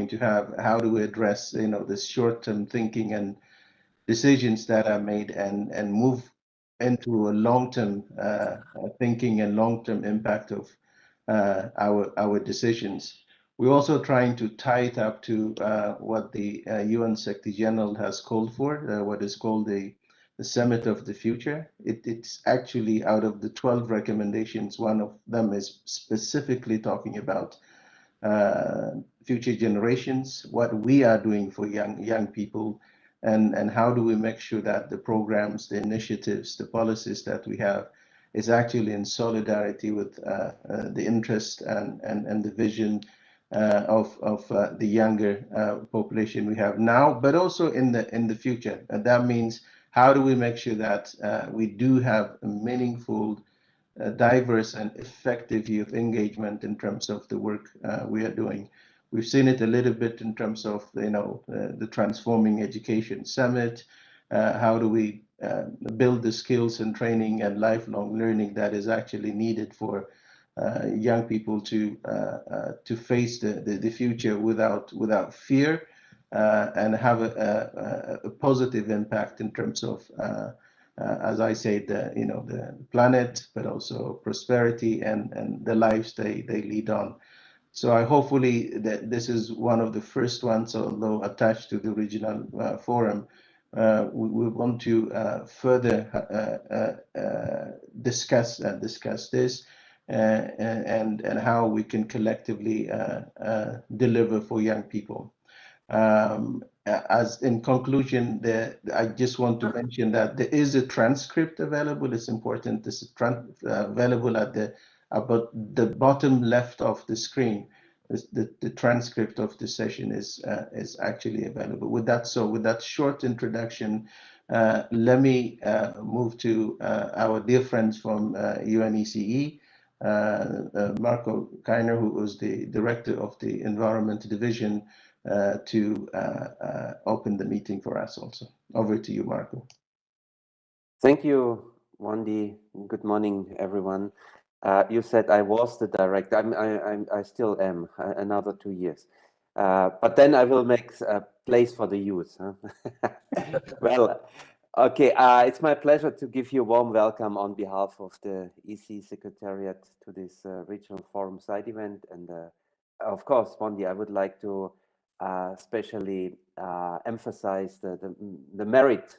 going to have, how do we address, this short-term thinking and decisions that are made and move into a long-term thinking and long-term impact of our decisions. We're also trying to tie it up to what the UN Secretary General has called for, what is called the Summit of the Future. It's actually, out of the 12 recommendations, one of them is specifically talking about future generations, what we are doing for young people, and how do we make sure that the programs, the initiatives, the policies that we have is actually in solidarity with the interest and the vision of the younger population we have now, but also in the future. And that means, how do we make sure that we do have a meaningful, diverse and effective youth engagement in terms of the work we are doing? We've seen it a little bit in terms of, the Transforming Education Summit. How do we build the skills and training and lifelong learning that is actually needed for young people to face the future without fear, and have a positive impact in terms of, as I said, the planet, but also prosperity and the lives they lead on. So hopefully that this is one of the first ones, although attached to the regional forum. We want to further discuss this and how we can collectively deliver for young people. As in conclusion, I just want to mention that there is a transcript available. It's important. This is available at about the bottom left of the screen. The transcript of the session is actually available. With that short introduction, let me move to our dear friends from UNECE, Marco Keiner, who is the director of the Environment Division, to open the meeting for us also. Over to you, Marco. Thank you, Wandi. Good morning, everyone. You said I was the director. I still am, another 2 years. But then I will make a place for the youth. Huh? Well, okay. It's my pleasure to give you a warm welcome on behalf of the EC Secretariat to this Regional Forum side event. And of course, Wandi, I would like to especially emphasize the merit,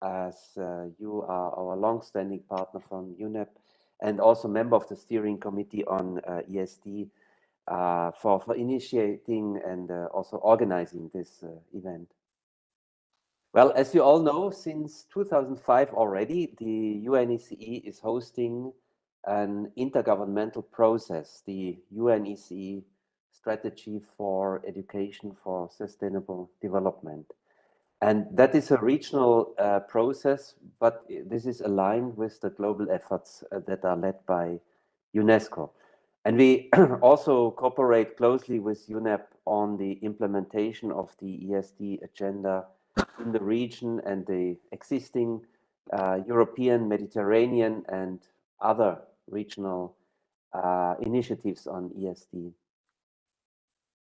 as you are our long-standing partner from UNEP, and also member of the steering committee on ESD, for initiating and also organizing this event. Well, as you all know, since 2005 already, the UNECE is hosting an intergovernmental process, the UNECE Strategy for Education for Sustainable Development. And that is a regional process, but this is aligned with the global efforts that are led by UNESCO. And we also cooperate closely with UNEP on the implementation of the ESD agenda in the region and the existing European, Mediterranean, and other regional initiatives on ESD.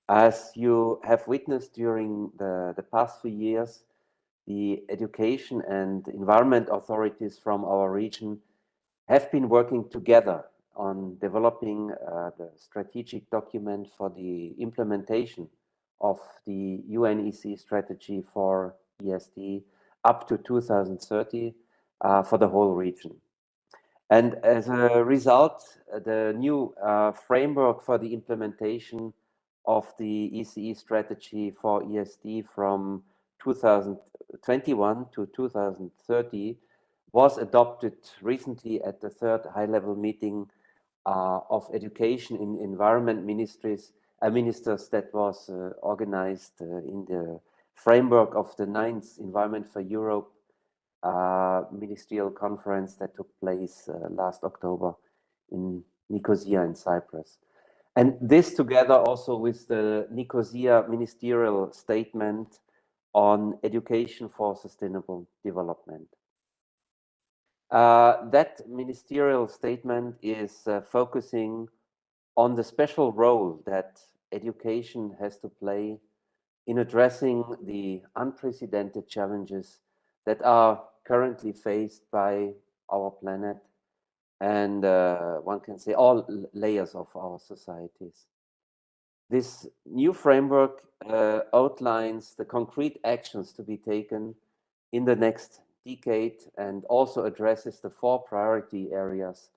As you have witnessed during the past few years, the education and environment authorities from our region have been working together on developing the strategic document for the implementation of the UNECE strategy for ESD up to 2030 for the whole region. And as a result, the new framework for the implementation of the ECE strategy for ESD from 2021 to 2030 was adopted recently at the third high-level meeting of education in environment ministers that was organized in the framework of the 9th Environment for Europe ministerial conference that took place last October in Nicosia in Cyprus. And this together also with the Nicosia ministerial statement on education for sustainable development. That ministerial statement is focusing on the special role that education has to play in addressing the unprecedented challenges that are currently faced by our planet and one can say all layers of our societies. This new framework outlines the concrete actions to be taken in the next decade and also addresses the 4 priority areas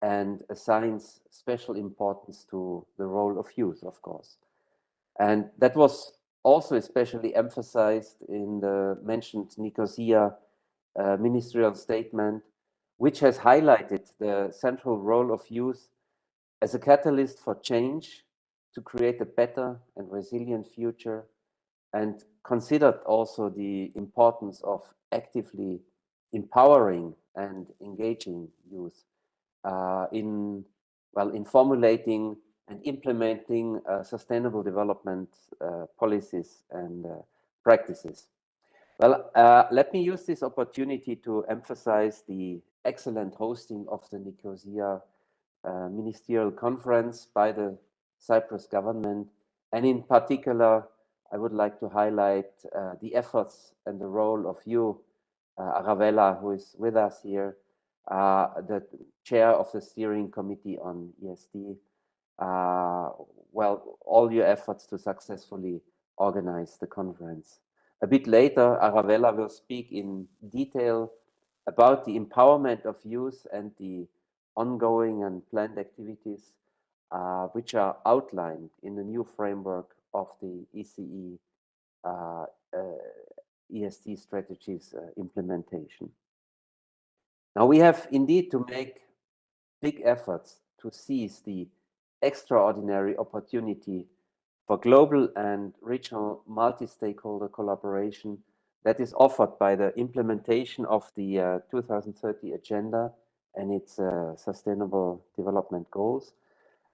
and assigns special importance to the role of youth, of course. And that was also especially emphasized in the mentioned Nicosia ministerial statement, which has highlighted the central role of youth as a catalyst for change to create a better and resilient future, and considered also the importance of actively empowering and engaging youth in formulating and implementing sustainable development policies and practices. Well, let me use this opportunity to emphasize the excellent hosting of the Nicosia ministerial conference by the Cyprus government. And in particular, I would like to highlight the efforts and the role of you, Aravella, who is with us here, the chair of the steering committee on ESD. All your efforts to successfully organize the conference. A bit later, Aravella will speak in detail about the empowerment of youth and the ongoing and planned activities which are outlined in the new framework of the ECE ESD strategies implementation. Now we have indeed to make big efforts to seize the extraordinary opportunity for global and regional multi-stakeholder collaboration that is offered by the implementation of the 2030 Agenda and its Sustainable Development Goals,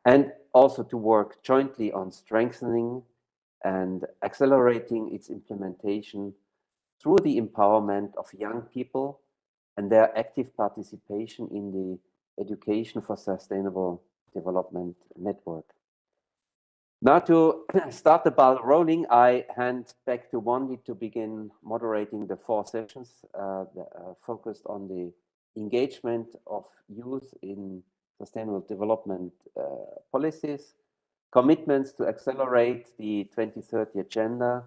and also to work jointly on strengthening and accelerating its implementation through the empowerment of young people and their active participation in the Education for Sustainable Development Network. Now to start the ball rolling, I hand back to Wendy to begin moderating the 4 sessions focused on the engagement of youth in sustainable development policies, commitments to accelerate the 2030 Agenda,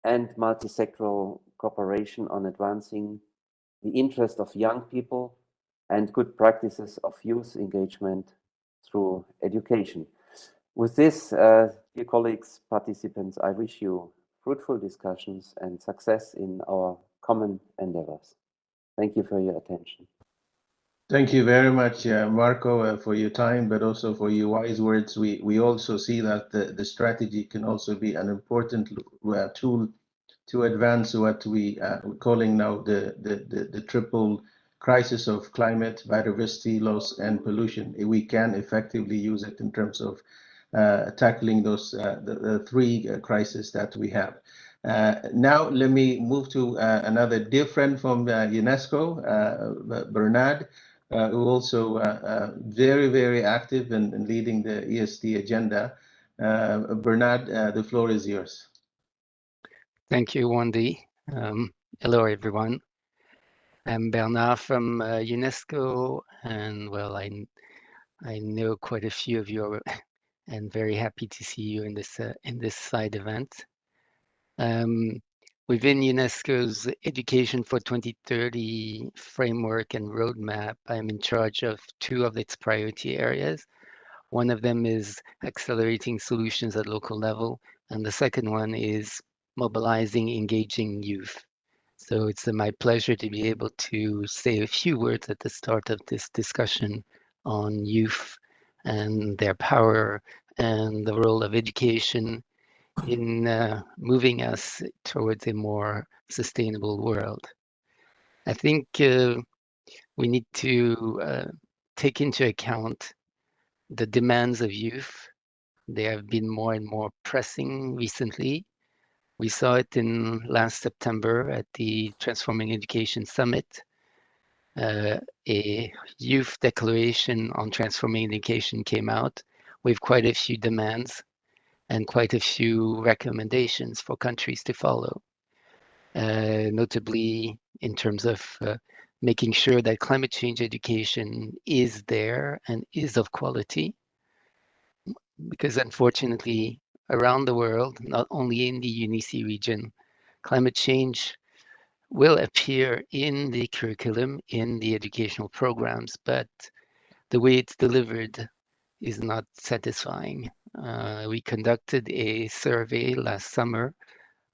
and multi-sectoral cooperation on advancing the interest of young people and good practices of youth engagement through education. With this, dear colleagues, participants, I wish you fruitful discussions and success in our common endeavors. Thank you for your attention. Thank you very much, Marco, for your time, but also for your wise words. We also see that the strategy can also be an important tool to advance what we're calling now the triple crisis of climate, biodiversity loss, and pollution. We can effectively use it in terms of tackling those the 3 crises that we have. Now let me move to another dear friend from UNESCO, Bernard, who also very, very active in leading the ESD agenda. Bernard, the floor is yours. Thank you, Wendy. Hello, everyone. I'm Bernard from UNESCO, and well, I know quite a few of you, and very happy to see you in this side event. Within UNESCO's Education for 2030 framework and roadmap, I'm in charge of 2 of its priority areas. One of them is accelerating solutions at local level, and the second one is mobilizing, engaging youth. So it's my pleasure to be able to say a few words at the start of this discussion on youth and their power and the role of education in moving us towards a more sustainable world. I think we need to take into account the demands of youth. They have been more and more pressing recently. We saw it in last September at the Transforming Education Summit. A youth declaration on transforming education came out with quite a few demands. and quite a few recommendations for countries to follow, notably in terms of making sure that climate change education is there and is of quality. Because unfortunately, around the world, not only in the UNICE region, climate change will appear in the curriculum, in the educational programs, but the way it's delivered is not satisfying. We conducted a survey last summer,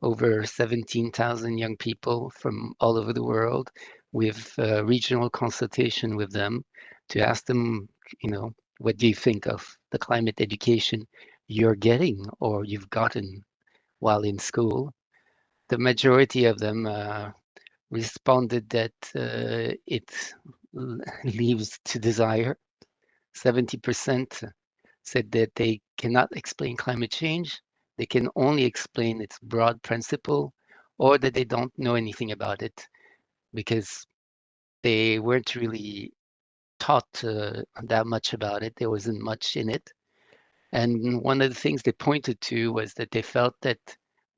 over 17,000 young people from all over the world, with regional consultation with them to ask them, what do you think of the climate education you're getting or you've gotten while in school? The majority of them responded that it leaves to desire. 70% said that they cannot explain climate change. They can only explain its broad principle, or that they don't know anything about it because they weren't really taught that much about it. There wasn't much in it. And one of the things they pointed to was that they felt that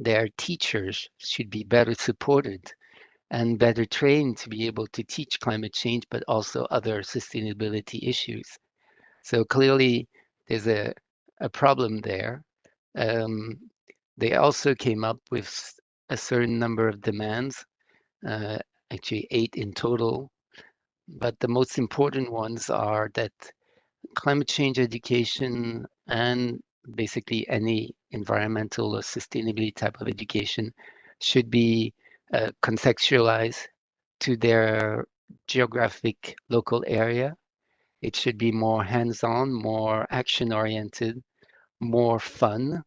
their teachers should be better supported and better trained to be able to teach climate change, but also other sustainability issues. So clearly, there's a problem there. Um, they also came up with a certain number of demands, uh, actually 8 in total. But the most important ones are that climate change education and basically any environmental or sustainability type of education should be contextualized to their geographic local area. It should be more hands-on, more action-oriented, more fun.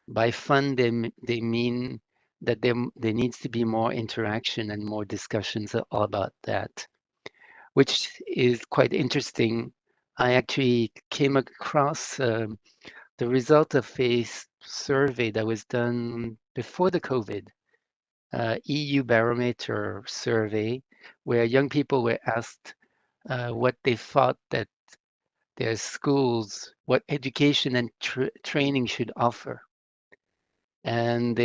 By fun, they mean that there needs to be more interaction and more discussions all about that, which is quite interesting. I actually came across the result of a survey that was done before the COVID, EU Barometer survey, where young people were asked what they thought that their schools, what education and training should offer. And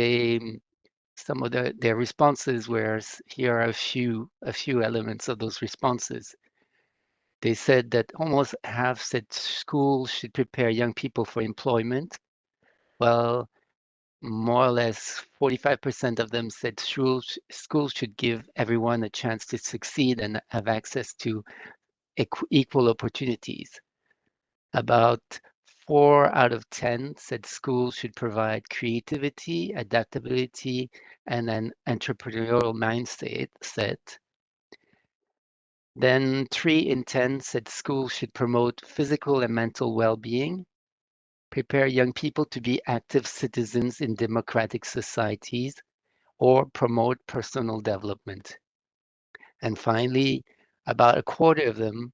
some of their responses were, here are a few elements of those responses. They said that almost half said schools should prepare young people for employment. Well, more or less 45% of them said schools should give everyone a chance to succeed and have access to equal opportunities. About 4 out of 10 said schools should provide creativity, adaptability, and an entrepreneurial mindset. Then 3 in 10 said schools should promote physical and mental well-being, prepare young people to be active citizens in democratic societies, or promote personal development. And finally, about a quarter of them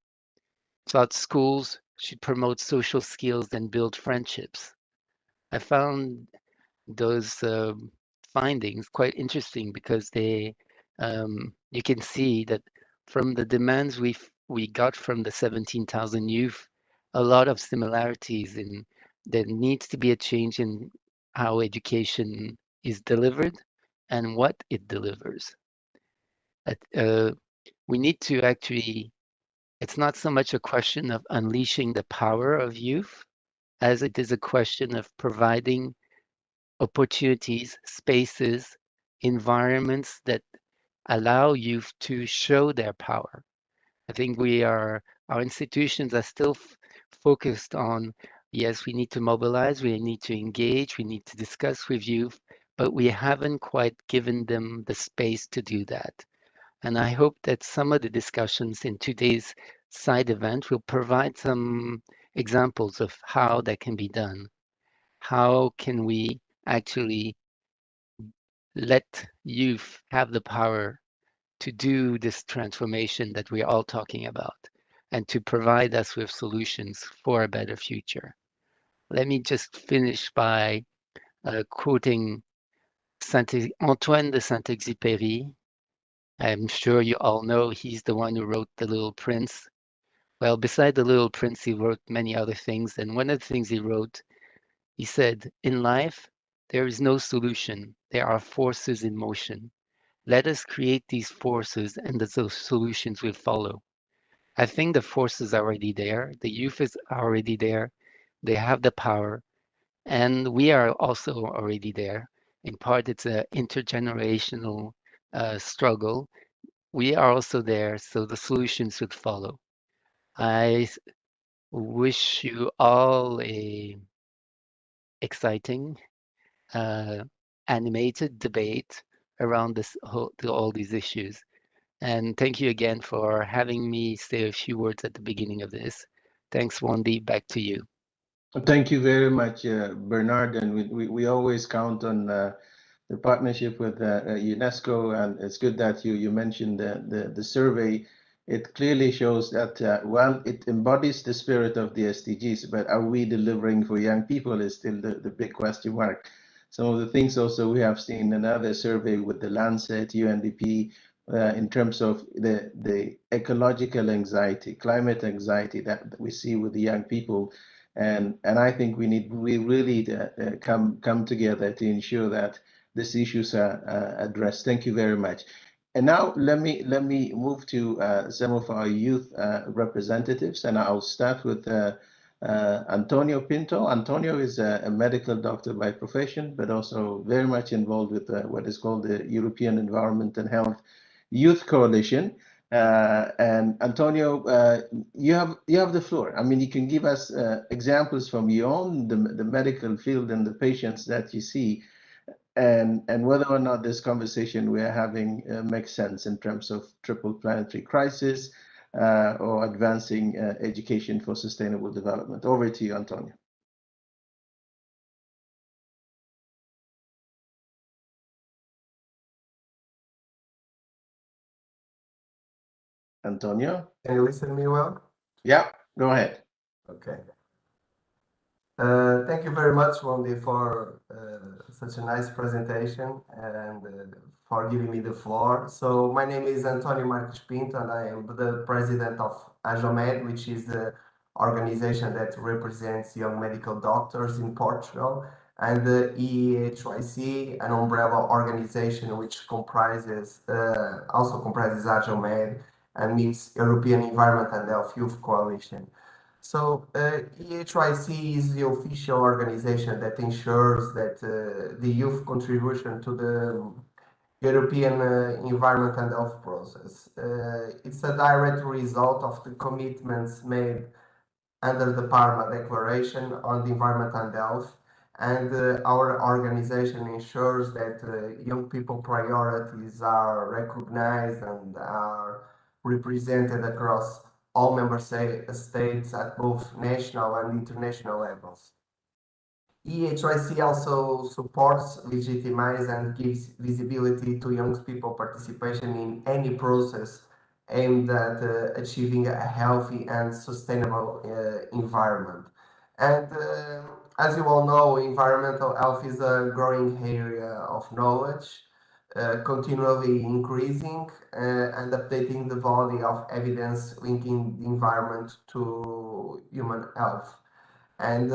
thought schools should promote social skills and build friendships. I found those findings quite interesting because you can see that from the demands we got from the 17,000 youth, a lot of similarities in there needs to be a change in how education is delivered and what it delivers. We need to actually, it's not so much a question of unleashing the power of youth as it is a question of providing opportunities, spaces, environments that allow youth to show their power. I think our institutions are still focused on, yes, we need to mobilize, we need to engage, we need to discuss with youth, but we haven't quite given them the space to do that. And I hope that some of the discussions in today's side event will provide some examples of how that can be done. How can we actually let youth have the power to do this transformation that we're all talking about and to provide us with solutions for a better future? Let me just finish by quoting Antoine de Saint-Exupéry. I'm sure you all know he's the one who wrote The Little Prince. Well, beside The Little Prince, he wrote many other things. And one of the things he wrote He said, "In life, there is no solution. There are forces in motion. Let us create these forces and those solutions will follow." I think the forces are already there. The youth is already there. They have the power. And we are also already there. In part, it's an intergenerational struggle. We are also there, so the solutions would follow. I wish you all a exciting, animated debate around all these issues. And thank you again for having me say a few words at the beginning of this. Thanks, Wandy. Back to you. Thank you very much, Bernard. And we always count on the partnership with UNESCO, and it's good that you mentioned the survey. It clearly shows that, well, it embodies the spirit of the SDGs, but are we delivering for young people is still the big question mark. Some of the things also we have seen another survey with the Lancet, UNDP, in terms of the ecological anxiety, climate anxiety that we see with the young people. And I think we really come together to ensure that these issues are addressed. Thank you very much. And now let me move to some of our youth representatives, and I'll start with Antonio Pinto. Antonio is a medical doctor by profession, but also very much involved with what is called the European Environment and Health Youth Coalition. And Antonio, you have the floor. I mean, you can give us examples from your own the medical field and the patients that you see, and whether or not this conversation we are having makes sense in terms of triple planetary crisis or advancing education for sustainable development. Over to you, Antonio. Antonio? Can you listen to me well? Yeah, go ahead. Okay. Thank you very much, Wendy, for such a nice presentation and for giving me the floor. So my name is Antonio Marques Pinto, and I am the president of AJOMED, which is the organization that represents young medical doctors in Portugal, and the EHYC, an umbrella organization which also comprises AJOMED and means European Environment and Health Youth Coalition. So EHYC is the official organization that ensures that the youth contribution to the European environment and health process. It's a direct result of the commitments made under the Parma Declaration on the Environment and Health, and our organization ensures that young people priorities are recognized and are represented across all member states at both national and international levels. EHYC also supports, legitimizes, and gives visibility to young people participation in any process aimed at achieving a healthy and sustainable environment. And as you all know, environmental health is a growing area of knowledge, continually increasing and updating the body of evidence linking the environment to human health. And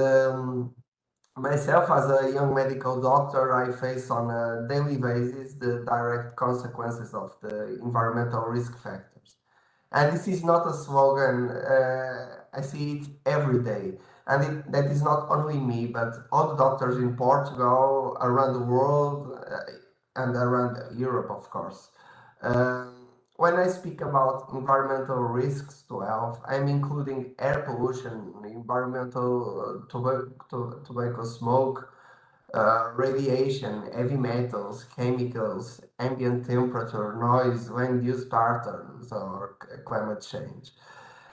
myself, as a young medical doctor, I face on a daily basis the direct consequences of the environmental risk factors. And this is not a slogan, I see it every day. And that is not only me, but all the doctors in Portugal, around the world, and around Europe, of course. When I speak about environmental risks to health, I'm including air pollution, environmental tobacco smoke, radiation, heavy metals, chemicals, ambient temperature, noise, land use patterns, or climate change.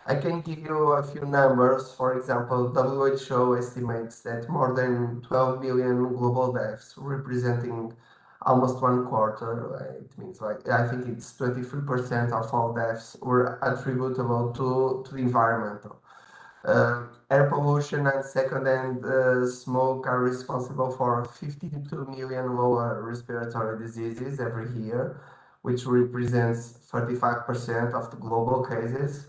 I can give you a few numbers. For example, WHO estimates that more than 12 million global deaths, representing almost 1/4. It means, like, I think it's 23% of all deaths were attributable to the environmental. Air pollution and second-hand smoke are responsible for 52 million lower respiratory diseases every year, which represents 35% of the global cases.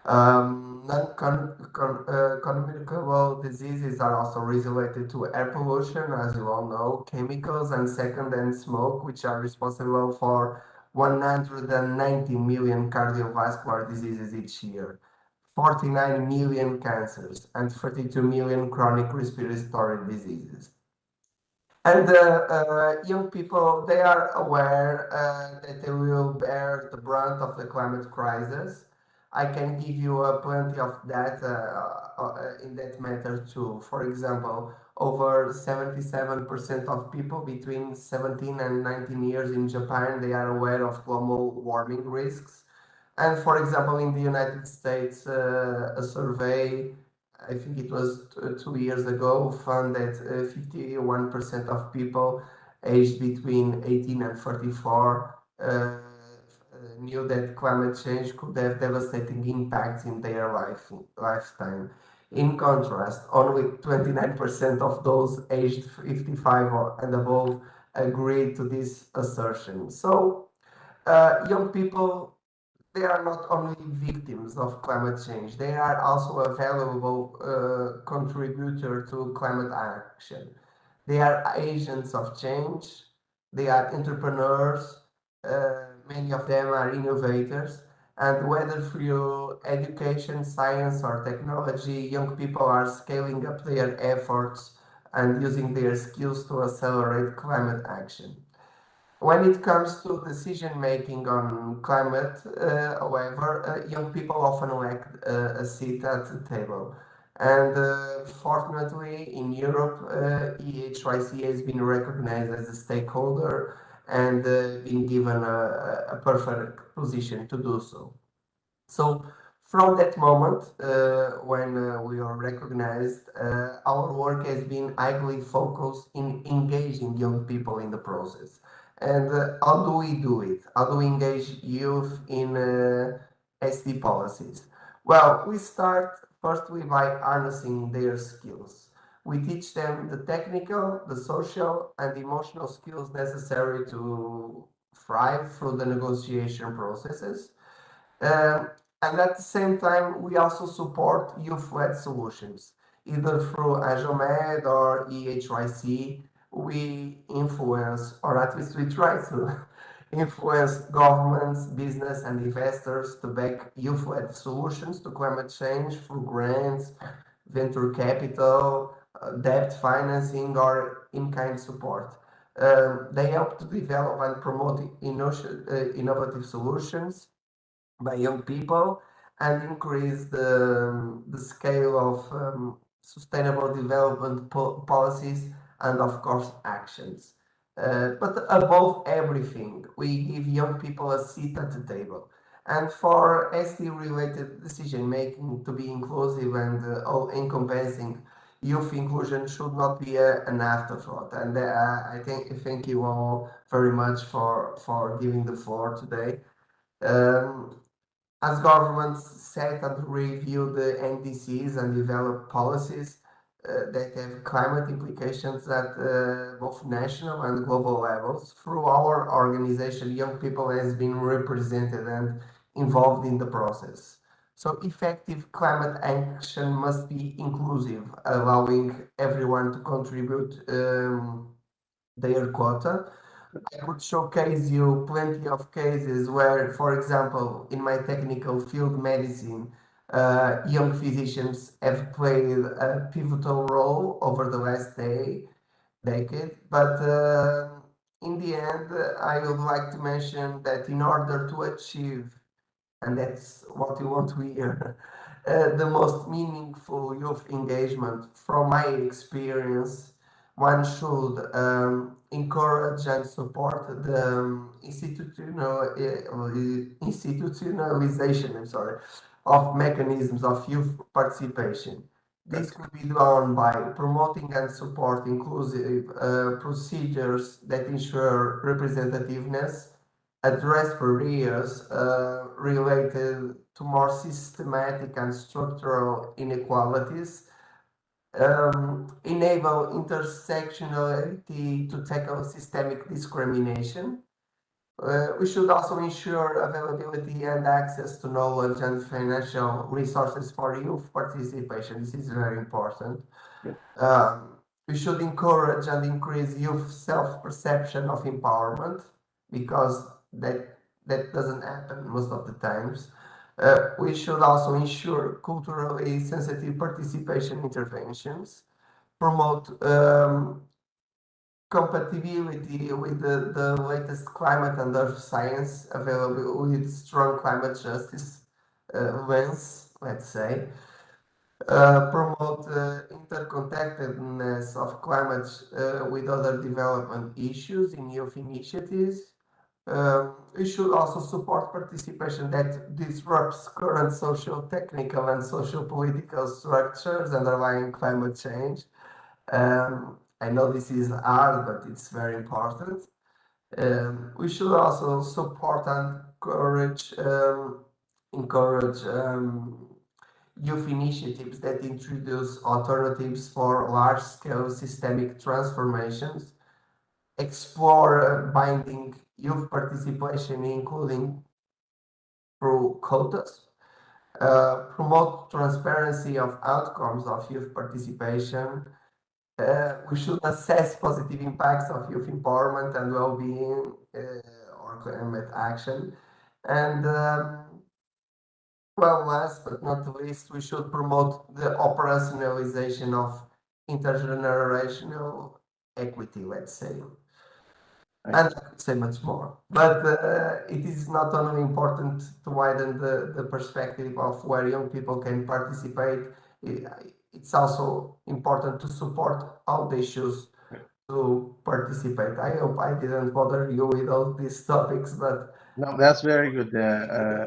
Non-communicable diseases are also related to air pollution, as you all know, chemicals and second-hand smoke, which are responsible for 190 million cardiovascular diseases each year, 49 million cancers, and 32 million chronic respiratory diseases. And young people, they are aware that they will bear the brunt of the climate crisis. I can give you plenty of data in that matter too. For example, over 77% of people between 17 and 19 years in Japan, they are aware of global warming risks. And for example, in the United States, a survey, I think it was 2 years ago, found that 51% of people aged between 18 and 44 knew that climate change could have devastating impacts in their lifetime. In contrast, only 29% of those aged 55 and above agreed to this assertion. So, young people, they are not only victims of climate change, they are also a valuable contributor to climate action. They are agents of change, they are entrepreneurs, many of them are innovators, and whether through education, science, or technology, young people are scaling up their efforts and using their skills to accelerate climate action. When it comes to decision making on climate, however, young people often lack a seat at the table. And fortunately, in Europe, EHYC has been recognized as a stakeholder and been given a perfect position to do so. So from that moment, when we are recognized, our work has been highly focused in engaging young people in the process. And how do we do it? How do we engage youth in SD policies? Well, we start firstly by harnessing their skills. We teach them the technical, the social, and emotional skills necessary to thrive through the negotiation processes. Um, and at the same time, we also support youth-led solutions, either through Ajomed or EHYC. We influence, or at least we try to influence governments, business, and investors to back youth-led solutions to climate change through grants, venture capital, debt financing, or in-kind support. They help to develop and promote innovative solutions by young people and increase the scale of sustainable development policies and of course actions. But above everything, we give young people a seat at the table. And for SD related decision making to be inclusive and all encompassing, youth inclusion should not be an afterthought. And I thank you all very much for giving the floor today. Um, as governments set and review the NDCs and develop policies that have climate implications at both national and global levels, through our organization, young people has been represented and involved in the process. So effective climate action must be inclusive, allowing everyone to contribute their quota. I would showcase you plenty of cases where, for example, in my technical field, medicine, young physicians have played a pivotal role over the last decade. But in the end, I would like to mention that in order to achieve, and that's what you want to hear, the most meaningful youth engagement, from my experience, one should encourage and support the institutionalization, of mechanisms of youth participation. This could be done by promoting and support inclusive procedures that ensure representativeness, address barriers related to more systematic and structural inequalities, enable intersectionality to tackle systemic discrimination, We should also ensure availability and access to knowledge and financial resources for youth participation. This is very important. We should encourage and increase youth self-perception of empowerment, because that doesn't happen most of the times. We should also ensure culturally sensitive participation interventions, promote compatibility with the latest climate and earth science available with strong climate justice lens, let's say. Promote interconnectedness of climate with other development issues in youth initiatives. We should also support participation that disrupts current social, technical, and social political structures underlying climate change. I know this is hard, but it's very important. We should also support and encourage youth initiatives that introduce alternatives for large-scale systemic transformations, explore binding youth participation, including through quotas, promote transparency of outcomes of youth participation. We should assess positive impacts of youth empowerment and well-being or climate action. And well, last but not least, we should promote the operationalization of intergenerational equity, let's say. And I could say much more, but it is not only important to widen the perspective of where young people can participate, it's also important to support how they choose to participate. I hope I didn't bother you with all these topics, but No, that's very good.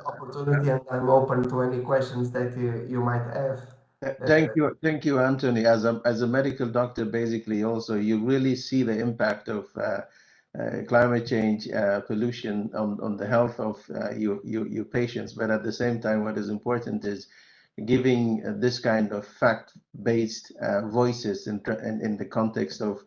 Opportunity, and I'm open to any questions that you might have. Thank you, Anthony. As a medical doctor, basically, also you really see the impact of climate change, pollution on the health of your patients. But at the same time, what is important is giving this kind of fact-based voices in the context of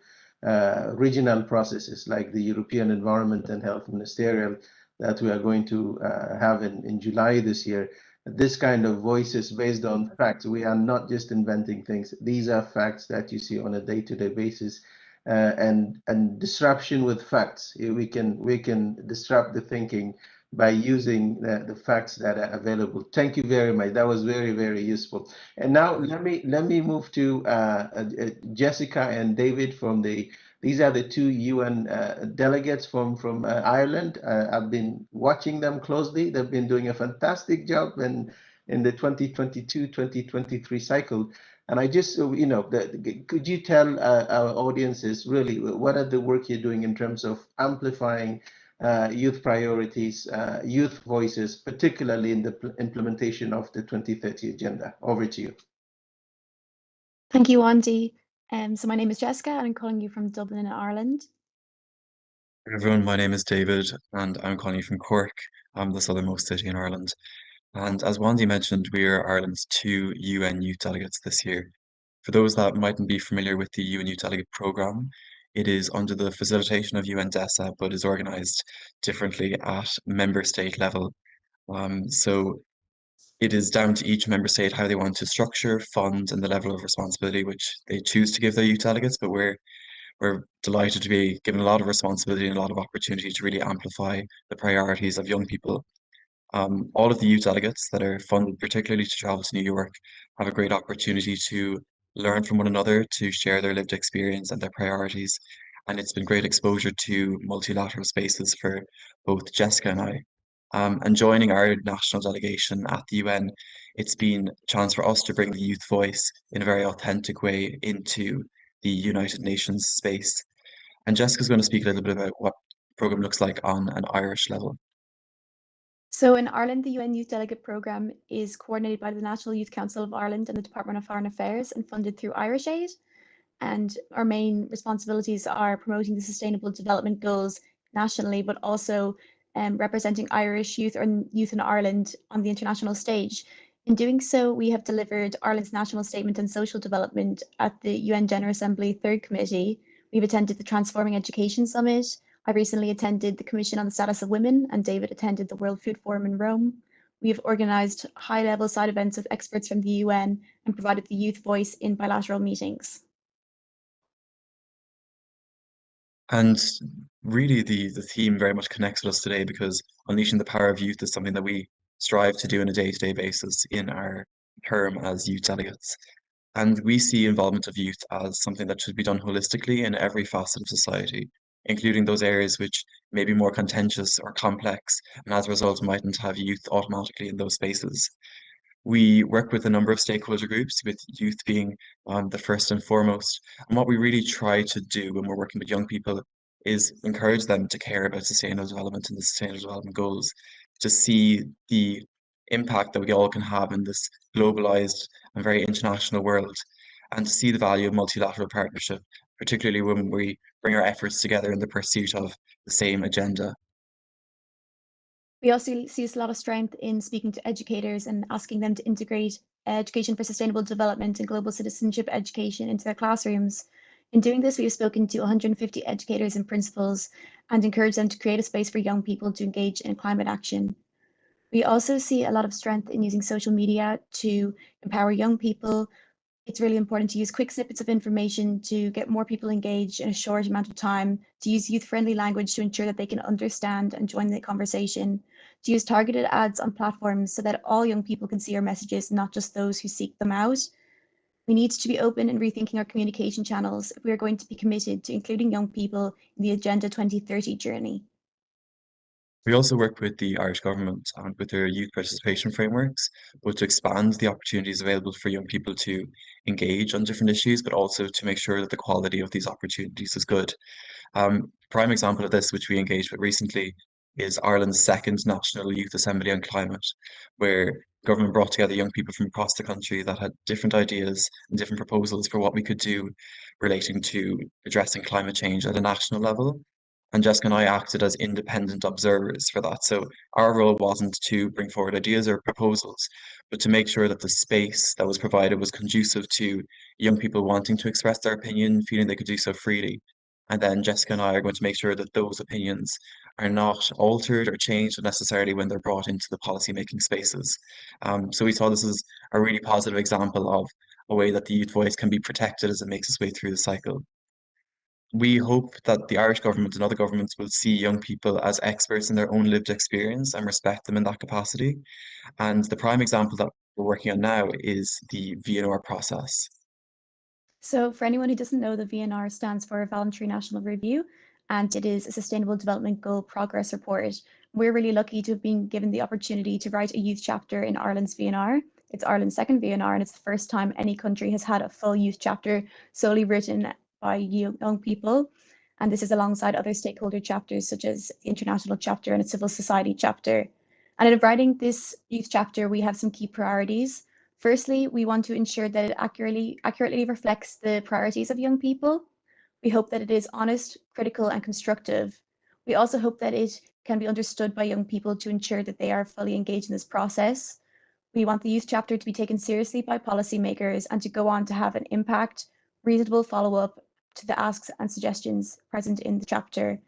regional processes like the European Environment and Health Ministerial that we are going to have in July this year. This kind of voices based on facts. We are not just inventing things. These are facts that you see on a day-to-day basis, and disruption with facts. We can disrupt the thinking by using the facts that are available. Thank you very much. That was very, very useful. And now let me move to Jessica and David from the. These are the two UN delegates from Ireland. I've been watching them closely. They've been doing a fantastic job in the 2022-2023 cycle. And I just, could you tell our audiences really what are the work you're doing in terms of amplifying youth priorities, youth voices, particularly in the implementation of the 2030 agenda? Over to you. Thank you, Andy. So my name is Jessica, and I'm calling you from Dublin, Ireland. Hey everyone, my name is David, and I'm calling you from Cork. I'm the southernmost city in Ireland. And as Wandy mentioned, we are Ireland's 2 UN Youth Delegates this year. For those that mightn't be familiar with the UN Youth Delegate Programme, it is under the facilitation of UNDESA, but is organised differently at member state level. So it is down to each member state how they want to structure, fund, and the level of responsibility which they choose to give their youth delegates. But we're delighted to be given a lot of responsibility and a lot of opportunity to really amplify the priorities of young people. All of the youth delegates that are funded particularly to travel to New York have a great opportunity to learn from one another, to share their lived experience and their priorities. And it's been great exposure to multilateral spaces for both Jessica and I. And joining our national delegation at the UN, it's been a chance for us to bring the youth voice in a very authentic way into the United Nations space. And Jessica's going to speak a little bit about what the programme looks like on an Irish level. So in Ireland, the UN Youth Delegate Programme is coordinated by the National Youth Council of Ireland and the Department of Foreign Affairs and funded through Irish Aid. And our main responsibilities are promoting the Sustainable Development Goals nationally, but also representing Irish youth or youth in Ireland on the international stage. In doing so, we have delivered Ireland's National Statement on Social Development at the UN General Assembly Third Committee. We've attended the Transforming Education Summit. I recently attended the Commission on the Status of Women, and David attended the World Food Forum in Rome. We have organised high-level side events with experts from the UN and provided the youth voice in bilateral meetings. And really, the theme very much connects with us today because unleashing the power of youth is something that we strive to do on a day-to-day basis in our term as youth delegates. And we see involvement of youth as something that should be done holistically in every facet of society, including those areas which may be more contentious or complex, and as a result mightn't have youth automatically in those spaces. We work with a number of stakeholder groups, with youth being the first and foremost. And what we really try to do when we're working with young people is encourage them to care about sustainable development and the sustainable development goals, to see the impact that we all can have in this globalized and very international world, and to see the value of multilateral partnership, particularly when we bring our efforts together in the pursuit of the same agenda. We also see a lot of strength in speaking to educators and asking them to integrate education for sustainable development and global citizenship education into their classrooms. In doing this, we have spoken to 150 educators and principals and encouraged them to create a space for young people to engage in climate action. We also see a lot of strength in using social media to empower young people. It's really important to use quick snippets of information to get more people engaged in a short amount of time, to use youth-friendly language to ensure that they can understand and join the conversation, to use targeted ads on platforms so that all young people can see our messages, not just those who seek them out. We need to be open and rethinking our communication channels if we are going to be committed to including young people in the Agenda 2030 journey. We also work with the Irish government and with their youth participation frameworks, both to expand the opportunities available for young people to engage on different issues, but also to make sure that the quality of these opportunities is good. Prime example of this, which we engaged with recently, is Ireland's second National Youth Assembly on Climate, where government brought together young people from across the country that had different ideas and different proposals for what we could do relating to addressing climate change at a national level. And Jessica and I acted as independent observers for that. So our role wasn't to bring forward ideas or proposals, but to make sure that the space that was provided was conducive to young people wanting to express their opinion, feeling they could do so freely. And then Jessica and I are going to make sure that those opinions are not altered or changed unnecessarily when they're brought into the policy-making spaces. So we saw this as a really positive example of a way that the youth voice can be protected as it makes its way through the cycle. We hope that the Irish government and other governments will see young people as experts in their own lived experience and respect them in that capacity. And the prime example that we're working on now is the VNR process. So for anyone who doesn't know, the VNR stands for Voluntary National Review, and it is a Sustainable Development Goal Progress Report. We're really lucky to have been given the opportunity to write a youth chapter in Ireland's VNR. It's Ireland's second VNR, and it's the first time any country has had a full youth chapter solely written by young people. And this is alongside other stakeholder chapters, such as the International chapter and a civil society chapter. And in writing this youth chapter, we have some key priorities. Firstly, we want to ensure that it accurately reflects the priorities of young people. We hope that it is honest, critical, and constructive. We also hope that it can be understood by young people to ensure that they are fully engaged in this process. We want the youth chapter to be taken seriously by policymakers and to go on to have an impact, reasonable follow-up to the asks and suggestions present in the chapter.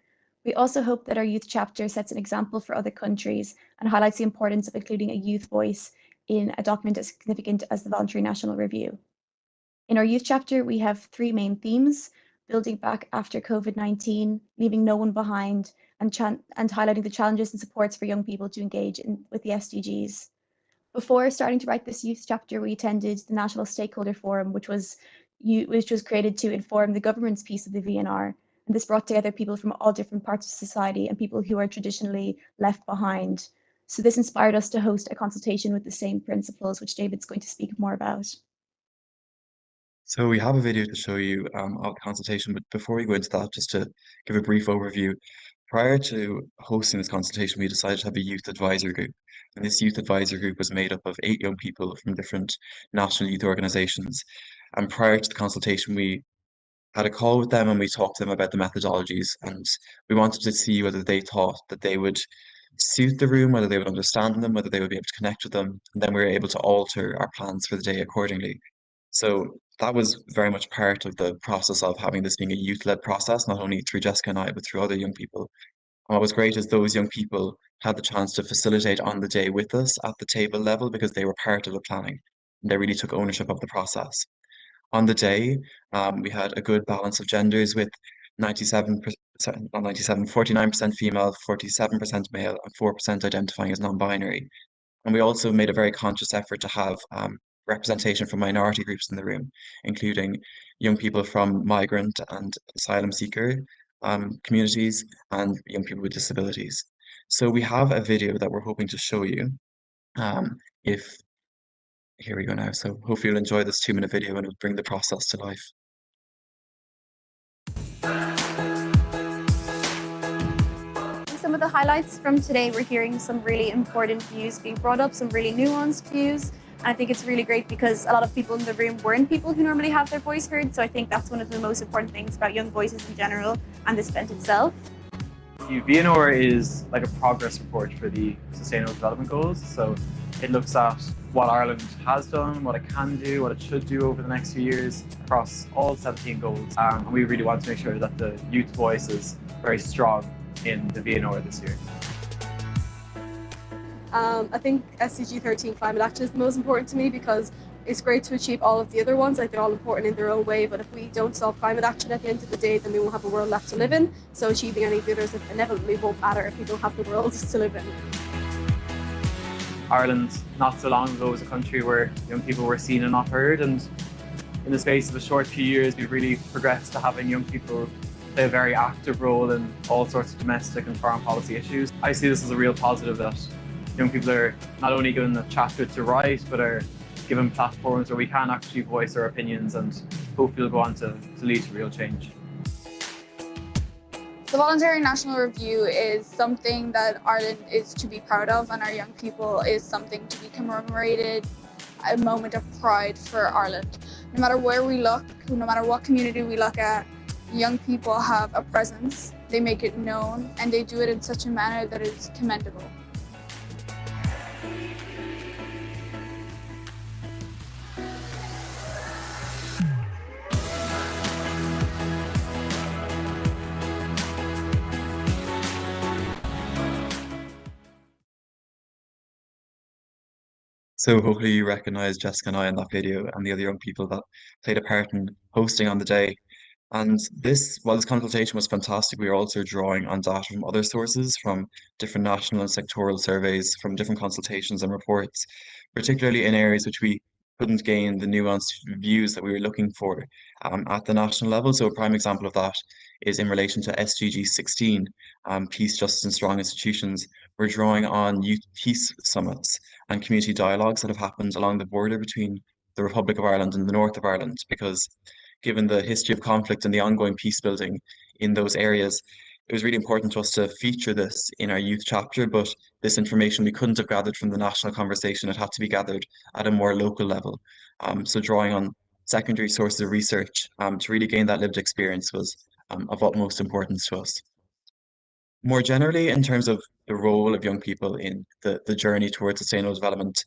We also hope that our youth chapter sets an example for other countries and highlights the importance of including a youth voice in a document as significant as the Voluntary National Review. In our youth chapter, we have three main themes: building back after COVID-19, leaving no one behind, and highlighting the challenges and supports for young people to engage with the SDGs. Before starting to write this youth chapter, we attended the National Stakeholder Forum, which was created to inform the government's piece of the VNR. And this brought together people from all different parts of society and people who are traditionally left behind. So this inspired us to host a consultation with the same principles, which David's going to speak more about. So we have a video to show you of the consultation, but before we go into that, just to give a brief overview, prior to hosting this consultation, we decided to have a youth advisory group. And this youth advisory group was made up of 8 young people from different national youth organizations. And prior to the consultation, we had a call with them and we talked to them about the methodologies, and we wanted to see whether they thought that they would suit the room, whether they would understand them, whether they would be able to connect with them. And then we were able to alter our plans for the day accordingly. So that was very much part of the process of having this being a youth-led process, not only through Jessica and I, but through other young people. And what was great is those young people had the chance to facilitate on the day with us at the table level because they were part of the planning. And they really took ownership of the process. On the day, we had a good balance of genders with 97%, not 97, 49% female, 47% male, and 4% identifying as non-binary. And we also made a very conscious effort to have representation from minority groups in the room, including young people from migrant and asylum seeker communities and young people with disabilities. So we have a video that we're hoping to show you. Here we go now. So hopefully you'll enjoy this 2-minute video and it'll bring the process to life. Some of the highlights from today, we're hearing some really important views being brought up, some really nuanced views. And I think it's really great because a lot of people in the room weren't people who normally have their voice heard. So I think that's one of the most important things about young voices in general and this event itself. The VNR is like a progress report for the Sustainable Development Goals. So it looks at what Ireland has done, what it can do, what it should do over the next few years across all 17 goals. And we really want to make sure that the youth voice is very strong in the VNR this year. I think SDG 13 climate action is the most important to me because it's great to achieve all of the other ones. Like, they're all important in their own way, but if we don't solve climate action at the end of the day, then we won't have a world left to live in. So achieving any of the others inevitably won't matter if we don't have the world to live in. Ireland, not so long ago, was a country where young people were seen and not heard, and in the space of a short few years, we've really progressed to having young people play a very active role in all sorts of domestic and foreign policy issues. I see this as a real positive that young people are not only given the chapter to write, but are given platforms where we can actually voice our opinions and hopefully will go on to lead to real change. The Voluntary National Review is something that Ireland is to be proud of, and our young people is something to be commemorated, a moment of pride for Ireland. No matter where we look, no matter what community we look at, young people have a presence, they make it known, and they do it in such a manner that is commendable. So hopefully you recognize Jessica and I in that video and the other young people that played a part in hosting on the day. And while this consultation was fantastic, we were also drawing on data from other sources, from different national and sectoral surveys, from different consultations and reports, particularly in areas which we couldn't gain the nuanced views that we were looking for at the national level. So a prime example of that is in relation to SDG 16, Peace, Justice and Strong Institutions. We're drawing on youth peace summits and community dialogues that have happened along the border between the Republic of Ireland and the North of Ireland, because given the history of conflict and the ongoing peace building in those areas, it was really important to us to feature this in our youth chapter, but this information we couldn't have gathered from the national conversation. It had to be gathered at a more local level. So drawing on secondary sources of research to really gain that lived experience was of utmost importance to us. More generally, in terms of the role of young people in the journey towards sustainable development,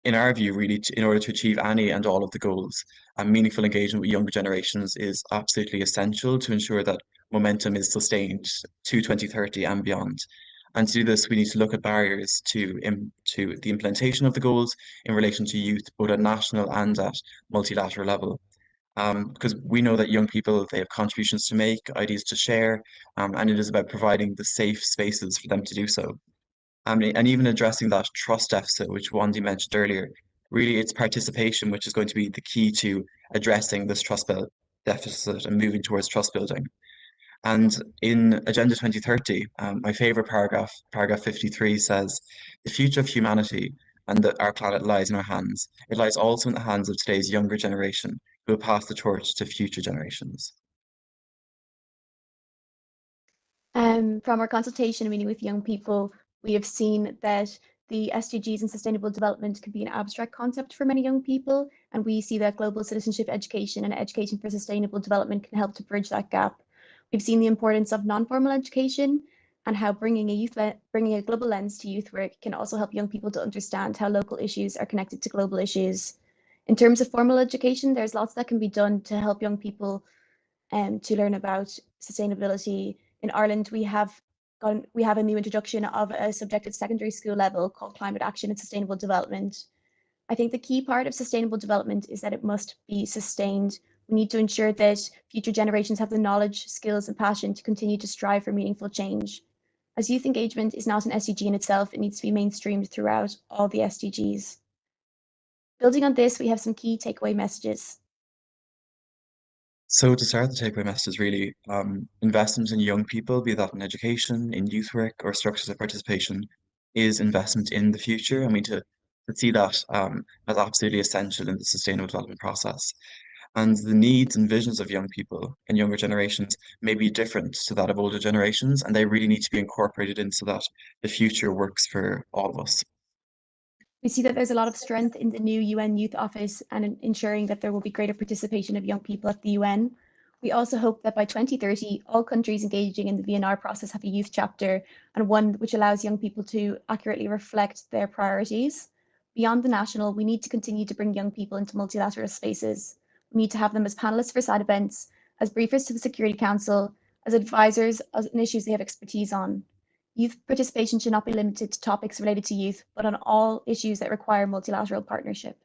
in our view, really, in order to achieve any and all of the goals, meaningful engagement with younger generations is absolutely essential to ensure that momentum is sustained to 2030 and beyond. And to do this, we need to look at barriers to the implementation of the goals in relation to youth, both at national and at multilateral level. Because we know that young people, they have contributions to make, ideas to share, and it is about providing the safe spaces for them to do so. And even addressing that trust deficit, which Wandy mentioned earlier, really it's participation which is going to be the key to addressing this trust deficit and moving towards trust building. And in Agenda 2030, my favorite paragraph 53 says, the future of humanity and our planet lies in our hands. It lies also in the hands of today's younger generation, who will pass the torch to future generations. From our consultation meeting with young people, we have seen that the SDGs and sustainable development can be an abstract concept for many young people, and we see that global citizenship education and education for sustainable development can help to bridge that gap. We've seen the importance of non-formal education and how bringing a global lens to youth work can also help young people to understand how local issues are connected to global issues. In terms of formal education, there's lots that can be done to help young people to learn about sustainability. In Ireland, we have a new introduction of a subject at secondary school level called Climate Action and Sustainable Development. I think the key part of sustainable development is that it must be sustained. We need to ensure that future generations have the knowledge, skills, and passion to continue to strive for meaningful change. As youth engagement is not an SDG in itself, it needs to be mainstreamed throughout all the SDGs. Building on this, we have some key takeaway messages. So to start, the takeaway message is really investment in young people, be that in education, in youth work, or structures of participation, is investment in the future. And we to see that as absolutely essential in the sustainable development process. And the needs and visions of young people and younger generations may be different to that of older generations, and they really need to be incorporated in so that the future works for all of us. We see that there's a lot of strength in the new UN Youth Office and in ensuring that there will be greater participation of young people at the UN. We also hope that by 2030, all countries engaging in the VNR process have a youth chapter and one which allows young people to accurately reflect their priorities. Beyond the national, we need to continue to bring young people into multilateral spaces. We need to have them as panelists for side events, as briefers to the Security Council, as advisors on issues they have expertise on. Youth participation should not be limited to topics related to youth, but on all issues that require multilateral partnership.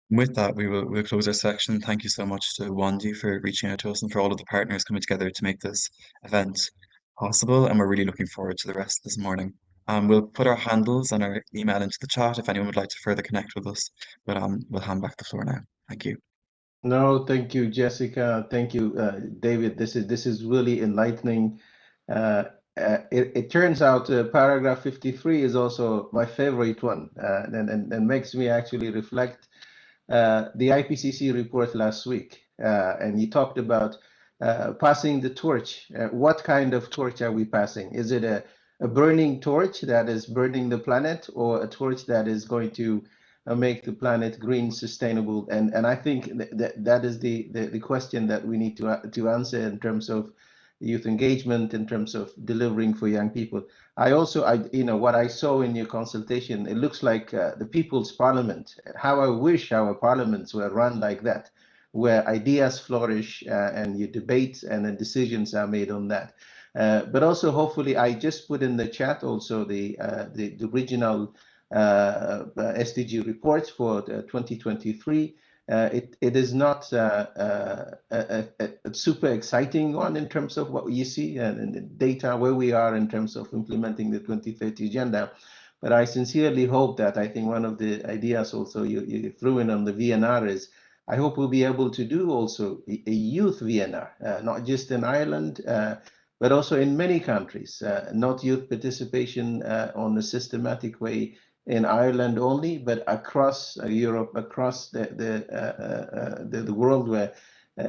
With that, we'll close our section. Thank you so much to Wandy for reaching out to us and for all of the partners coming together to make this event possible. And we're really looking forward to the rest this morning. We'll put our handles and our email into the chat if anyone would like to further connect with us. But we'll hand back the floor now. Thank you. No, thank you, Jessica. Thank you, David. This is really enlightening. It turns out paragraph 53 is also my favorite one, and makes me actually reflect the IPCC report last week. And you talked about passing the torch. What kind of torch are we passing? Is it a burning torch that is burning the planet, or a torch that is going to make the planet green, sustainable? And I think that is the question that we need to answer in terms of youth engagement, in terms of delivering for young people. What I saw in your consultation, it looks like the People's Parliament. How I wish our parliaments were run like that, where ideas flourish and you debate and then decisions are made on that. But also, hopefully, I just put in the chat also the regional SDG report for 2023. It is not a super exciting one in terms of what you see and the data where we are in terms of implementing the 2030 agenda. But I sincerely hope that I think one of the ideas also you threw in on the VNR is I hope we'll be able to do also a youth VNR, not just in Ireland, but also in many countries, not youth participation on a systematic way in Ireland only, but across Europe, across the world, where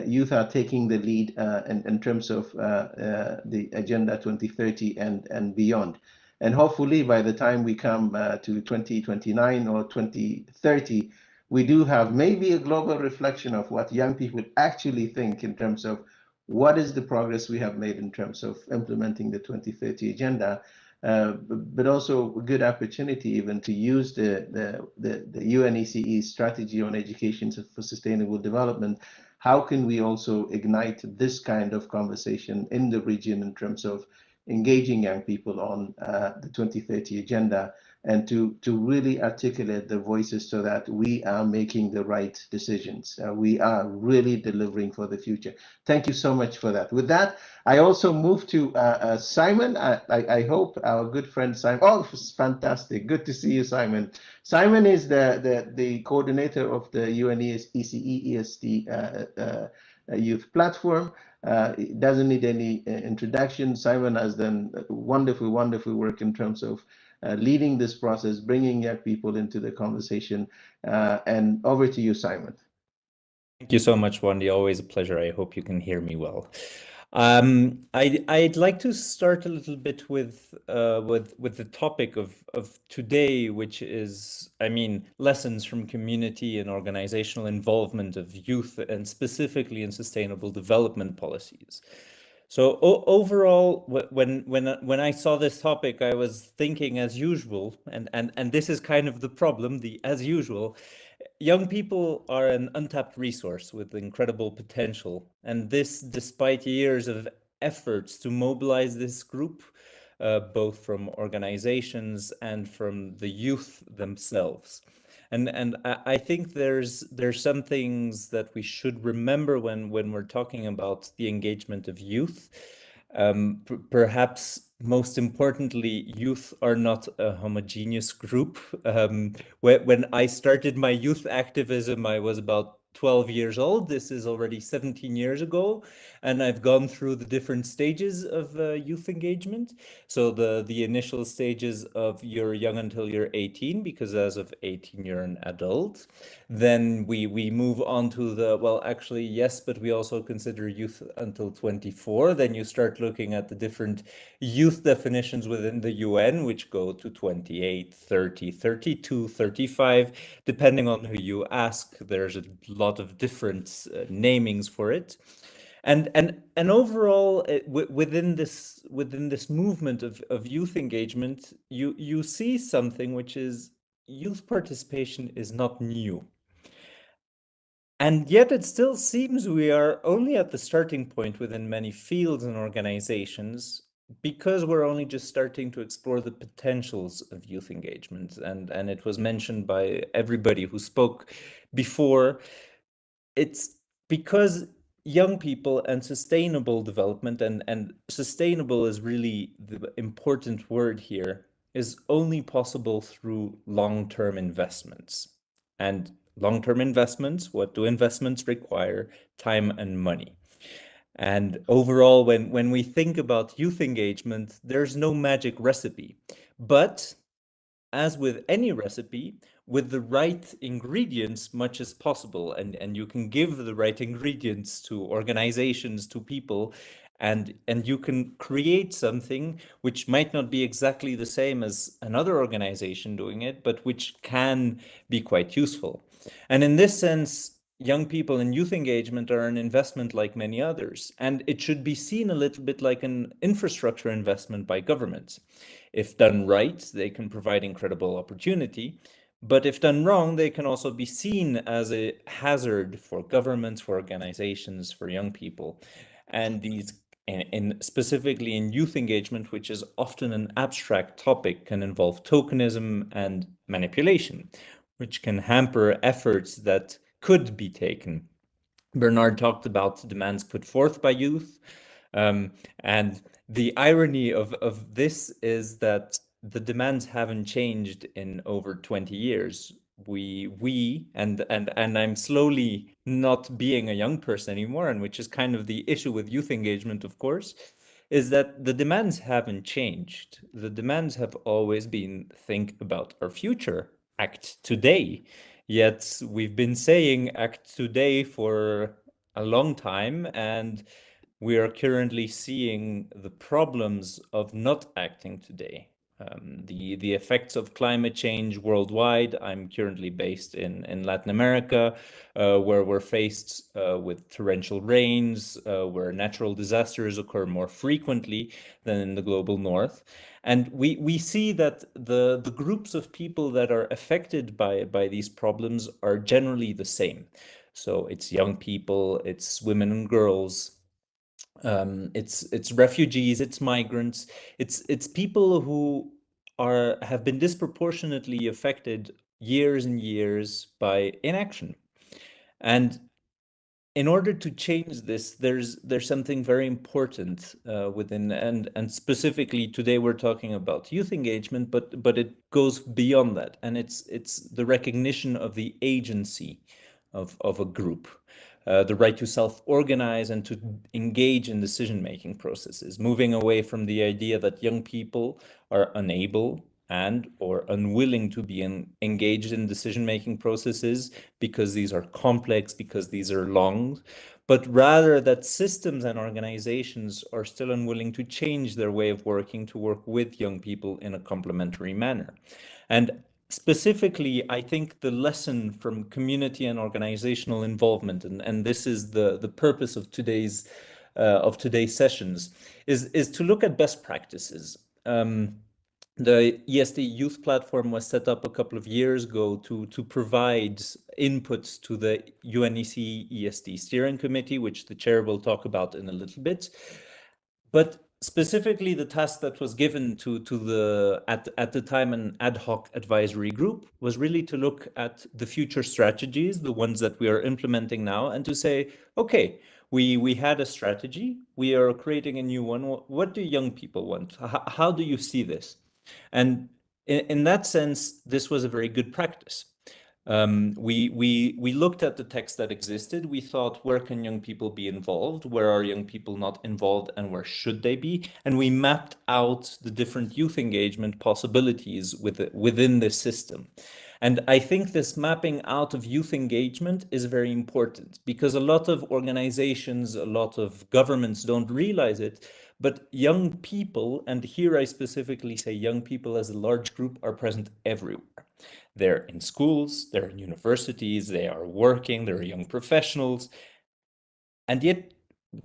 youth are taking the lead in terms of the Agenda 2030 and beyond. And hopefully by the time we come to 2029 or 2030, we do have maybe a global reflection of what young people actually think in terms of what is the progress we have made in terms of implementing the 2030 agenda. But also a good opportunity even to use the UNECE strategy on education for sustainable development. How can we also ignite this kind of conversation in the region in terms of engaging young people on the 2030 agenda, and to really articulate the voices so that we are making the right decisions. We are really delivering for the future. Thank you so much for that. With that, I also move to Simon. I hope our good friend Simon. Oh, fantastic. Good to see you, Simon. Simon is the coordinator of the UNECE ESD youth platform. It doesn't need any introduction. Simon has done wonderful work in terms of leading this process, bringing young people into the conversation. And over to you, Simon. Thank you so much, Wandy. Always a pleasure. I hope you can hear me well. I'd like to start a little bit with the topic of today, which is, lessons from community and organizational involvement of youth, and specifically in sustainable development policies. So overall, when I saw this topic, I was thinking as usual, and this is kind of the problem, the as usual. Young people are an untapped resource with incredible potential, and this despite years of efforts to mobilize this group, both from organizations and from the youth themselves. And I think there's some things that we should remember when we're talking about the engagement of youth. Perhaps most importantly, youth are not a homogeneous group. When I started my youth activism, I was about 12 years old. This is already 17 years ago, and I've gone through the different stages of youth engagement. So the initial stages of you're young until you're 18, because as of 18 you're an adult. Then we move on to the, well, actually, yes, but we also consider youth until 24. Then you start looking at the different youth definitions within the UN, which go to 28, 30, 32, 35, depending on who you ask. There's a lot of different namings for it. And overall, within this movement of youth engagement, you see something which is youth participation is not new. And yet it still seems we are only at the starting point within many fields and organizations, because we're only just starting to explore the potentials of youth engagement. And it was mentioned by everybody who spoke before. It's because young people and sustainable development, and sustainable is really the important word here, is only possible through long-term investments. And long-term investments, what do investments require? Time and money. And overall, when we think about youth engagement, there's no magic recipe. But as with any recipe, with the right ingredients, much as possible, and you can give the right ingredients to organizations, to people, and you can create something which might not be exactly the same as another organization doing it, but which can be quite useful. And in this sense, young people and youth engagement are an investment like many others, and it should be seen a little bit like an infrastructure investment by governments. If done right, they can provide incredible opportunity, but if done wrong, they can also be seen as a hazard for governments, for organizations, for young people. And these, specifically in youth engagement, which is often an abstract topic, can involve tokenism and manipulation, which can hamper efforts that could be taken. Bernard talked about demands put forth by youth. And the irony of this is that the demands haven't changed in over 20 years. And I'm slowly not being a young person anymore, and which is kind of the issue with youth engagement, of course, is that the demands haven't changed. The demands have always been think about our future, act today. Yet we've been saying act today for a long time, and we are currently seeing the problems of not acting today. The effects of climate change worldwide. I'm currently based in Latin America, where we're faced with torrential rains, where natural disasters occur more frequently than in the global north. And we see that the groups of people that are affected by these problems are generally the same. So it's young people, it's women and girls, it's refugees, it's migrants, it's people who have been disproportionately affected years and years by inaction. And in order to change this, there's something very important within, and specifically today we're talking about youth engagement, but it goes beyond that, and it's the recognition of the agency of a group. The right to self-organize and to engage in decision-making processes, moving away from the idea that young people are unable and or unwilling to be engaged in decision-making processes because these are complex, because these are long, but rather that systems and organizations are still unwilling to change their way of working to work with young people in a complementary manner. And specifically, I think the lesson from community and organizational involvement, and this is the purpose of today's of today's sessions is to look at best practices. The ESD Youth Platform was set up a couple of years ago to provide inputs to the UNEC ESD Steering Committee, which the chair will talk about in a little bit. But specifically, the task that was given to the at the time an ad hoc advisory group was really to look at the future strategies, the ones that we are implementing now, and to say, okay, we had a strategy, we are creating a new one. What do young people want? How do you see this? And in that sense, this was a very good practice. We looked at the text that existed. We thought, where can young people be involved? Where are young people not involved, and where should they be? And we mapped out the different youth engagement possibilities within this system. And I think this mapping out of youth engagement is very important, because a lot of organizations, a lot of governments don't realize it, but young people, and here I specifically say young people as a large group, are present everywhere. They're in schools, they're in universities, they are working, they're young professionals, and yet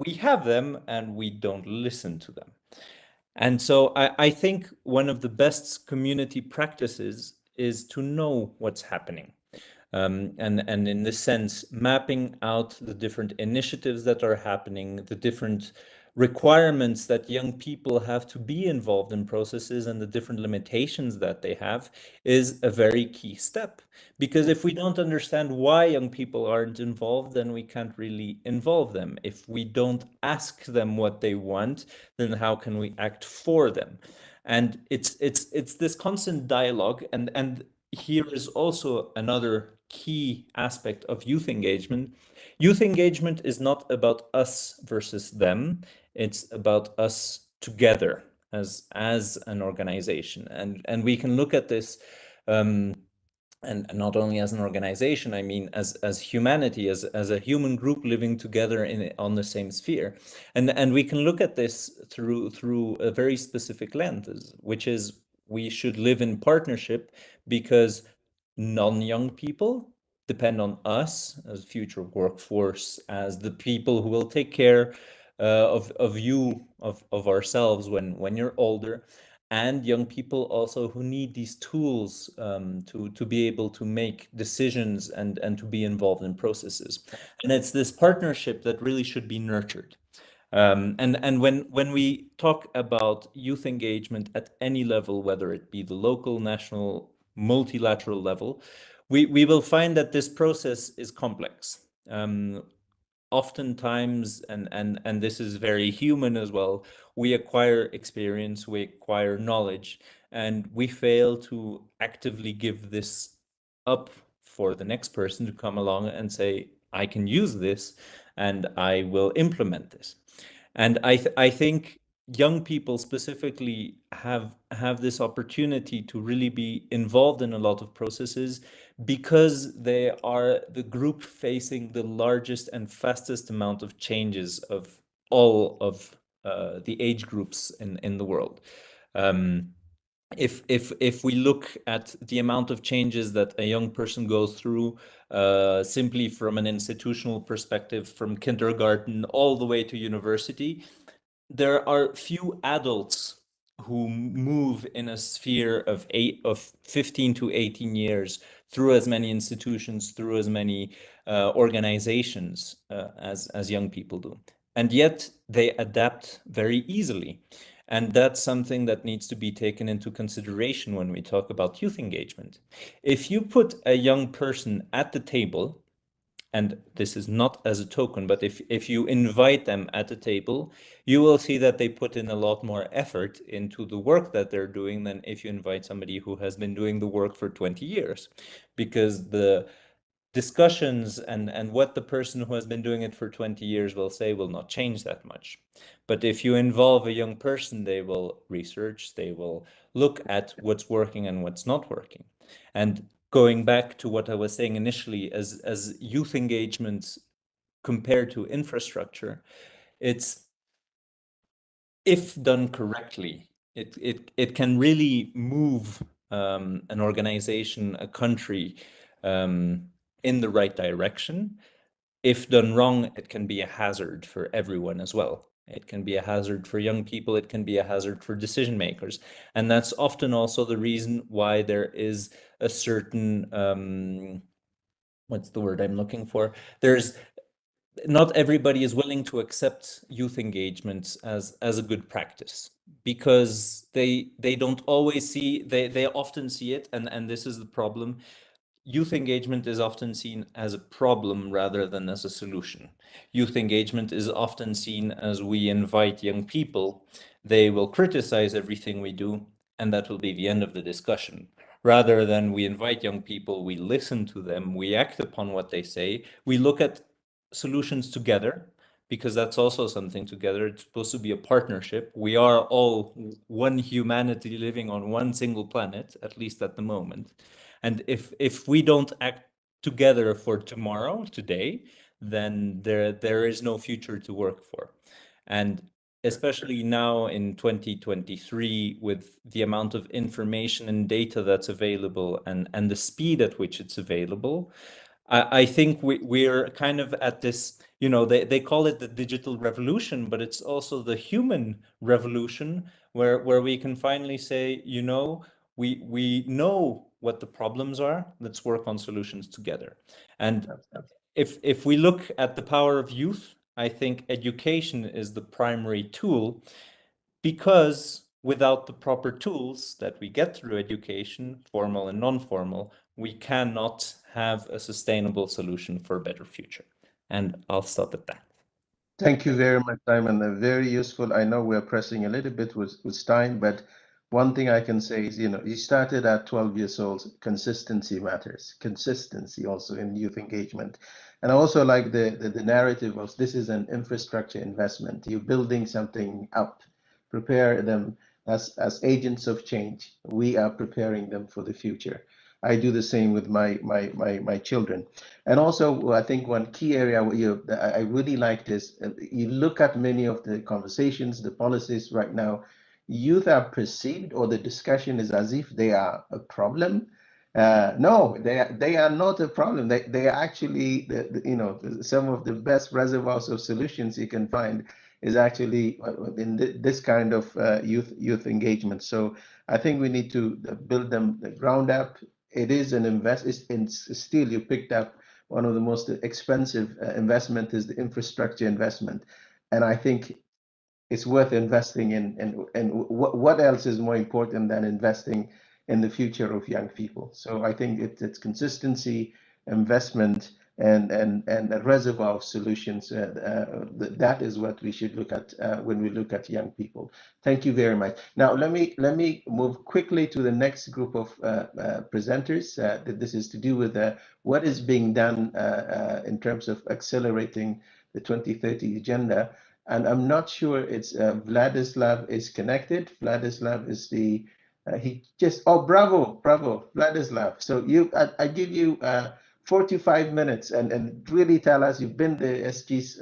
we have them and we don't listen to them. And so I think one of the best community practices is to know what's happening. And in this sense, mapping out the different initiatives that are happening, the different requirements that young people have to be involved in processes, and the different limitations that they have, is a very key step. Because if we don't understand why young people aren't involved, then we can't really involve them. If we don't ask them what they want, then how can we act for them? And it's this constant dialogue, and here is also another key aspect of youth engagement. Youth engagement is not about us versus them. It's about us together as an organization. And we can look at this, and not only as an organization, I mean as humanity, as a human group living together on the same sphere. And we can look at this through a very specific lens, which is we should live in partnership, because non-young people depend on us as future workforce, as the people who will take care of you, of ourselves when you're older, and young people also who need these tools to be able to make decisions and to be involved in processes. And it's this partnership that really should be nurtured. And when we talk about youth engagement at any level, whether it be the local, national, multilateral level, we will find that this process is complex. Oftentimes, and this is very human as well, we acquire experience, we acquire knowledge, and we fail to actively give this up for the next person to come along and say, I can use this and I will implement this. And I think young people specifically have this opportunity to really be involved in a lot of processes, because they are the group facing the largest and fastest amount of changes of all of the age groups in the world. If we look at the amount of changes that a young person goes through, simply from an institutional perspective, from kindergarten all the way to university, there are few adults who move in a sphere of 15 to 18 years through as many institutions, through as many organizations as young people do. And yet they adapt very easily. And that's something that needs to be taken into consideration when we talk about youth engagement. If you put a young person at the table, and this is not as a token, but if you invite them at the table, you will see that they put in a lot more effort into the work that they're doing than if you invite somebody who has been doing the work for 20 years. Because the discussions and what the person who has been doing it for 20 years will say will not change that much. But if you involve a young person, they will research, they will look at what's working and what's not working. And going back to what I was saying initially, as youth engagements compared to infrastructure, it's, if done correctly, it can really move an organization, a country, in the right direction. if done wrong, it can be a hazard for everyone as well. It can be a hazard for young people. It can be a hazard for decision makers. And that's often also the reason why there is a certain, what's the word I'm looking for? Not everybody is willing to accept youth engagement as a good practice, because they don't always see, they often see it, and this is the problem. Youth engagement is often seen as a problem rather than as a solution. Youth engagement is often seen as we invite young people, they will criticize everything we do, and that will be the end of the discussion. Rather than we invite young people, we listen to them, we act upon what they say, we look at solutions together, because that's also something together. It's supposed to be a partnership. We are all one humanity living on one single planet, at least at the moment. And if we don't act together for tomorrow, today, then there is no future to work for. And especially now in 2023, with the amount of information and data that's available and the speed at which it's available, I think we're kind of at this, they call it the digital revolution, but it's also the human revolution where we can finally say, we know what the problems are. Let's work on solutions together. And if we look at the power of youth, I think education is the primary tool, because without the proper tools that we get through education, formal and non-formal, we cannot have a sustainable solution for a better future. And I'll stop at that. Thank you very much, Simon. Very useful. I know we're pressing a little bit with time, but one thing I can say is, you started at 12 years old. Consistency matters. Consistency also in youth engagement. And I also like the narrative of this is an infrastructure investment. You're building something up. Prepare them as agents of change. We are preparing them for the future. I do the same with my children. And also, I think one key area where I really like this, you look at many of the conversations, the policies right now, youth are perceived, or the discussion is as if they are a problem. No, they are not a problem. They are actually, some of the best reservoirs of solutions you can find is actually in this kind of youth engagement. So I think we need to build them the ground up. It is an still, you picked up one of the most expensive investment is the infrastructure investment. And I think it's worth investing in. And what else is more important than investing in the future of young people? So I think it's consistency, investment, and a reservoir of solutions. That is what we should look at when we look at young people. Thank you very much. Now let me move quickly to the next group of presenters. This is to do with what is being done in terms of accelerating the 2030 agenda. And I'm not sure it's Vladislav is connected. Vladislav is the bravo, Vladislav. So I give you 45 minutes and really tell us, you've been the SG's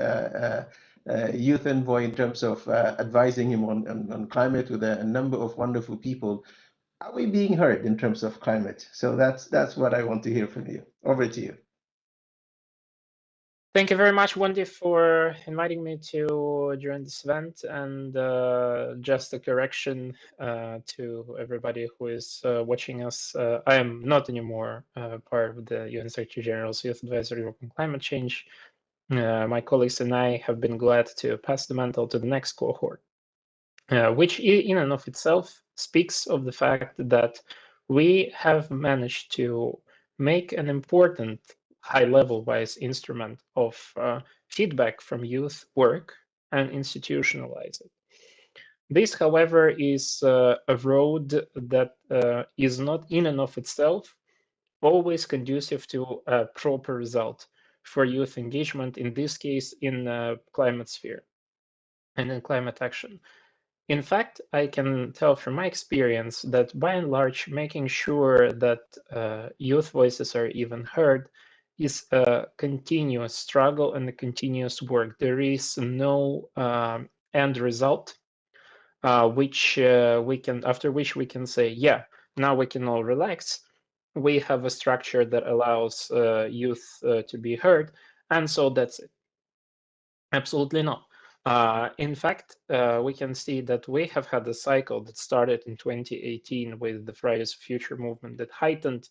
youth envoy in terms of advising him on climate with a number of wonderful people. Are we being heard in terms of climate? So that's what I want to hear from you. Over to you. Thank you very much, Wendy, for inviting me to join this event. And just a correction to everybody who is watching us. I am not anymore part of the UN Secretary General's Youth Advisory Group on Climate Change. My colleagues and I have been glad to pass the mantle to the next cohort, which in and of itself speaks of the fact that we have managed to make an important high-level wise instrument of feedback from youth work and institutionalize it. This, however, is a road that is not in and of itself always conducive to a proper result for youth engagement, in this case, in climate sphere and in climate action. In fact, I can tell from my experience that by and large, making sure that youth voices are even heard is a continuous struggle and a continuous work. There is no end result after which we can say, yeah, now we can all relax. We have a structure that allows youth to be heard, And so that's it. Absolutely not. In fact, we can see that we have had a cycle that started in 2018 with the Fridays for Future movement that heightened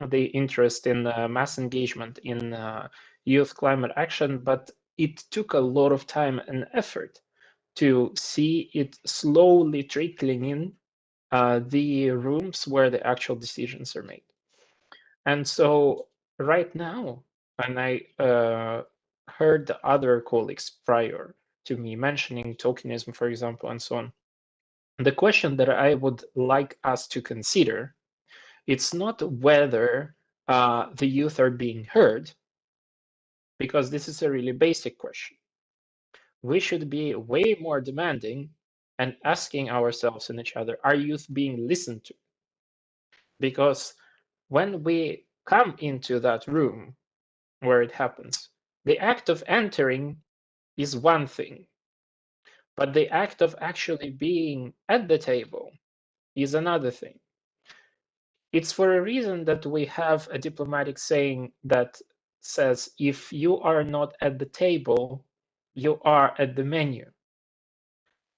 the interest in mass engagement in youth climate action, but it took a lot of time and effort to see it slowly trickling in the rooms where the actual decisions are made. And so right now, and I heard the other colleagues prior to me mentioning tokenism, for example, and so on, the question that I would like us to consider, it's not whether the youth are being heard, because this is a really basic question. We should be way more demanding and asking ourselves and each other, are youth being listened to? Because when we come into that room where it happens, the act of entering is one thing, but the act of actually being at the table is another thing. It's for a reason that we have a diplomatic saying that says, if you are not at the table, you are at the menu.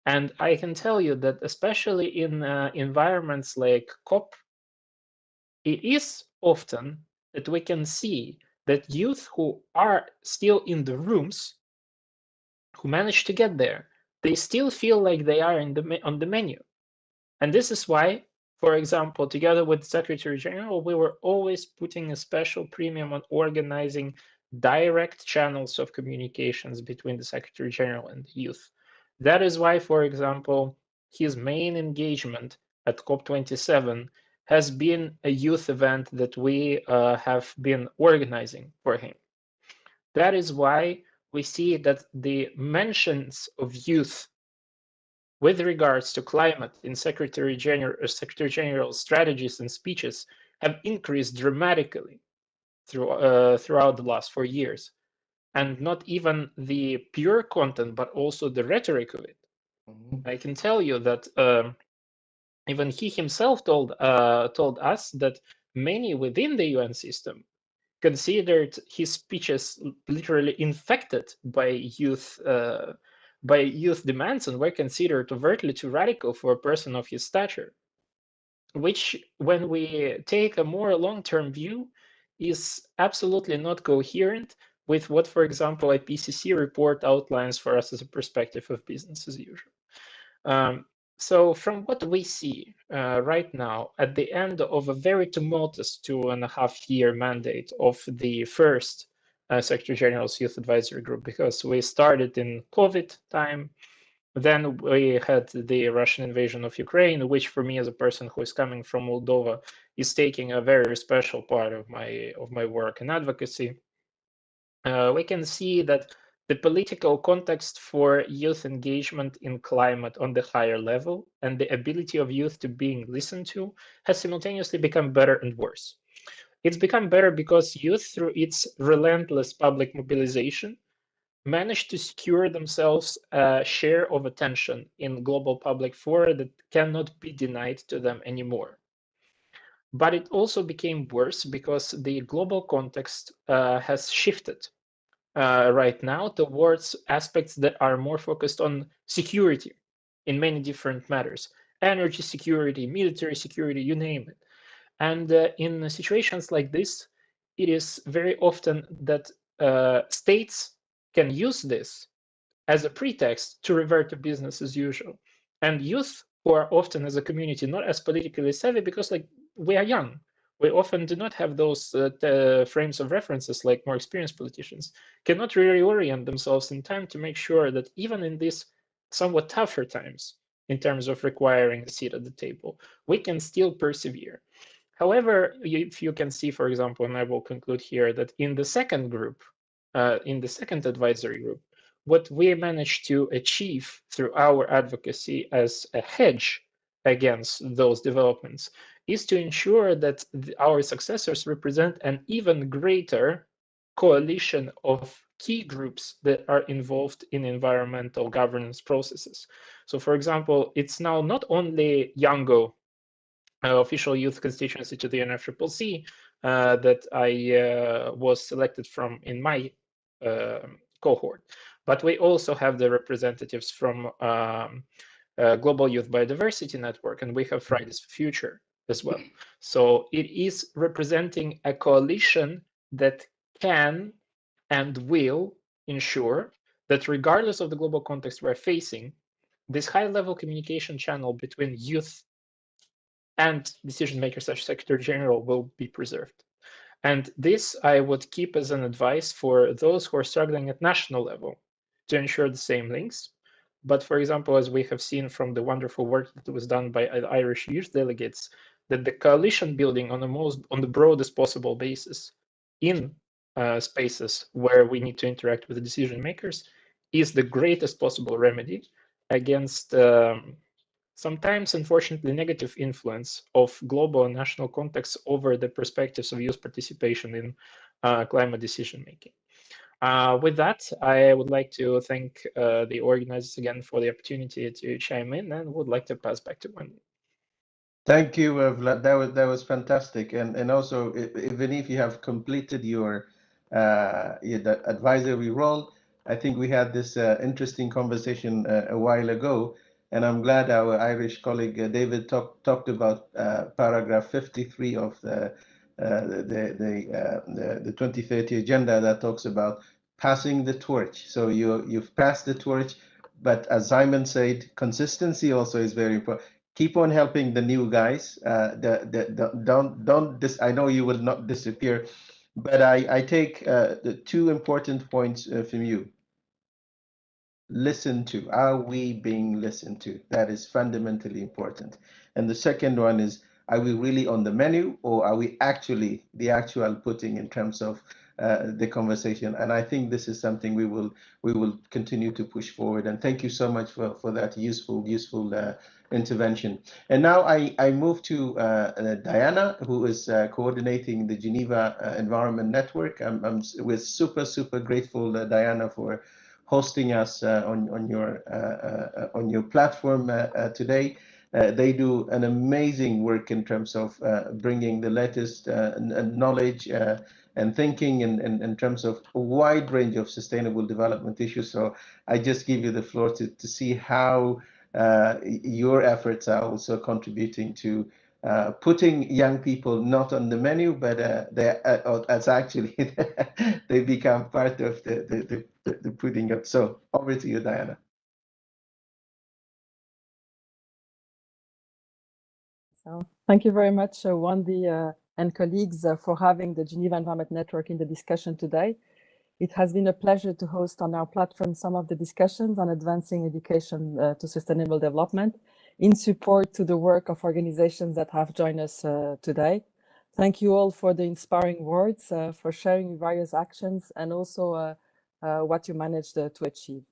And I can tell you that especially in environments like COP, it is often that we can see that youth who are still in the rooms, who manage to get there, they still feel like they are on the menu. And this is why, for example, together with Secretary General, we were always putting a special premium on organizing direct channels of communications between the Secretary General and the youth. That is why, for example, his main engagement at COP27 has been a youth event that we have been organizing for him. That is why we see that the mentions of youth with regards to climate in Secretary General's strategies and speeches have increased dramatically throughout the last 4 years. And not even the pure content, but also the rhetoric of it. I can tell you that even he himself told us that many within the UN system considered his speeches literally infected by youth demands and were considered overtly too radical for a person of his stature, which, when we take a more long-term view, is absolutely not coherent with what, for example, IPCC report outlines for us as a perspective of business as usual. So from what we see right now, at the end of a very tumultuous 2.5-year mandate of the first Secretary General's Youth Advisory Group, because we started in COVID time, then we had the Russian invasion of Ukraine, which for me as a person who is coming from Moldova is taking a very special part of my work and advocacy. We can see that the political context for youth engagement in climate on the higher level and the ability of youth to being listened to has simultaneously become better and worse. It's become better because youth, through its relentless public mobilization, managed to secure themselves a share of attention in global public fora that cannot be denied to them anymore. But it also became worse because the global context has shifted right now towards aspects that are more focused on security in many different matters: energy security, military security, you name it. And in situations like this, it is very often that states can use this as a pretext to revert to business as usual. And youth, who are often as a community not as politically savvy, because like we are young, we often do not have those frames of references like more experienced politicians, cannot really orient themselves in time to make sure that even in these somewhat tougher times, in terms of requiring a seat at the table, we can still persevere. However, if you can see, for example, and I will conclude here, that in the second group, in the second advisory group, what we managed to achieve through our advocacy as a hedge against those developments is to ensure that our successors represent an even greater coalition of key groups that are involved in environmental governance processes. So, for example, it's now not only Yango, official youth constituency to the UNFCCC, that I was selected from in my cohort. But we also have the representatives from Global Youth Biodiversity Network, and we have Fridays for Future as well. So it is representing a coalition that can and will ensure that regardless of the global context we're facing, this high-level communication channel between youth and decision makers such as Secretary General will be preserved. And this I would keep as an advice for those who are struggling at national level to ensure the same links. But for example, as we have seen from the wonderful work that was done by Irish youth delegates, that the coalition building on the broadest possible basis in spaces where we need to interact with the decision makers is the greatest possible remedy against sometimes, unfortunately, negative influence of global and national contexts over the perspectives of youth participation in climate decision making. With that, I would like to thank the organizers again for the opportunity to chime in, and would like to pass back to Wendy. Thank you, Vlad. That was fantastic, and also even if you have completed your advisory role, I think we had this interesting conversation a while ago, and I'm glad our Irish colleague David talked about paragraph 53 of the 2030 agenda that talks about passing the torch. So you've passed the torch, but as Simon said, consistency also is very important. Keep on helping the new guys. I know you will not disappear, but I take the two important points from you. Listen to. Are we being listened to? That is fundamentally important. And the second one is, are we really on the menu, or are we actually the actual putting in terms of the conversation? And I think this is something we will continue to push forward. And thank you so much for that useful intervention. And now I move to Diana, who is coordinating the Geneva Environment Network. We're super grateful, Diana, for hosting us on your platform today. They do an amazing work in terms of bringing the latest knowledge and thinking in terms of a wide range of sustainable development issues. So I just give you the floor to see how your efforts are also contributing to putting young people not on the menu, but as actually they become part of the putting up. So over to you, Diana. So thank you very much, Wendy and colleagues, for having the Geneva Environment Network in the discussion today. It has been a pleasure to host on our platform some of the discussions on advancing education to sustainable development in support to the work of organizations that have joined us today. Thank you all for the inspiring words, for sharing various actions, and also what you managed to achieve.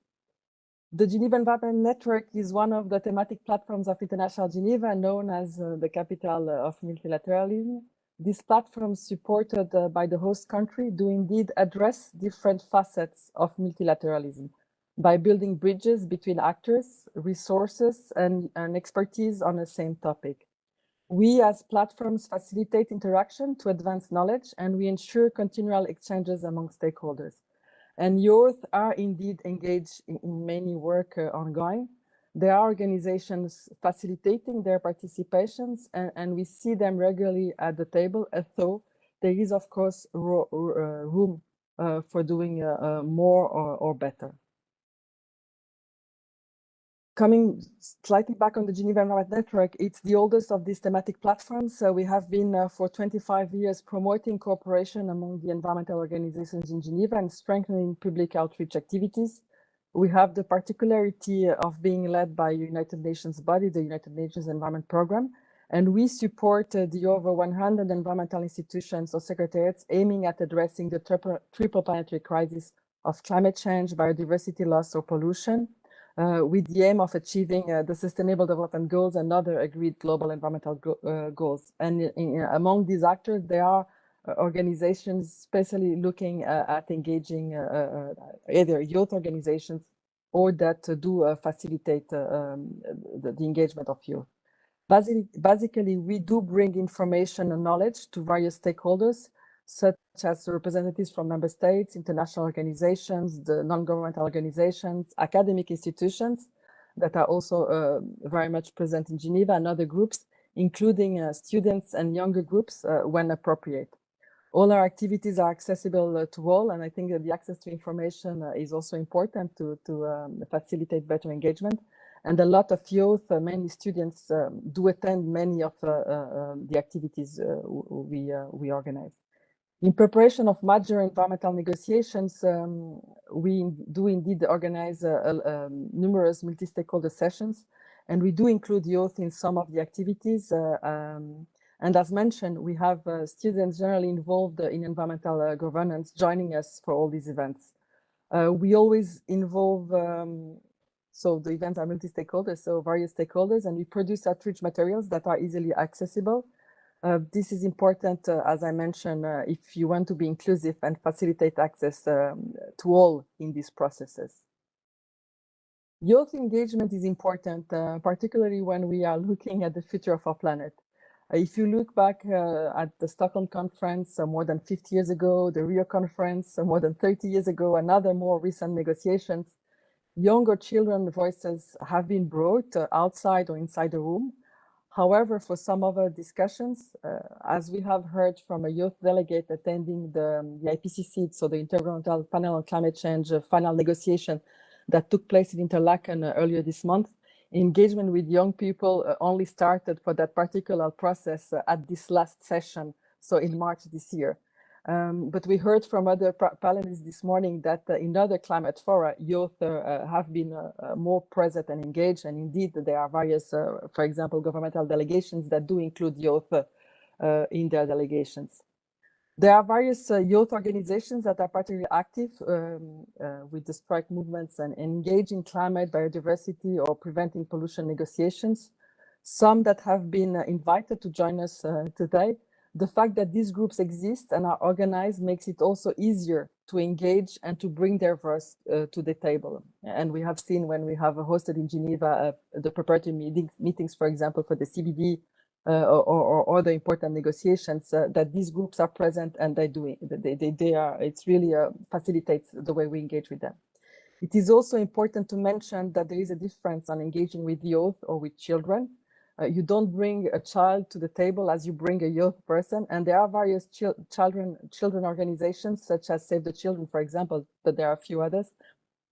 The Geneva Environment Network is one of the thematic platforms of International Geneva, known as the capital of multilateralism. These platforms, supported by the host country, do indeed address different facets of multilateralism by building bridges between actors, resources, and expertise on the same topic. We as platforms facilitate interaction to advance knowledge, and we ensure continual exchanges among stakeholders. And youth are indeed engaged in many work ongoing. There are organizations facilitating their participations, and we see them regularly at the table, although there is, of course, room for doing more or better. Coming slightly back on the Geneva Environment Network, it's the oldest of these thematic platforms. So we have been for 25 years promoting cooperation among the environmental organizations in Geneva and strengthening public outreach activities. We have the particularity of being led by a United Nations body, the United Nations Environment Programme, and we support the over 100 environmental institutions or secretariats aiming at addressing the triple planetary crisis of climate change, biodiversity loss, or pollution, with the aim of achieving the Sustainable Development Goals and other agreed global environmental goals. And among these actors, there are organizations especially looking at engaging either youth organizations or that do facilitate the engagement of youth. Basically, we do bring information and knowledge to various stakeholders such as representatives from member states, international organizations, the non-governmental organizations, academic institutions that are also very much present in Geneva, and other groups, including students and younger groups when appropriate. All our activities are accessible to all, and I think that the access to information is also important to facilitate better engagement. And a lot of youth, mainly students, do attend many of the activities we organize. In preparation of major environmental negotiations, we do indeed organize numerous multi-stakeholder sessions, and we do include youth in some of the activities. And as mentioned, we have students generally involved in environmental governance joining us for all these events. We always involve, so the events are multi-stakeholders, so various stakeholders, and we produce outreach materials that are easily accessible. This is important, as I mentioned, if you want to be inclusive and facilitate access to all in these processes. Youth engagement is important, particularly when we are looking at the future of our planet. If you look back at the Stockholm conference more than 50 years ago, the Rio conference more than 30 years ago, and other more recent negotiations, younger children's voices have been brought outside or inside the room. However, for some other discussions, as we have heard from a youth delegate attending the IPCC, so the Intergovernmental Panel on Climate Change final negotiation that took place in Interlaken earlier this month, engagement with young people only started for that particular process at this last session, so in March this year. But we heard from other panelists this morning that in other climate fora, youth have been more present and engaged. And indeed, there are various, for example, governmental delegations that do include youth in their delegations. There are various youth organizations that are particularly active with the strike movements and engage in climate, biodiversity, or preventing pollution negotiations. Some that have been invited to join us today. The fact that these groups exist and are organized makes it also easier to engage and to bring their voice to the table. And we have seen when we have hosted in Geneva the preparatory meetings, for example, for the CBD or other important negotiations, that these groups are present and it's really facilitates the way we engage with them. It is also important to mention that there is a difference on engaging with youth or with children. You don't bring a child to the table as you bring a youth person, and there are various children organizations such as Save the Children, for example, but there are a few others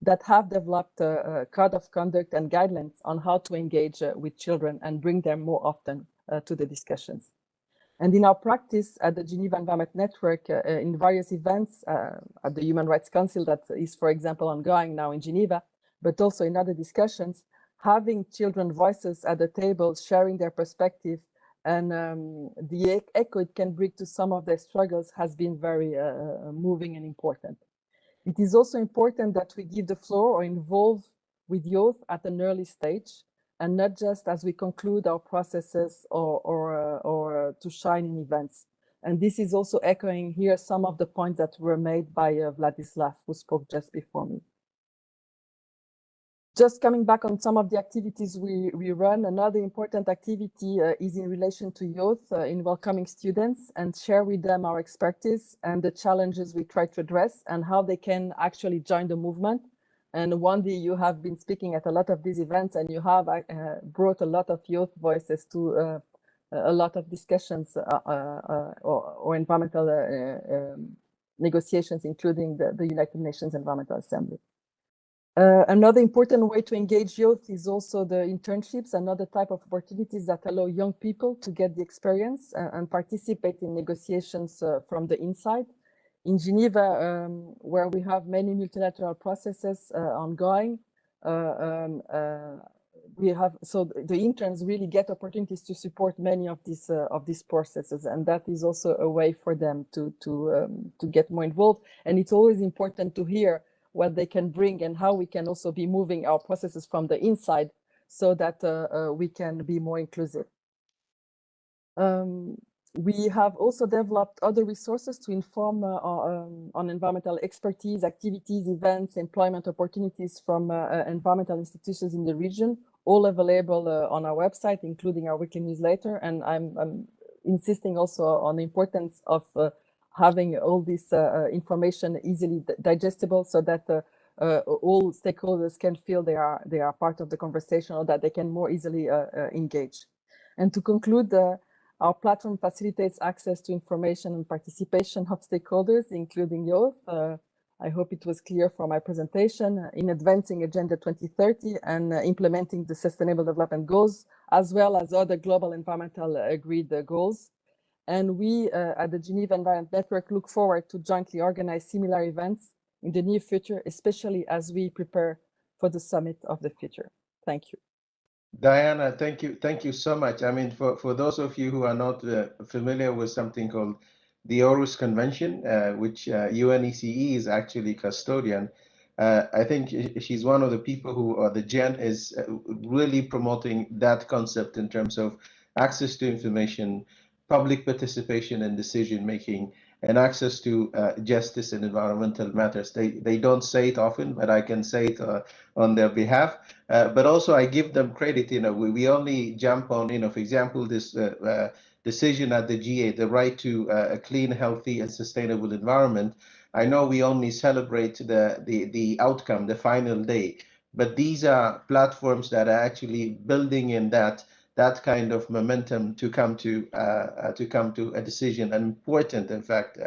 that have developed a code of conduct and guidelines on how to engage with children and bring them more often to the discussions. And in our practice at the Geneva Environment Network, in various events at the Human Rights Council that is, for example, ongoing now in Geneva, but also in other discussions, having children voices at the table, sharing their perspective, and the echo it can bring to some of their struggles has been very moving and important. It is also important that we give the floor or involve with youth at an early stage, and not just as we conclude our processes or to shine in events. And this is also echoing here some of the points that were made by Vladislav, who spoke just before me. Just coming back on some of the activities we run, another important activity is in relation to youth in welcoming students and share with them our expertise and the challenges we try to address and how they can actually join the movement. And Wendy, you have been speaking at a lot of these events and you have brought a lot of youth voices to a lot of discussions or environmental negotiations, including the United Nations Environmental Assembly. Another important way to engage youth is also the internships and other type of opportunities that allow young people to get the experience and participate in negotiations from the inside. In Geneva, where we have many multilateral processes ongoing, we have the interns really get opportunities to support many of these processes, and that is also a way for them to get more involved. And it's always important to hear what they can bring and how we can also be moving our processes from the inside so that we can be more inclusive. We have also developed other resources to inform on environmental expertise, activities, events, employment opportunities from environmental institutions in the region, all available on our website, including our weekly newsletter. And I'm insisting also on the importance of having all this information easily digestible so that all stakeholders can feel they are part of the conversation, or that they can more easily engage. And to conclude, our platform facilitates access to information and participation of stakeholders, including youth. I hope it was clear from my presentation in advancing Agenda 2030 and implementing the Sustainable Development Goals, as well as other global environmental agreed goals. And we at the Geneva Environment Network look forward to jointly organize similar events in the near future, especially as we prepare for the Summit of the Future. Thank you. Diana, thank you so much. I mean, for those of you who are not familiar with something called the Aarhus Convention, which UNECE is actually custodian, I think she's one of the people who, or the Gen is really promoting that concept in terms of access to information, public participation in decision making, and access to justice and environmental matters. They don't say it often, but I can say it on their behalf. But also I give them credit. You know, we only jump on, you know, for example, this decision at the GA, the right to a clean, healthy, and sustainable environment. I know we only celebrate the outcome, the final day, but these are platforms that are actually building in that kind of momentum to come to a decision, an important, in fact,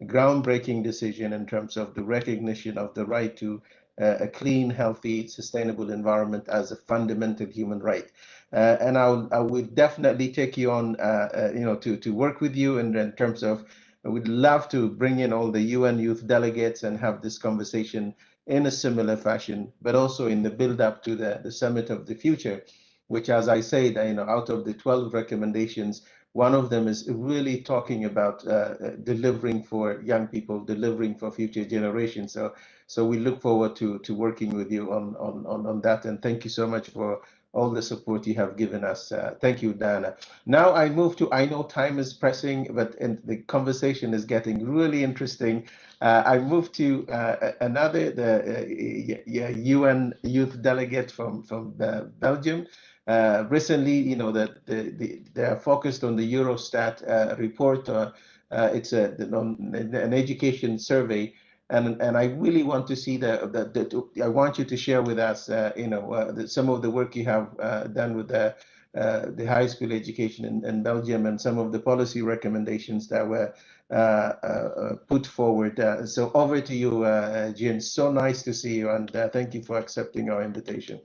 groundbreaking decision in terms of the recognition of the right to a clean, healthy, sustainable environment as a fundamental human right. And I would definitely take you on, you know, to work with you in terms of, I would love to bring in all the UN youth delegates and have this conversation in a similar fashion, but also in the build up to the Summit of the Future, which, as I said, you know, out of the 12 recommendations, one of them is really talking about delivering for young people, delivering for future generations. So we look forward to working with you on that. And thank you so much for all the support you have given us. Thank you, Diana. Now I move to, I know time is pressing, but the conversation is getting really interesting. I move to another, the UN youth delegate from Belgium. Recently, you know, that they are focused on the Eurostat report. It's an education survey, and I really want to see I want you to share with us, you know, some of the work you have done with the high school education in Belgium, and some of the policy recommendations that were put forward. So over to you, Jean. So nice to see you, and thank you for accepting our invitation.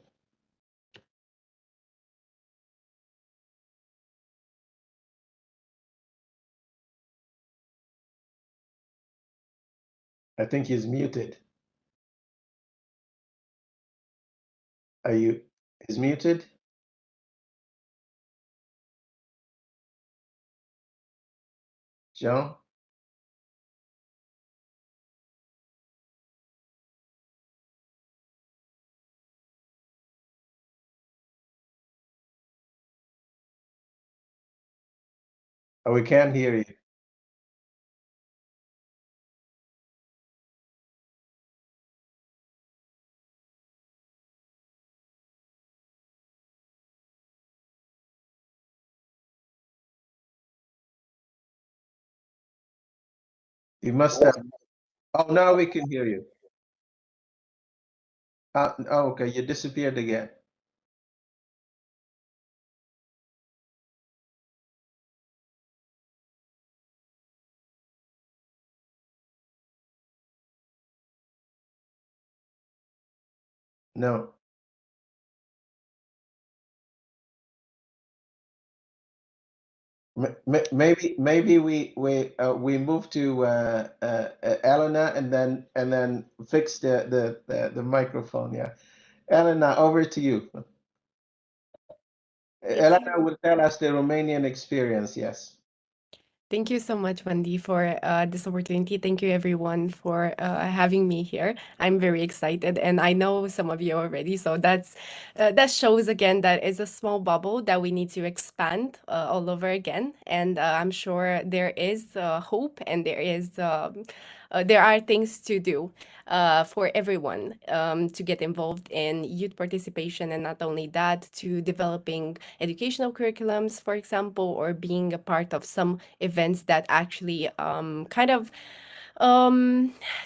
I think he's muted. He's muted? Jean? Oh, we can't hear you. You must have. Oh, now we can hear you. Oh, okay, you disappeared again. No. Maybe we move to Elena and then fix the microphone. Yeah, Elena, over to you. Elena will tell us the Romanian experience. Yes. Thank you so much, Wendy, for this opportunity. Thank you, everyone, for having me here. I'm very excited, and I know some of you already. So that shows again that it's a small bubble that we need to expand all over again. And I'm sure there is hope, and there is there are things to do for everyone to get involved in youth participation, and not only that, to developing educational curriculums, for example, or being a part of some events that actually kind of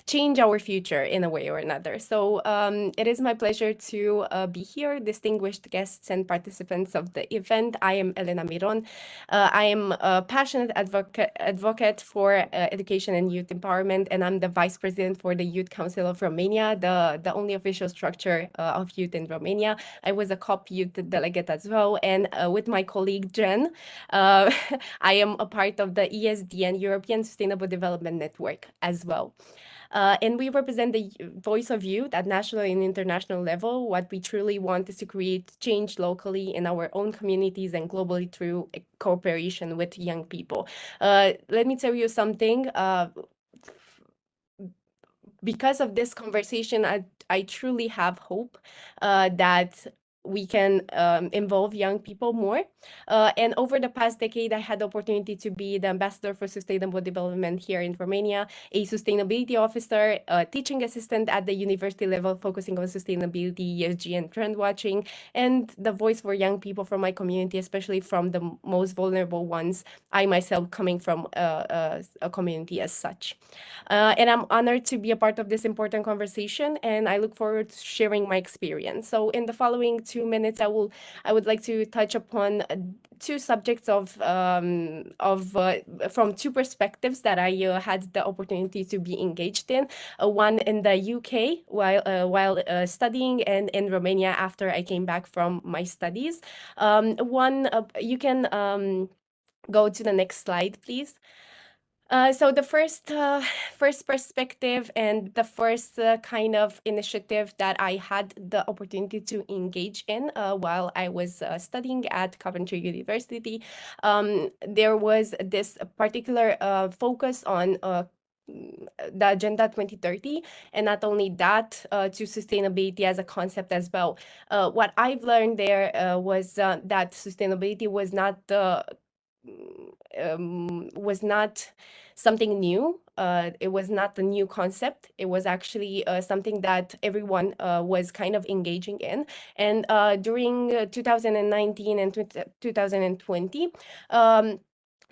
change our future in a way or another. So it is my pleasure to be here, distinguished guests and participants of the event. I am Elena Miron. I am a passionate advocate for education and youth empowerment, and I'm the Vice President for the Youth Council of Romania, the only official structure of youth in Romania. I was a COP youth delegate as well, and with my colleague Jen, I am a part of the ESD and European Sustainable Development Network as well. And we represent the voice of youth at national and international level. What we truly want is to create change locally in our own communities and globally through cooperation with young people. Let me tell you something. Because of this conversation, I truly have hope that we can involve young people more. And over the past decade, I had the opportunity to be the ambassador for sustainable development here in Romania, a sustainability officer, a teaching assistant at the university level, focusing on sustainability, ESG, and trend watching, and the voice for young people from my community, especially from the most vulnerable ones, I myself coming from a community as such. And I'm honored to be a part of this important conversation, and I look forward to sharing my experience. So in the following 2 minutes, I would like to touch upon two subjects from two perspectives that I had the opportunity to be engaged in. One in the UK while studying, and in Romania after I came back from my studies. You can go to the next slide, please. So the first perspective and the first kind of initiative that I had the opportunity to engage in while I was studying at Coventry University, there was this particular focus on the Agenda 2030, and not only that, to sustainability as a concept as well. What I've learned there was that sustainability was not something new. It was not a new concept. It was actually something that everyone was kind of engaging in. And during 2019 and 2020,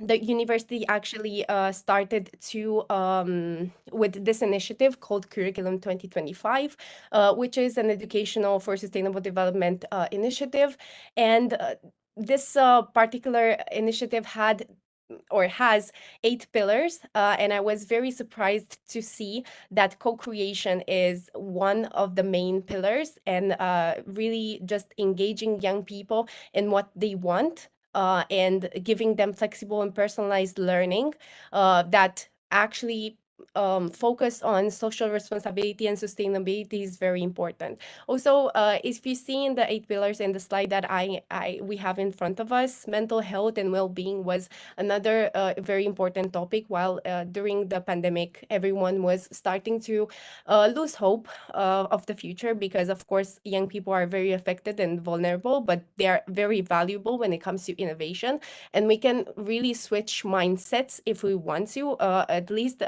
the university actually started to with this initiative called Curriculum 2025, which is an educational for sustainable development initiative. And this particular initiative had or has 8 pillars, and I was very surprised to see that co-creation is one of the main pillars, and really just engaging young people in what they want, and giving them flexible and personalized learning that actually focus on social responsibility and sustainability is very important. Also, if you see in the 8 pillars in the slide that we have in front of us, mental health and well-being was another very important topic. While during the pandemic, everyone was starting to lose hope of the future, because of course young people are very affected and vulnerable, but they are very valuable when it comes to innovation, and we can really switch mindsets if we want to, at least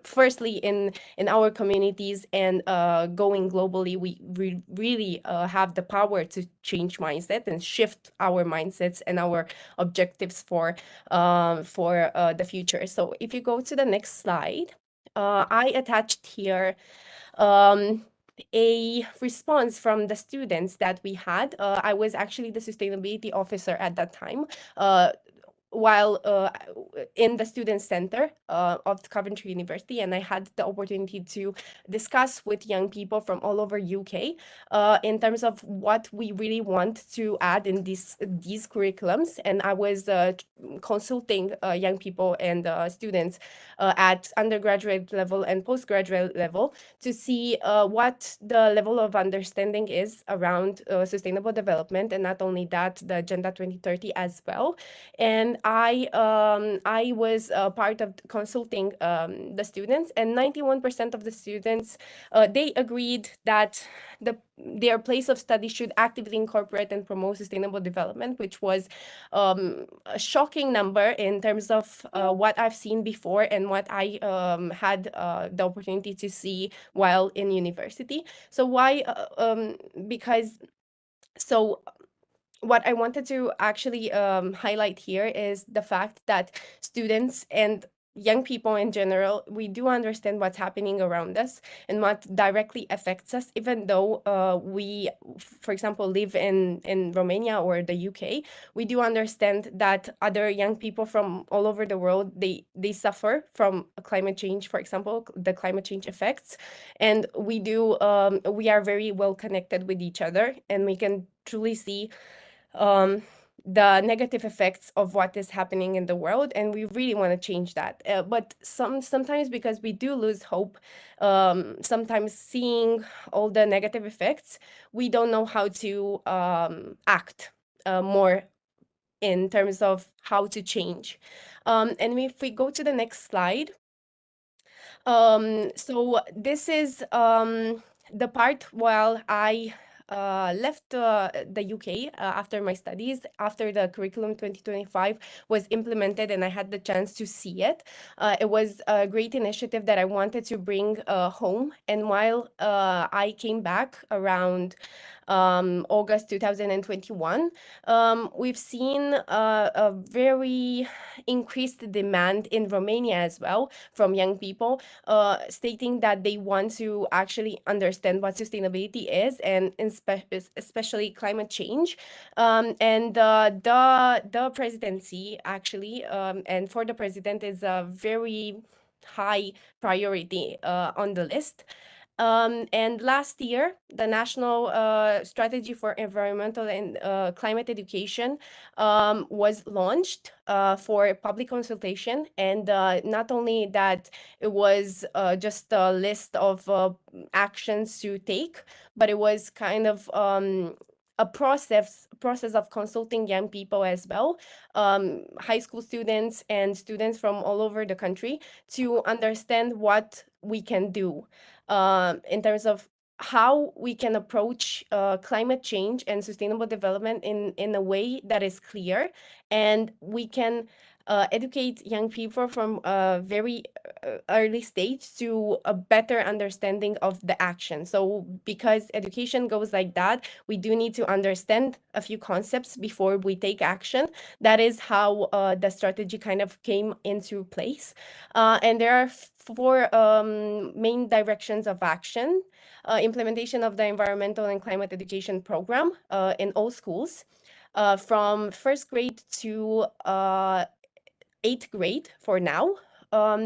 firstly in our communities, and going globally, we really have the power to change mindset and shift our mindsets and our objectives for the future. So if you go to the next slide, I attached here a response from the students that we had. I was actually the sustainability officer at that time, while in the student center of Coventry University, and I had the opportunity to discuss with young people from all over UK in terms of what we really want to add in these curriculums. And I was consulting young people and students at undergraduate level and postgraduate level to see what the level of understanding is around sustainable development, and not only that, the Agenda 2030 as well. And and I was part of consulting the students, and 91% of the students they agreed that their place of study should actively incorporate and promote sustainable development, which was a shocking number in terms of what I've seen before and what I had the opportunity to see while in university. So why? Because so what I wanted to actually highlight here is the fact that students and young people in general, we do understand what's happening around us and what directly affects us, even though we, for example, live in Romania or the UK. We do understand that other young people from all over the world, they suffer from climate change, for example, the climate change effects. And we are very well connected with each other, and we can truly see the negative effects of what is happening in the world, and we really want to change that. But sometimes, because we do lose hope, sometimes seeing all the negative effects, we don't know how to act more in terms of how to change. And if we go to the next slide, so this is the part while I left the UK after my studies, after the curriculum 2025 was implemented and I had the chance to see it. It was a great initiative that I wanted to bring home. And while I came back around August 2021, we've seen a very increased demand in Romania as well from young people, stating that they want to actually understand what sustainability is, and especially climate change. And the presidency actually, and for the president, is a very high priority on the list. And last year, the National Strategy for Environmental and Climate Education was launched for public consultation. And not only that, it was just a list of actions to take, but it was kind of a process of consulting young people as well, high school students and students from all over the country, to understand what we can do in terms of how we can approach climate change and sustainable development in a way that is clear, and we can educate young people from a very early stage to a better understanding of the action. So because education goes like that, we do need to understand a few concepts before we take action. That is how the strategy kind of came into place. And there are four main directions of action. Implementation of the environmental and climate education program in all schools, from first grade to 8th grade for now.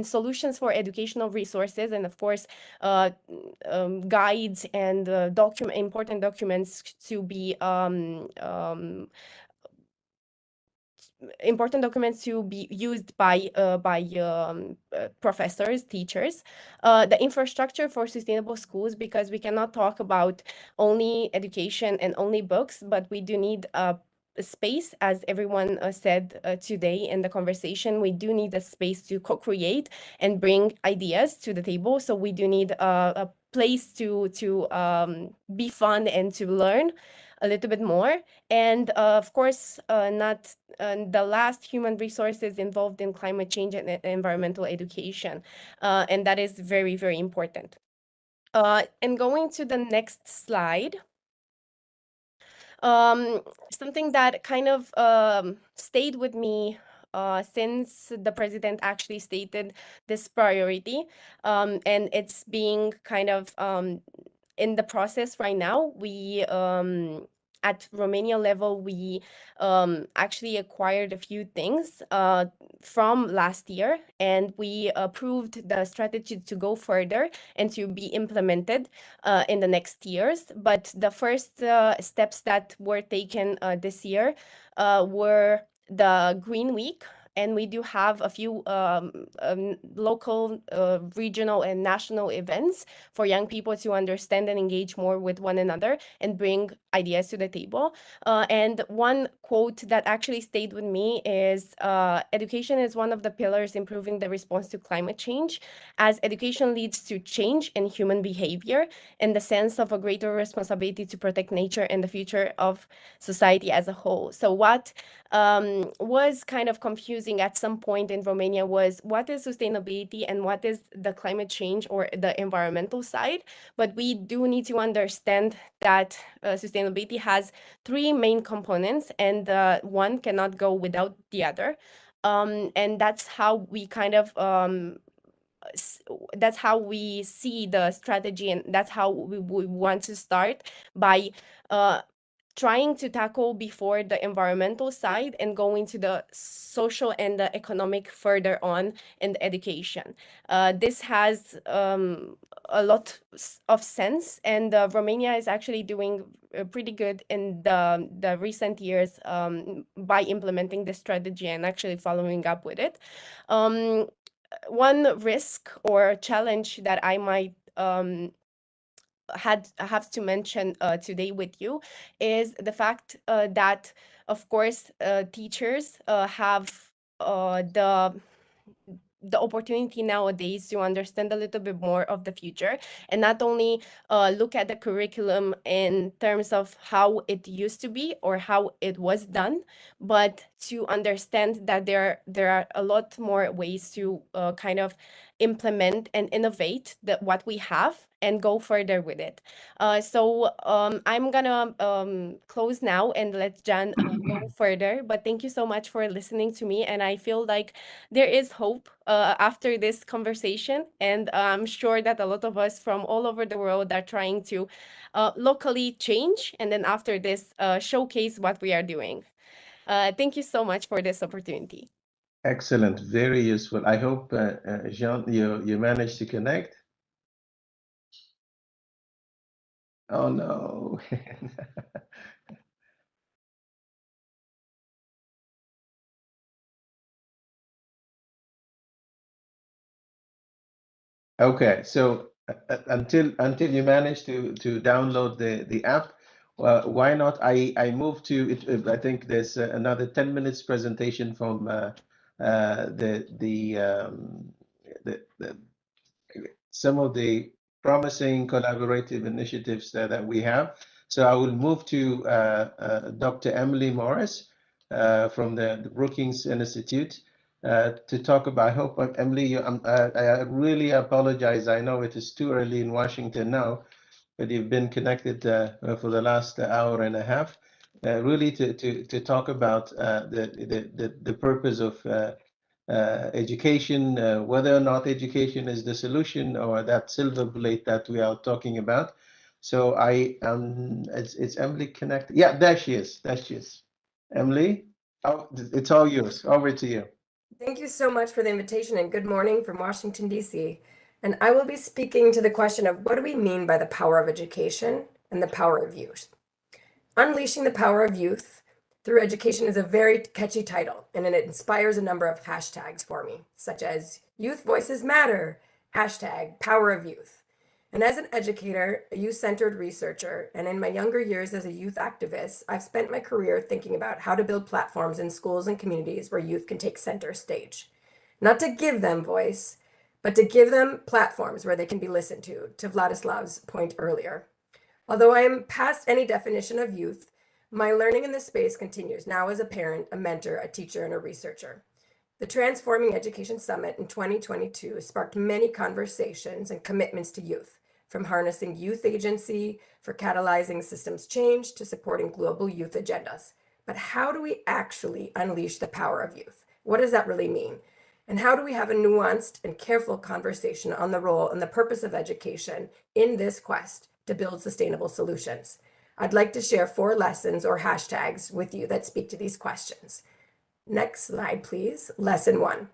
Solutions for educational resources, and of course guides and important documents to be used by professors, teachers. The infrastructure for sustainable schools, because we cannot talk about only education and only books, but we do need a space, as everyone said today in the conversation. We do need a space to co-create and bring ideas to the table. So we do need a place to be fun and to learn a little bit more. And of course, not the last, human resources involved in climate change and environmental education. And that is very, very important. And going to the next slide. Something that kind of stayed with me since the president actually stated this priority, and it's being kind of in the process right now. We at Romania level, we actually acquired a few things from last year, and we approved the strategy to go further and to be implemented in the next years. But the first steps that were taken this year were the Green Week and we do have a few local, regional, and national events for young people to understand and engage more with one another and bring ideas to the table. And one quote that actually stayed with me is, education is one of the pillars improving the response to climate change, as education leads to change in human behavior and the sense of a greater responsibility to protect nature and the future of society as a whole. So what was kind of confusing at some point in Romania was what is sustainability and what is the climate change or the environmental side. But we do need to understand that sustainability has three main components, and one cannot go without the other. And that's how we kind of that's how we see the strategy, and that's how we want to start by trying to tackle before the environmental side and going to the social and the economic further on in the education. This has a lot of sense, and Romania is actually doing pretty good in the recent years by implementing this strategy and actually following up with it. One risk or challenge that I might have to mention today with you is the fact that, of course, teachers have the opportunity nowadays to understand a little bit more of the future, and not only look at the curriculum in terms of how it used to be or how it was done, but to understand that there are a lot more ways to kind of implement and innovate what we have and go further with it. So I'm gonna close now and let Jan go further. But thank you so much for listening to me, and I feel like there is hope after this conversation, and I'm sure that a lot of us from all over the world are trying to locally change, and then after this showcase what we are doing. Thank you so much for this opportunity. Excellent, very useful. I hope, Jean, you managed to connect. Oh no. Okay, so until you manage to download the app, why not? I move to it. I think there's another 10 minutes presentation from some of the promising collaborative initiatives that we have. So I will move to Dr. Emily Morris from the Brookings Institute to talk about. I hope, Emily, I really apologize. I know it is too early in Washington now, but you've been connected for the last hour and a half, really to talk about the purpose of education, whether or not education is the solution or that silver bullet that we are talking about. So it's Emily connected. Yeah, there she is. There she is. Emily, it's all yours. Over to you. Thank you so much for the invitation, and good morning from Washington, D.C. And I will be speaking to the question of what do we mean by the power of education and the power of youth. Unleashing the power of youth through education is a very catchy title, and it inspires a number of hashtags for me, such as Youth Voices Matter, hashtag Power of Youth. And as an educator, a youth-centered researcher, and in my younger years as a youth activist, I've spent my career thinking about how to build platforms in schools and communities where youth can take center stage. Not to give them voice, but to give them platforms where they can be listened to Vladislav's point earlier. Although I am past any definition of youth, my learning in this space continues now as a parent, a mentor, a teacher, and a researcher. The Transforming Education Summit in 2022 sparked many conversations and commitments to youth, from harnessing youth agency for catalyzing systems change to supporting global youth agendas. But how do we actually unleash the power of youth? What does that really mean? And how do we have a nuanced and careful conversation on the role and the purpose of education in this quest to build sustainable solutions? I'd like to share 4 lessons or hashtags with you that speak to these questions. Next slide, please. Lesson 1.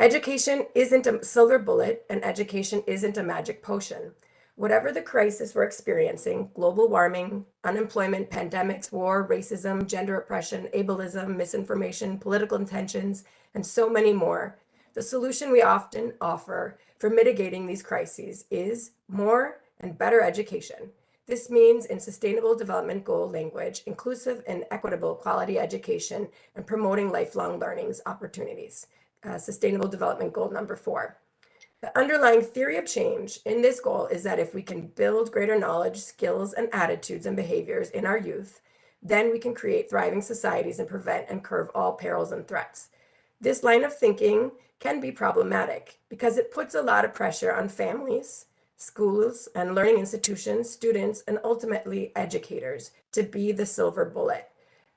Education isn't a silver bullet, and education isn't a magic potion. Whatever the crisis we're experiencing, global warming, unemployment, pandemics, war, racism, gender oppression, ableism, misinformation, political tensions, and so many more, the solution we often offer for mitigating these crises is more and better education. This means in Sustainable Development Goal language, inclusive and equitable quality education and promoting lifelong learning's opportunities. Sustainable Development Goal number 4. The underlying theory of change in this goal is that if we can build greater knowledge, skills, and attitudes and behaviors in our youth, then we can create thriving societies and prevent and curb all perils and threats. This line of thinking can be problematic because it puts a lot of pressure on families, schools, and learning institutions, students, and ultimately educators to be the silver bullet.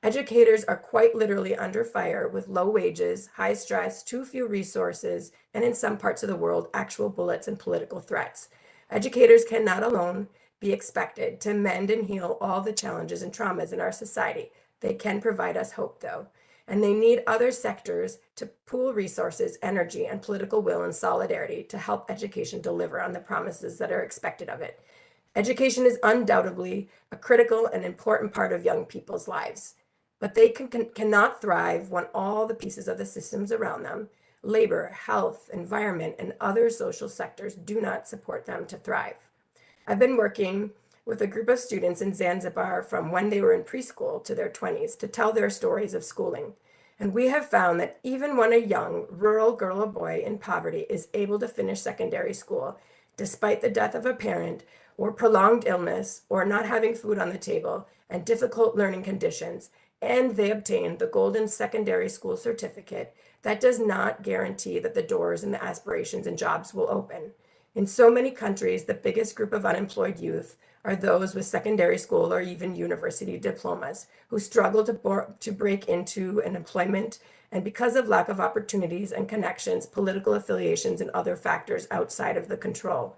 Educators are quite literally under fire with low wages, high stress, too few resources, and in some parts of the world, actual bullets and political threats. Educators cannot alone be expected to mend and heal all the challenges and traumas in our society. They can provide us hope, though, and they need other sectors to pool resources, energy, and political will and solidarity to help education deliver on the promises that are expected of it. Education is undoubtedly a critical and important part of young people's lives. But they cannot thrive when all the pieces of the systems around them, labor, health, environment, and other social sectors do not support them to thrive. I've been working with a group of students in Zanzibar from when they were in preschool to their 20s to tell their stories of schooling. And we have found that even when a young rural girl or boy in poverty is able to finish secondary school, despite the death of a parent or prolonged illness or not having food on the table and difficult learning conditions, and they obtain the golden secondary school certificate, that does not guarantee that the doors and the aspirations and jobs will open. In so many countries, the biggest group of unemployed youth are those with secondary school or even university diplomas who struggle to break into an employment, and because of lack of opportunities and connections, political affiliations, and other factors outside of the control.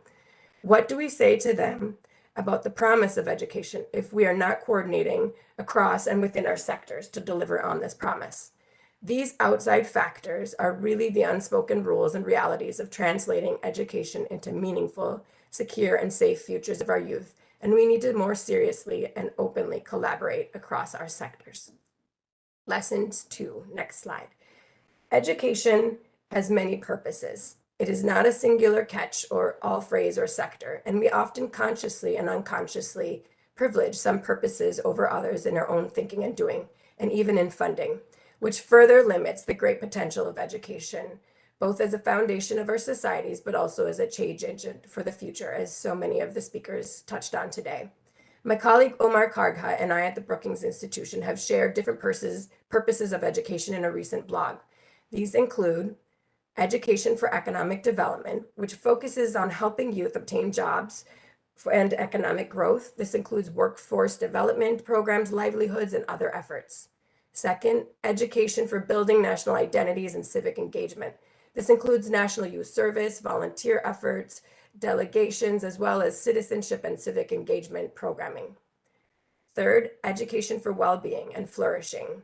What do we say to them about the promise of education if we are not coordinating across and within our sectors to deliver on this promise? These outside factors are really the unspoken rules and realities of translating education into meaningful, secure, and safe futures of our youth, and we need to more seriously and openly collaborate across our sectors. Lessons 2, next slide. Education has many purposes. It is not a singular catch or all phrase or sector, and we often consciously and unconsciously privilege some purposes over others in our own thinking and doing, and even in funding, which further limits the great potential of education, both as a foundation of our societies, but also as a change agent for the future, as so many of the speakers touched on today. My colleague Omar Kargha and I at the Brookings Institution have shared different purposes of education in a recent blog. These include Education for Economic Development, which focuses on helping youth obtain jobs and economic growth. This includes workforce development programs, livelihoods, and other efforts. Second, Education for Building National Identities and Civic Engagement. This includes national youth service, volunteer efforts, delegations, as well as citizenship and civic engagement programming. Third, Education for Well-Being and Flourishing,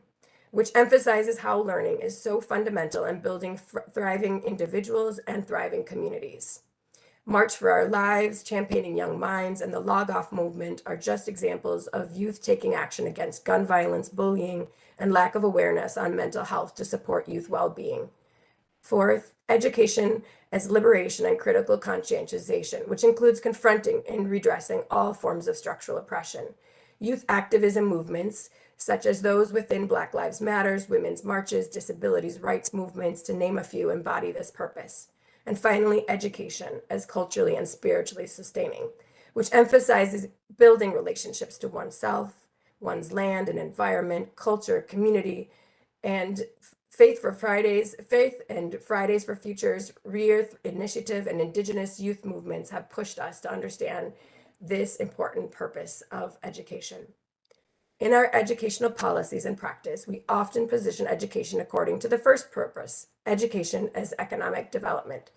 which emphasizes how learning is so fundamental in building thriving individuals and thriving communities. March for Our Lives, Championing Young Minds, and the Log Off movement are just examples of youth taking action against gun violence, bullying, and lack of awareness on mental health to support youth well-being. Fourth, Education as Liberation and Critical Conscientization, which includes confronting and redressing all forms of structural oppression. Youth activism movements, such as those within Black Lives Matters, women's marches, disabilities rights movements, to name a few, embody this purpose. And finally, education as culturally and spiritually sustaining, which emphasizes building relationships to oneself, one's land and environment, culture, community, and Faith and Fridays for Futures, Re-Earth Initiative, and Indigenous youth movements have pushed us to understand this important purpose of education. In our educational policies and practice, we often position education according to the first purpose, education as economic development,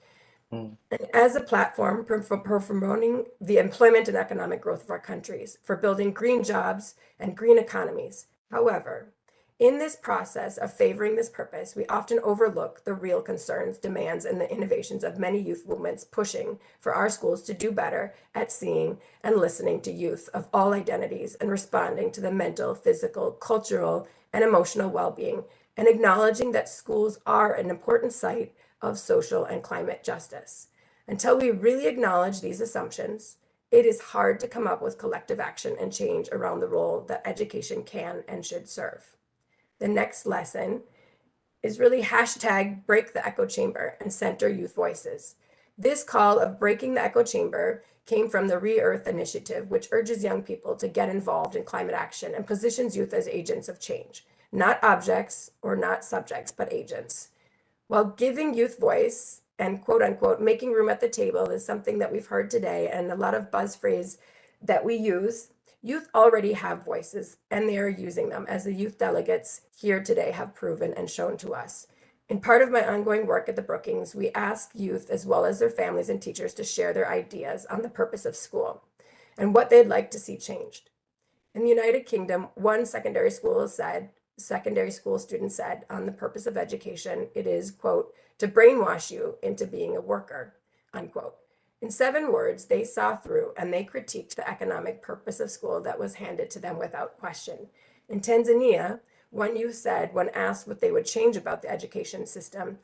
and as a platform for promoting the employment and economic growth of our countries, for building green jobs and green economies. However, In this process of favoring this purpose, we often overlook the real concerns, demands, and the innovations of many youth movements pushing for our schools to do better at seeing and listening to youth of all identities and responding to the mental, physical, cultural, and emotional well-being, and acknowledging that schools are an important site of social and climate justice. Until we really acknowledge these assumptions, it is hard to come up with collective action and change around the role that education can and should serve. The next lesson is really hashtag break the echo chamber and center youth voices. This call of breaking the echo chamber came from the Re-Earth Initiative, which urges young people to get involved in climate action and positions youth as agents of change, not objects or not subjects, but agents. While giving youth voice and quote unquote making room at the table is something that we've heard today and a lot of buzz phrase that we use, youth already have voices and they are using them, as the youth delegates here today have proven and shown to us. In part of my ongoing work at the Brookings, we ask youth as well as their families and teachers to share their ideas on the purpose of school and what they'd like to see changed. In the United Kingdom, one secondary school student said on the purpose of education, it is, quote, to brainwash you into being a worker, unquote. In 7 words, they saw through and they critiqued the economic purpose of school that was handed to them without question. In Tanzania, one youth said when asked what they would change about the education system,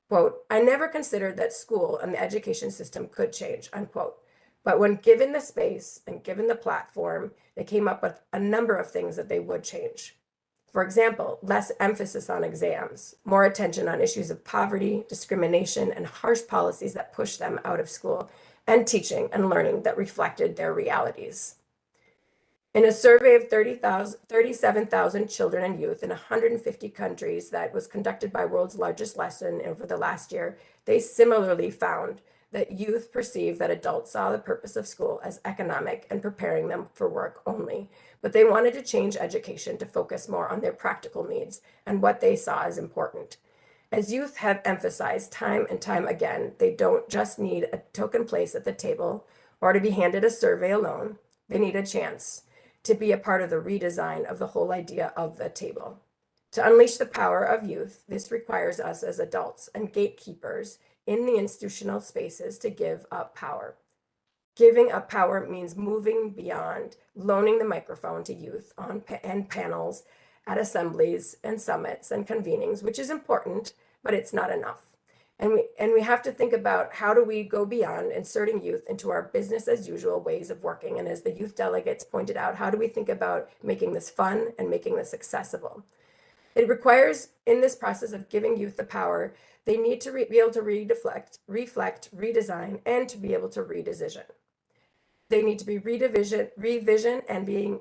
quote, I never considered that school and the education system could change, unquote. But when given the space and given the platform, they came up with a number of things that they would change. For example, less emphasis on exams, more attention on issues of poverty, discrimination, and harsh policies that push them out of school, and teaching and learning that reflected their realities. In a survey of 37,000 children and youth in 150 countries that was conducted by World's Largest Lesson over the last year, they similarly found that youth perceived that adults saw the purpose of school as economic and preparing them for work only, but they wanted to change education to focus more on their practical needs and what they saw as important. As youth have emphasized time and time again, they don't just need a token place at the table or to be handed a survey alone. They need a chance to be a part of the redesign of the whole idea of the table. To unleash the power of youth, this requires us as adults and gatekeepers in the institutional spaces to give up power. Giving up power means moving beyond loaning the microphone to youth and panels at assemblies and summits and convenings, which is important, but it's not enough. And we have to think about how do we go beyond inserting youth into our business as usual ways of working. And as the youth delegates pointed out, how do we think about making this fun and making this accessible? It requires, in this process of giving youth the power, they need to be able to reflect, redesign, and to be able to redecision. They need to be revision and being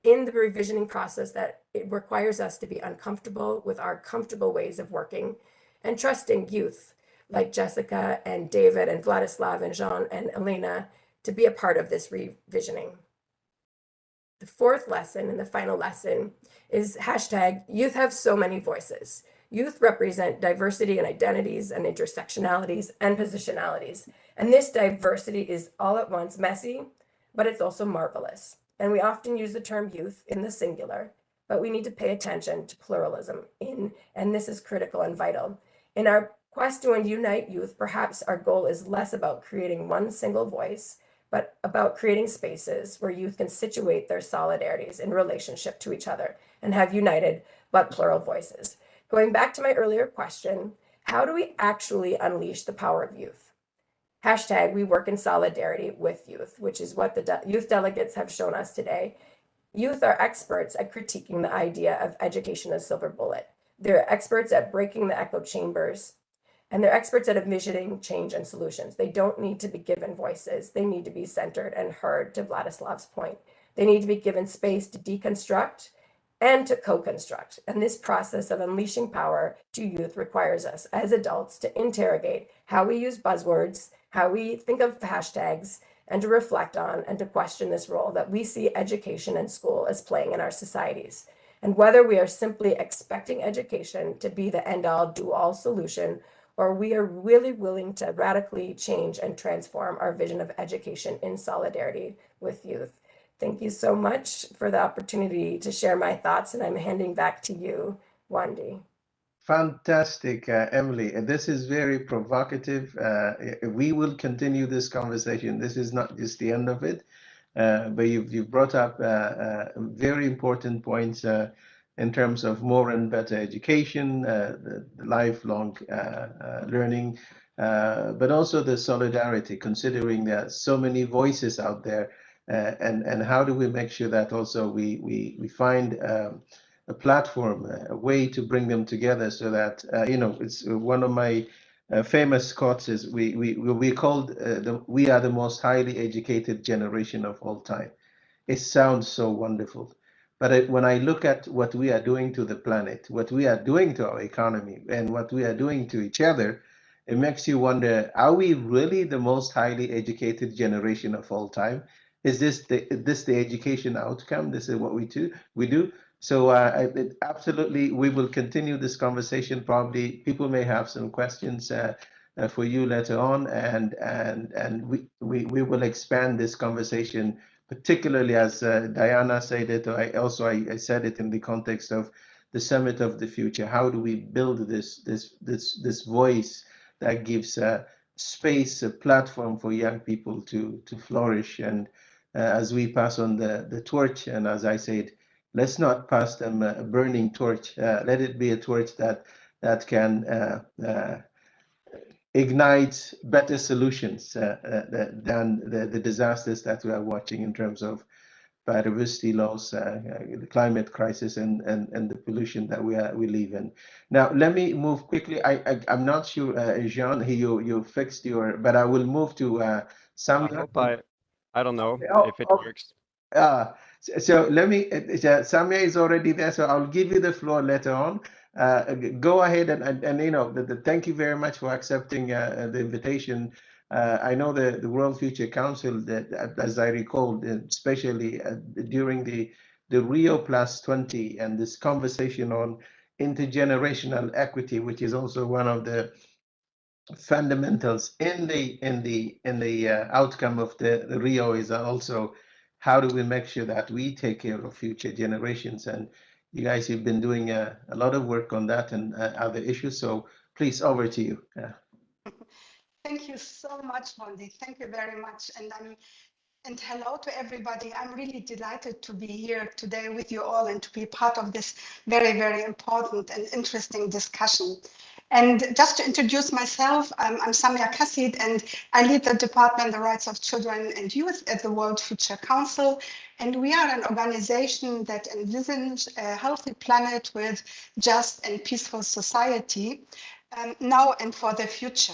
in the revisioning process that it requires us to be uncomfortable with our comfortable ways of working and trusting youth like Jessica and David and Vladislav and Jean and Elena to be a part of this revisioning. The 4th lesson and the final lesson is hashtag youth have so many voices. Youth represent diversity and identities and intersectionalities and positionalities. And this diversity is all at once messy, but it's also marvelous. And we often use the term youth in the singular, but we need to pay attention to pluralism and this is critical and vital. In our quest to unite youth, perhaps our goal is less about creating one single voice, but about creating spaces where youth can situate their solidarities in relationship to each other and have united but plural voices. Going back to my earlier question, how do we actually unleash the power of youth? Hashtag we work in solidarity with youth, which is what the youth delegates have shown us today. Youth are experts at critiquing the idea of education as silver bullet. They're experts at breaking the echo chambers, and they're experts at envisioning change and solutions. They don't need to be given voices. They need to be centered and heard, to Vladislav's point. They need to be given space to deconstruct and to co-construct. And this process of unleashing power to youth requires us as adults to interrogate how we use buzzwords, how we think of hashtags, and to reflect on and to question this role that we see education and school as playing in our societies. And whether we are simply expecting education to be the end-all, do-all solution, or we are really willing to radically change and transform our vision of education in solidarity with youth. Thank you so much for the opportunity to share my thoughts, and I'm handing back to you, Wendy. Fantastic, Emily. And this is very provocative. We will continue this conversation. This is not just the end of it, but you've brought up very important points in terms of more and better education, the lifelong learning, but also the solidarity, considering there are so many voices out there, and how do we make sure that also we find a platform, a way to bring them together, so that it's one of my famous quotes is we called we are the most highly educated generation of all time. It sounds so wonderful, but when I look at what we are doing to the planet, what we are doing to our economy, and what we are doing to each other, it makes you wonder: are we really the most highly educated generation of all time? Is this the education outcome? This is what we do. So absolutely, we will continue this conversation. Probably people may have some questions for you later on, and we will expand this conversation, particularly as Diana said it. I said it in the context of the Summit of the Future. How do we build this voice that gives space, a platform for young people to flourish? And as we pass on the torch, and as I said, let's not pass them a burning torch. Let it be a torch that can ignite better solutions than the disasters that we are watching in terms of biodiversity loss, the climate crisis, and the pollution that we live in. Now, let me move quickly. I'm not sure, Jean, you fixed your, but I will move to Samia. I don't know if it works. So let me, Samia is already there, so I'll give you the floor later on. Go ahead and thank you very much for accepting the invitation. I know the World Future Council, that, as I recall, especially during the Rio +20 and this conversation on intergenerational equity, which is also one of the fundamentals in the outcome of the Rio, is also how do we make sure that we take care of future generations. And you guys have been doing a lot of work on that and other issues. So please, over to you. Thank you so much, Wendy. Thank you very much. And hello to everybody. I'm really delighted to be here today with you all and to be part of this very, very important and interesting discussion. And just to introduce myself, I'm Samia Kassid, and I lead the Department of Rights of Children and Youth at the World Future Council. And we are an organization that envisions a healthy planet with just and peaceful society now and for the future.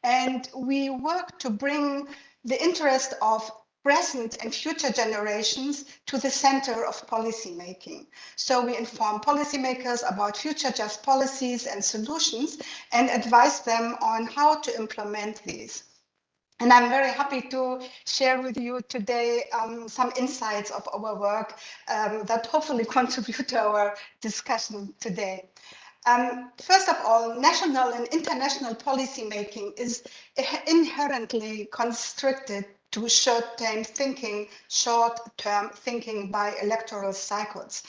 And we work to bring the interest of present and future generations to the center of policymaking. So we inform policymakers about future just policies and solutions and advise them on how to implement these. And I'm very happy to share with you today some insights of our work that hopefully contribute to our discussion today. First of all, national and international policymaking is inherently constricted to short-term thinking by electoral cycles.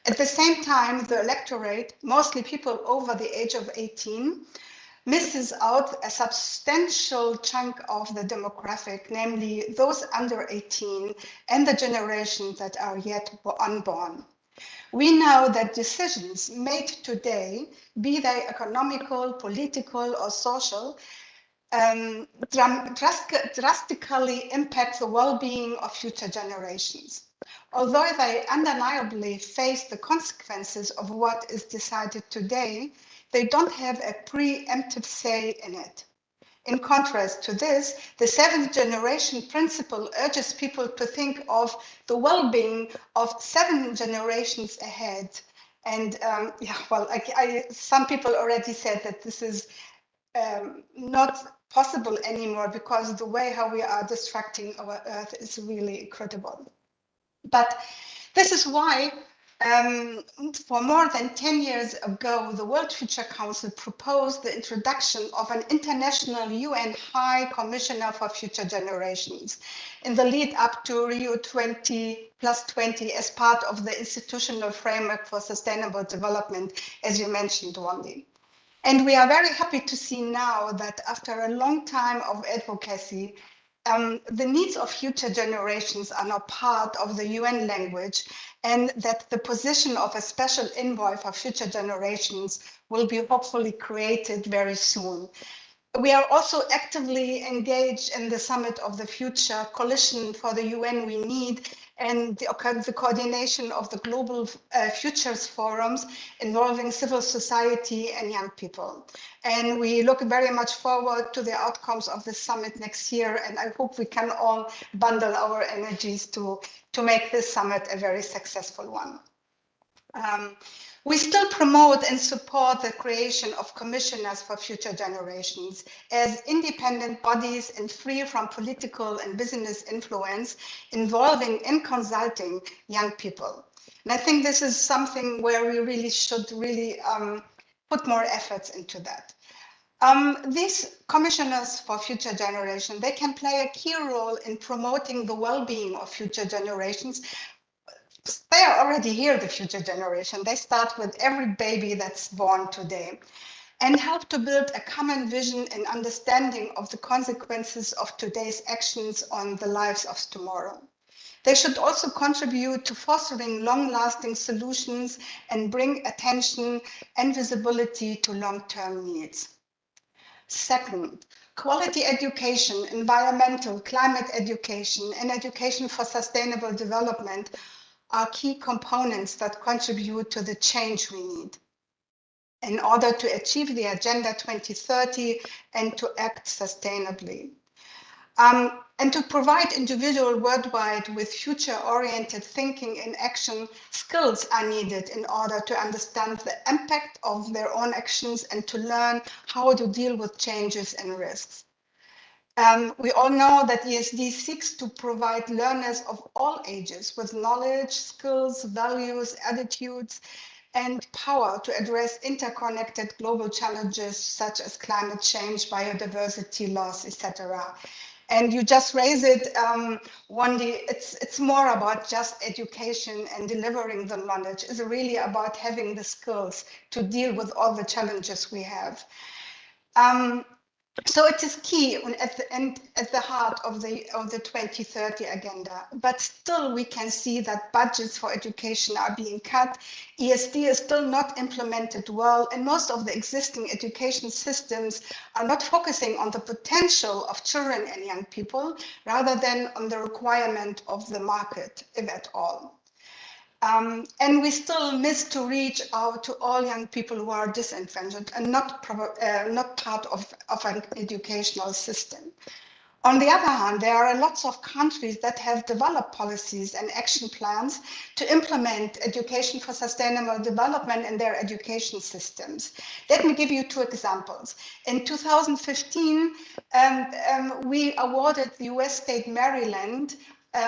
At the same time, the electorate, mostly people over the age of 18, misses out a substantial chunk of the demographic, namely those under 18 and the generations that are yet unborn. We know that decisions made today, be they economical, political, or social, drastically impact the well-being of future generations. Although they undeniably face the consequences of what is decided today, they don't have a preemptive say in it. In contrast to this, the seventh generation principle urges people to think of the well-being of 7 generations ahead. And some people already said that this is not possible anymore because the way how we are destructing our Earth is really incredible. But this is why For more than 10 years ago, the World Future Council proposed the introduction of an international UN High Commissioner for Future Generations in the lead up to Rio 20+20 as part of the institutional framework for sustainable development, as you mentioned, Wandi. And we are very happy to see now that after a long time of advocacy, the needs of future generations are now part of the UN language, and that the position of a special envoy for future generations will be hopefully created very soon. We are also actively engaged in the Summit of the Future, Coalition for the UN We Need, and the coordination of the Global Futures Forums involving civil society and young people. And we look very much forward to the outcomes of the summit next year, and I hope we can all bundle our energies to make this summit a very successful one. We still promote and support the creation of commissioners for future generations as independent bodies and free from political and business influence, involving and consulting young people. And I think this is something where we really should put more efforts into that. These commissioners for future generations, they can play a key role in promoting the well-being of future generations. They are already here, the future generation. They start with every baby that's born today, and help to build a common vision and understanding of the consequences of today's actions on the lives of tomorrow. They should also contribute to fostering long-lasting solutions and bring attention and visibility to long-term needs. Second, quality education, environmental, climate education, and education for sustainable development are key components that contribute to the change we need in order to achieve the Agenda 2030 and to act sustainably. And to provide individuals worldwide with future-oriented thinking and action, skills are needed in order to understand the impact of their own actions and to learn how to deal with changes and risks. We all know that ESD seeks to provide learners of all ages with knowledge, skills, values, attitudes, and power to address interconnected global challenges such as climate change, biodiversity loss, etc. And you just raise it, Wandi, it's more about just education and delivering the knowledge. It's really about having the skills to deal with all the challenges we have. So it is key at the heart of the 2030 agenda, but still we can see that budgets for education are being cut. ESD is still not implemented well, and most of the existing education systems are not focusing on the potential of children and young people, rather than on the requirement of the market, if at all. And we still miss to reach out to all young people who are disenfranchised and not part of an educational system. On the other hand, there are lots of countries that have developed policies and action plans to implement education for sustainable development in their education systems. Let me give you two examples. In 2015, we awarded the US state Maryland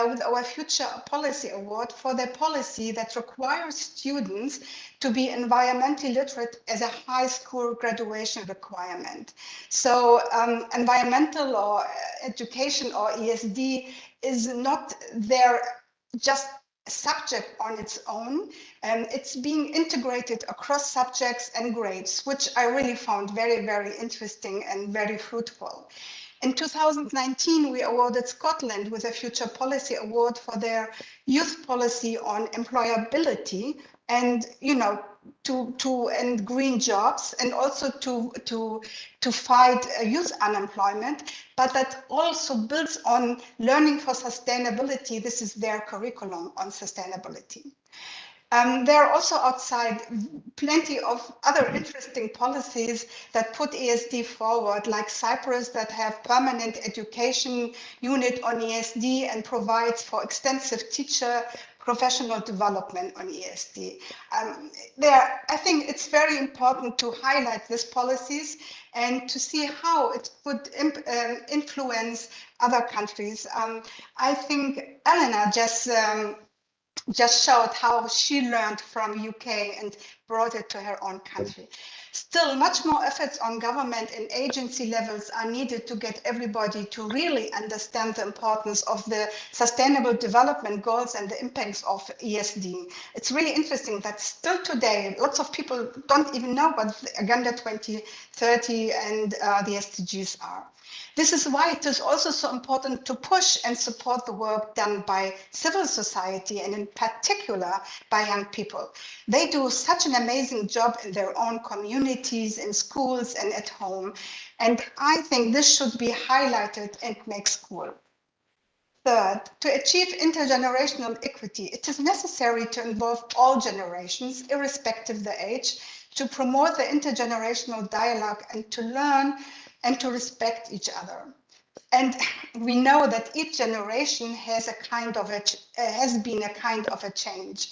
with our Future Policy Award for their policy that requires students to be environmentally literate as a high school graduation requirement. So environmental or education or ESD is not their just subject on its own. It's being integrated across subjects and grades, which I really found very, very interesting and very fruitful. In 2019, we awarded Scotland with a Future Policy Award for their youth policy on employability and, and green jobs, and also to fight youth unemployment, but that also builds on learning for sustainability. This is their curriculum on sustainability. There are also outside plenty of other interesting policies that put ESD forward, like Cyprus, that have permanent education unit on ESD and provides for extensive teacher professional development on ESD. I think it's very important to highlight these policies and to see how it could influence other countries. I think Elena just just showed how she learned from UK and brought it to her own country. Still, much more efforts on government and agency levels are needed to get everybody to really understand the importance of the Sustainable Development Goals and the impacts of ESD. It's really interesting that still today, lots of people don't even know what the Agenda 2030 and the SDGs are. This is why it is also so important to push and support the work done by civil society and in particular by young people. They do such an amazing job in their own communities, in schools and at home. And I think this should be highlighted and made school. Third, to achieve intergenerational equity, it is necessary to involve all generations, irrespective of the age, to promote the intergenerational dialogue and to learn and to respect each other. And we know that each generation has been a kind of a change.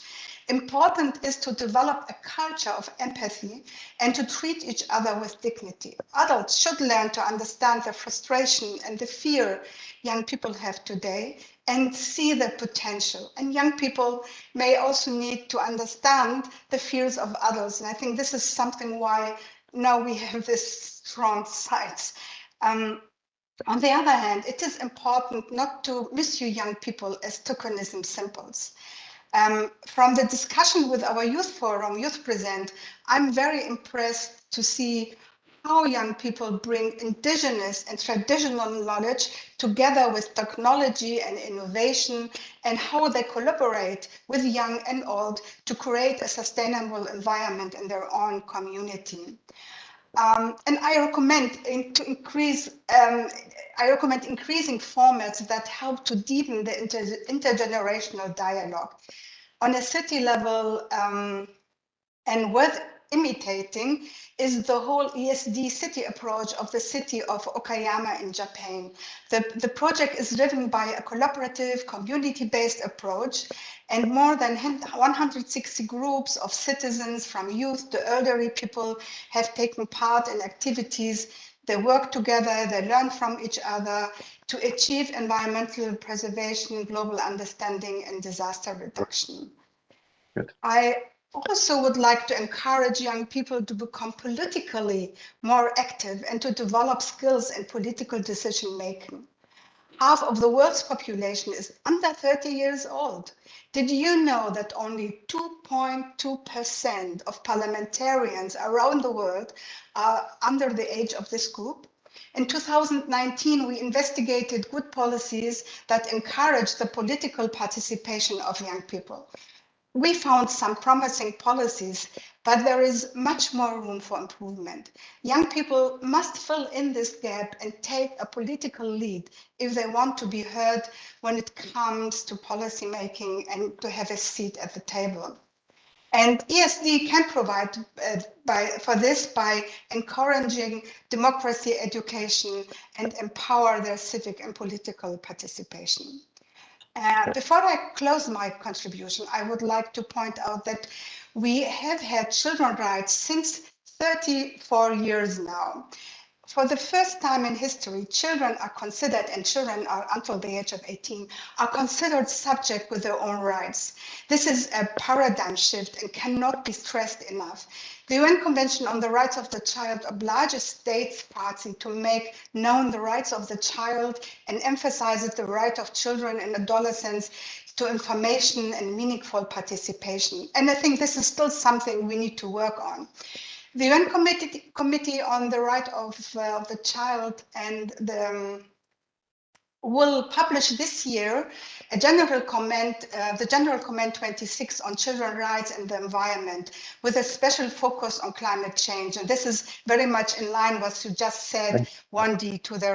Important is to develop a culture of empathy and to treat each other with dignity. Adults should learn to understand the frustration and the fear young people have today and see the potential. And young people may also need to understand the fears of adults. And I think this is something why now we have this strong sides. On the other hand, it is important not to misuse young people as tokenism symbols. From the discussion with our youth forum, Youth Present, I'm very impressed to see how young people bring indigenous and traditional knowledge together with technology and innovation, and how they collaborate with young and old to create a sustainable environment in their own community. And I recommend increasing formats that help to deepen the intergenerational dialogue. On a city level, and worth imitating is the whole ESD city approach of the city of Okayama in Japan. The project is driven by a collaborative, community-based approach, and more than 160 groups of citizens from youth to elderly people have taken part in activities. They work together, they learn from each other to achieve environmental preservation, global understanding, and disaster reduction. Good. I also would like to encourage young people to become politically more active and to develop skills in political decision making. Half of the world's population is under 30 years old. Did you know that only 2.2% of parliamentarians around the world are under the age of this group? In 2019, we investigated good policies that encourage the political participation of young people. We found some promising policies, but there is much more room for improvement. Young people must fill in this gap and take a political lead if they want to be heard when it comes to policy making and to have a seat at the table. And ESD can provide for this by encouraging democracy education and empower their civic and political participation. Before I close my contribution, I would like to point out that we have had children's rights since 34 years now. For the first time in history, children are considered, and children are until the age of 18, are considered subject with their own rights. This is a paradigm shift and cannot be stressed enough. The UN Convention on the Rights of the Child obliges states parties to make known the rights of the child and emphasizes the right of children and adolescents to information and meaningful participation. And I think this is still something we need to work on. The UN Committee on the Right of the Child and will publish this year a general comment, the General Comment 26 on children's rights and the environment, with a special focus on climate change. And this is very much in line with what you just said, Wendy, to the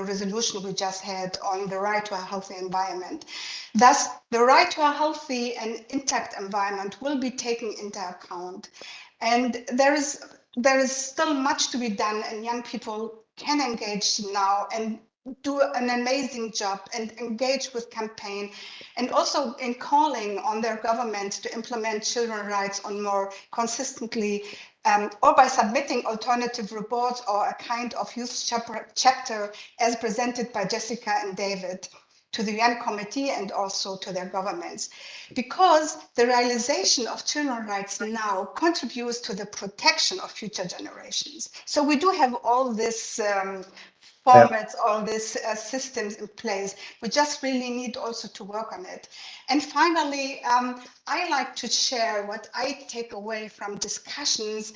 resolution we just had on the right to a healthy environment. Thus, the right to a healthy and intact environment will be taken into account. And there is still much to be done, and young people can engage now and do an amazing job and engage with campaign, and also in calling on their governments to implement children's rights on more consistently, or by submitting alternative reports or a kind of youth chapter as presented by Jessica and David. to the UN Committee and also to their governments, because the realization of children's rights now contributes to the protection of future generations. So we do have all this formats, all these systems in place. We just really need also to work on it. And finally, I like to share what I take away from discussions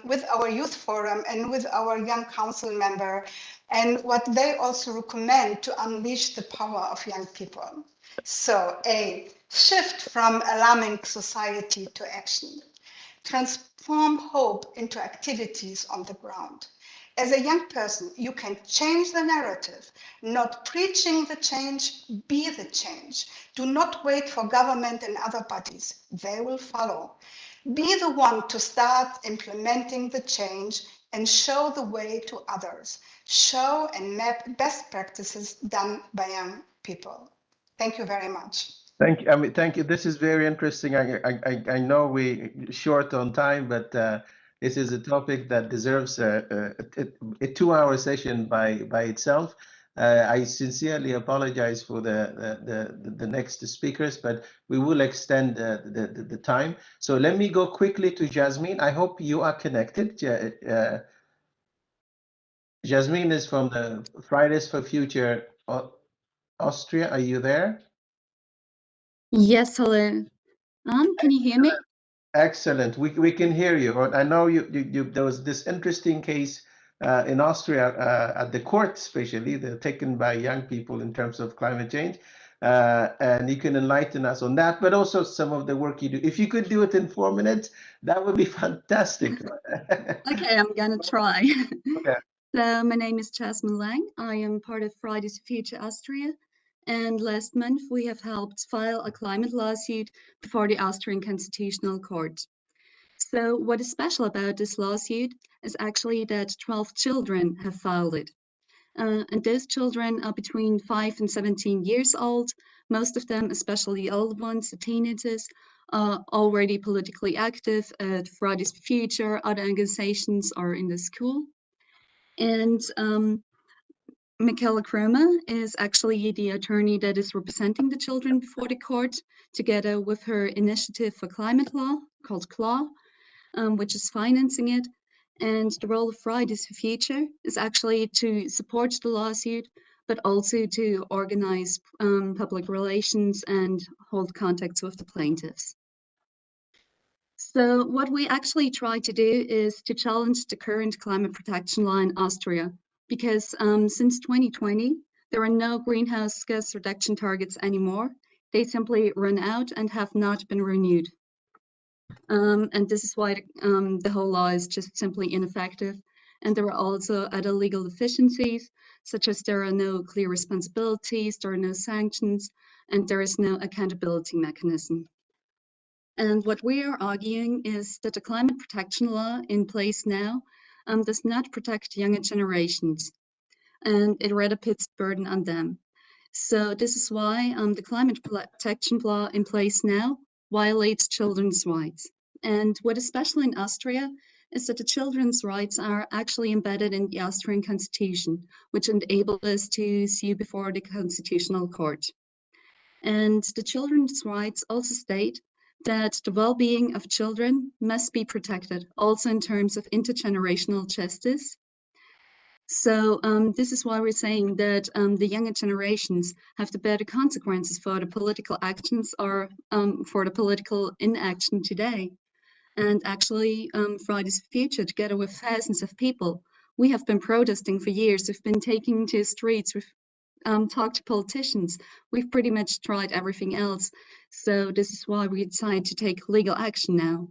with our youth forum and with our young council member, and what they also recommend to unleash the power of young people. So, A, shift from alarming society to action. Transform hope into activities on the ground. As a young person, you can change the narrative, not preaching the change, be the change. Do not wait for government and other bodies. They will follow. Be the one to start implementing the change and show the way to others. Show and map best practices done by young people. Thank you very much. Thank you. I mean, thank you. This is very interesting. I know we're short on time, but this is a topic that deserves a 2-hour session by itself. I sincerely apologize for the next speakers, but we will extend the time. So let me go quickly to Jasmine. I hope you are connected. Jasmine is from the Fridays for Future Austria. Are you there? Yes, hello. Can you hear me? Excellent. We can hear you. I know there was this interesting case in Austria at the court, especially they're taken by young people in terms of climate change, and you can enlighten us on that, but also some of the work you do. If you could do it in 4 minutes, that would be fantastic. Okay, I'm gonna try. Okay. So my name is Jasmine Lang. I am part of Fridays for Future Austria. And last month, we have helped file a climate lawsuit before the Austrian Constitutional Court. So what is special about this lawsuit is actually that 12 children have filed it. And those children are between 5 and 17 years old. Most of them, especially the old ones, the teenagers, are already politically active at Fridays for Future, other organizations, or in the school. And Michaela Kroma is actually the attorney that is representing the children before the court, together with her initiative for climate law called CLAW, which is financing it. And the role of Fridays for Future is actually to support the lawsuit, but also to organize public relations and hold contacts with the plaintiffs. So what we actually try to do is to challenge the current climate protection law in Austria, because since 2020, there are no greenhouse gas reduction targets anymore. They simply run out and have not been renewed. And this is why the whole law is just simply ineffective. And there are also other legal deficiencies, such as there are no clear responsibilities, there are no sanctions, and there is no accountability mechanism. And what we are arguing is that the climate protection law in place now does not protect younger generations, and it rather puts burden on them. So this is why the climate protection law in place now violates children's rights. And what is special in Austria is that the children's rights are actually embedded in the Austrian constitution, which enables us to sue before the Constitutional Court. And the children's rights also state that the well-being of children must be protected, also in terms of intergenerational justice. So this is why we're saying that the younger generations have to bear the consequences for the political actions or for the political inaction today. And actually, Fridays for Future, together with thousands of people, we have been protesting for years. We've been taking to the streets, we've talked to politicians. We've pretty much tried everything else. So this is why we decided to take legal action now.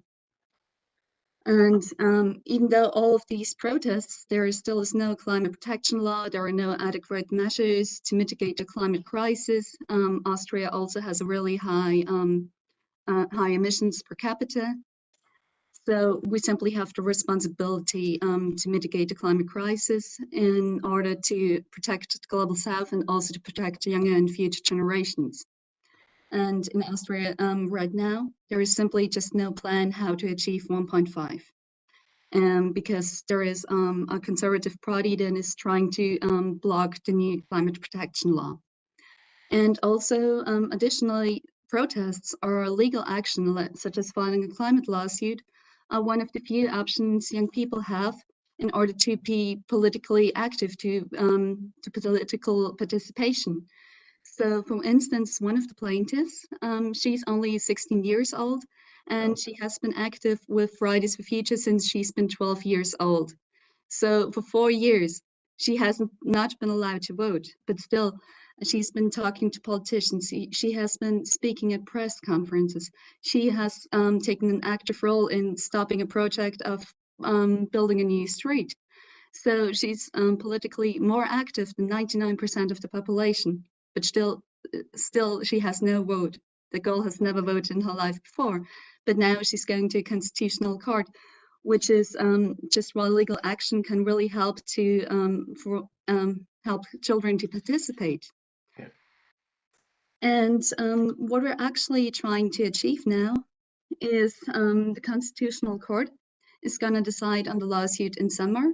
And even though all of these protests, there still is no climate protection law, there are no adequate measures to mitigate the climate crisis. Austria also has a really high emissions per capita. So we simply have the responsibility to mitigate the climate crisis in order to protect the global south and also to protect younger and future generations. And in Austria right now, there is simply just no plan how to achieve 1.5. Because there is a conservative party that is trying to block the new climate protection law. And also, additionally, protests or legal action, such as filing a climate lawsuit, are one of the few options young people have in order to be politically active, to political participation. So, for instance, one of the plaintiffs, she's only 16 years old, and she has been active with Fridays for Future since she's been 12 years old. So for 4 years, she hasn't not been allowed to vote, but still, she's been talking to politicians. She has been speaking at press conferences. She has taken an active role in stopping a project of building a new street. So she's politically more active than 99% of the population, but still she has no vote. The girl has never voted in her life before, but now she's going to a constitutional court, which is just while legal action can really help to help children to participate. Yeah. And what we're actually trying to achieve now is the Constitutional Court is going to decide on the lawsuit in summer,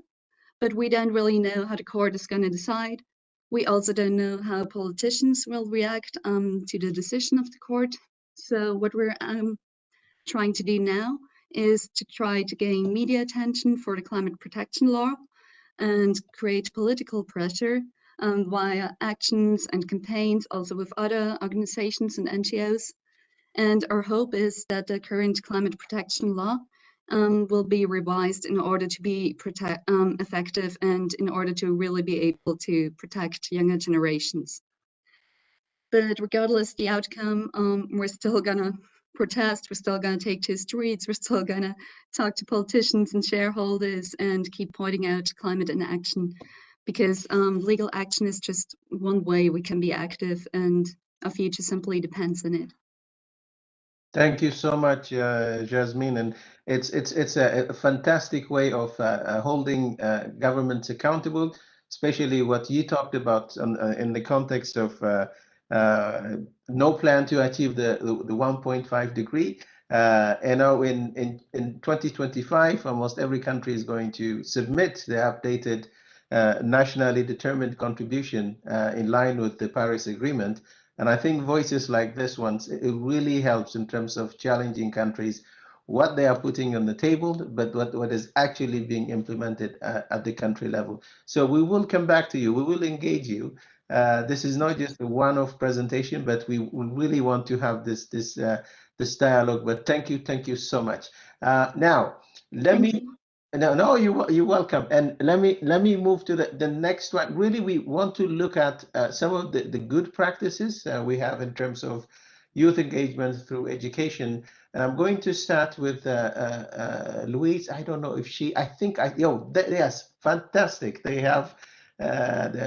but we don't really know how the court is going to decide. We also don't know how politicians will react to the decision of the court. So what we're trying to do now is to try to gain media attention for the climate protection law and create political pressure via actions and campaigns, also with other organizations and NGOs. And our hope is that the current climate protection law will be revised in order to be effective and in order to really be able to protect younger generations. But regardless the outcome, we're still gonna protest, we're still gonna take to the streets, we're still gonna talk to politicians and shareholders and keep pointing out climate inaction, because legal action is just one way we can be active, and our future simply depends on it. Thank you so much, Jasmine, and it's a fantastic way of holding governments accountable, especially what you talked about in the context of no plan to achieve the 1.5 degree. And now in 2025, almost every country is going to submit the updated nationally determined contribution in line with the Paris Agreement. And I think voices like this ones, it really helps in terms of challenging countries, what they are putting on the table, but what is actually being implemented at the country level. So we will come back to you. We will engage you. This is not just a one-off presentation, but we really want to have this dialogue. But thank you so much. Now, No, you're welcome. And let me move to the next one. Really, we want to look at some of the good practices we have in terms of youth engagement through education. And I'm going to start with Louise. I don't know if yes, fantastic. They have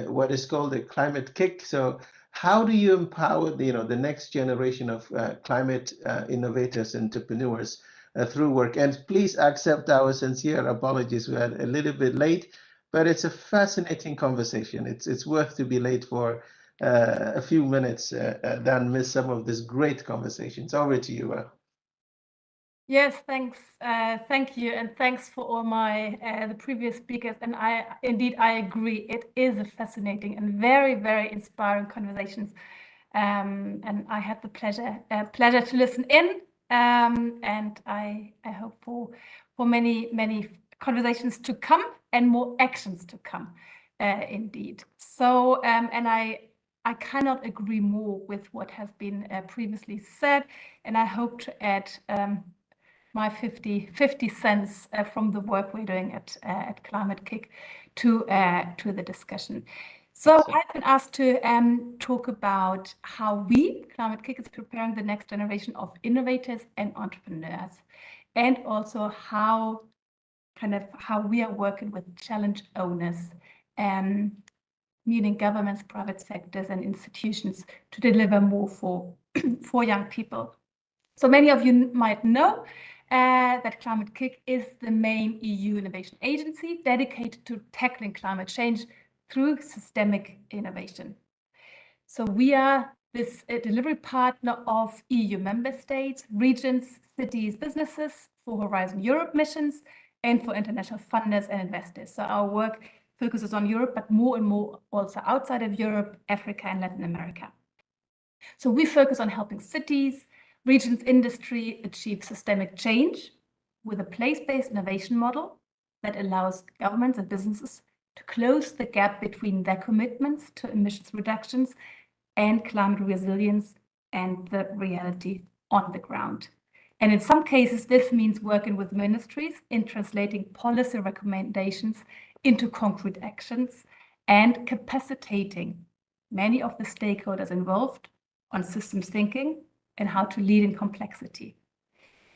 what is called the climate kick. So how do you empower the next generation of climate innovators, entrepreneurs through work? And please accept our sincere apologies. We are a little bit late, but it's a fascinating conversation. It's worth to be late for a few minutes than miss some of these great conversations. Over to you. Yes, thanks. Thank you, and thanks for all the previous speakers. And I agree. It is a fascinating and very, very inspiring conversations. And I had the pleasure to listen in. And I hope for many conversations to come and more actions to come, indeed. So and I cannot agree more with what has been previously said, and I hope to add my 50 cents from the work we're doing at Climate Kick to the discussion. So I've been asked to talk about how Climate Kick, is preparing the next generation of innovators and entrepreneurs, and also how we are working with challenge owners, meaning governments, private sectors, and institutions, to deliver more for young people. So many of you might know that Climate Kick is the main EU innovation agency dedicated to tackling climate change through systemic innovation. So we are this delivery partner of EU member states, regions, cities, businesses for Horizon Europe missions and for international funders and investors. So our work focuses on Europe, but more and more also outside of Europe, Africa, and Latin America. So we focus on helping cities, regions, industry achieve systemic change with a place-based innovation model that allows governments and businesses to close the gap between their commitments to emissions reductions and climate resilience and the reality on the ground. And in some cases, this means working with ministries in translating policy recommendations into concrete actions and capacitating many of the stakeholders involved on systems thinking and how to lead in complexity.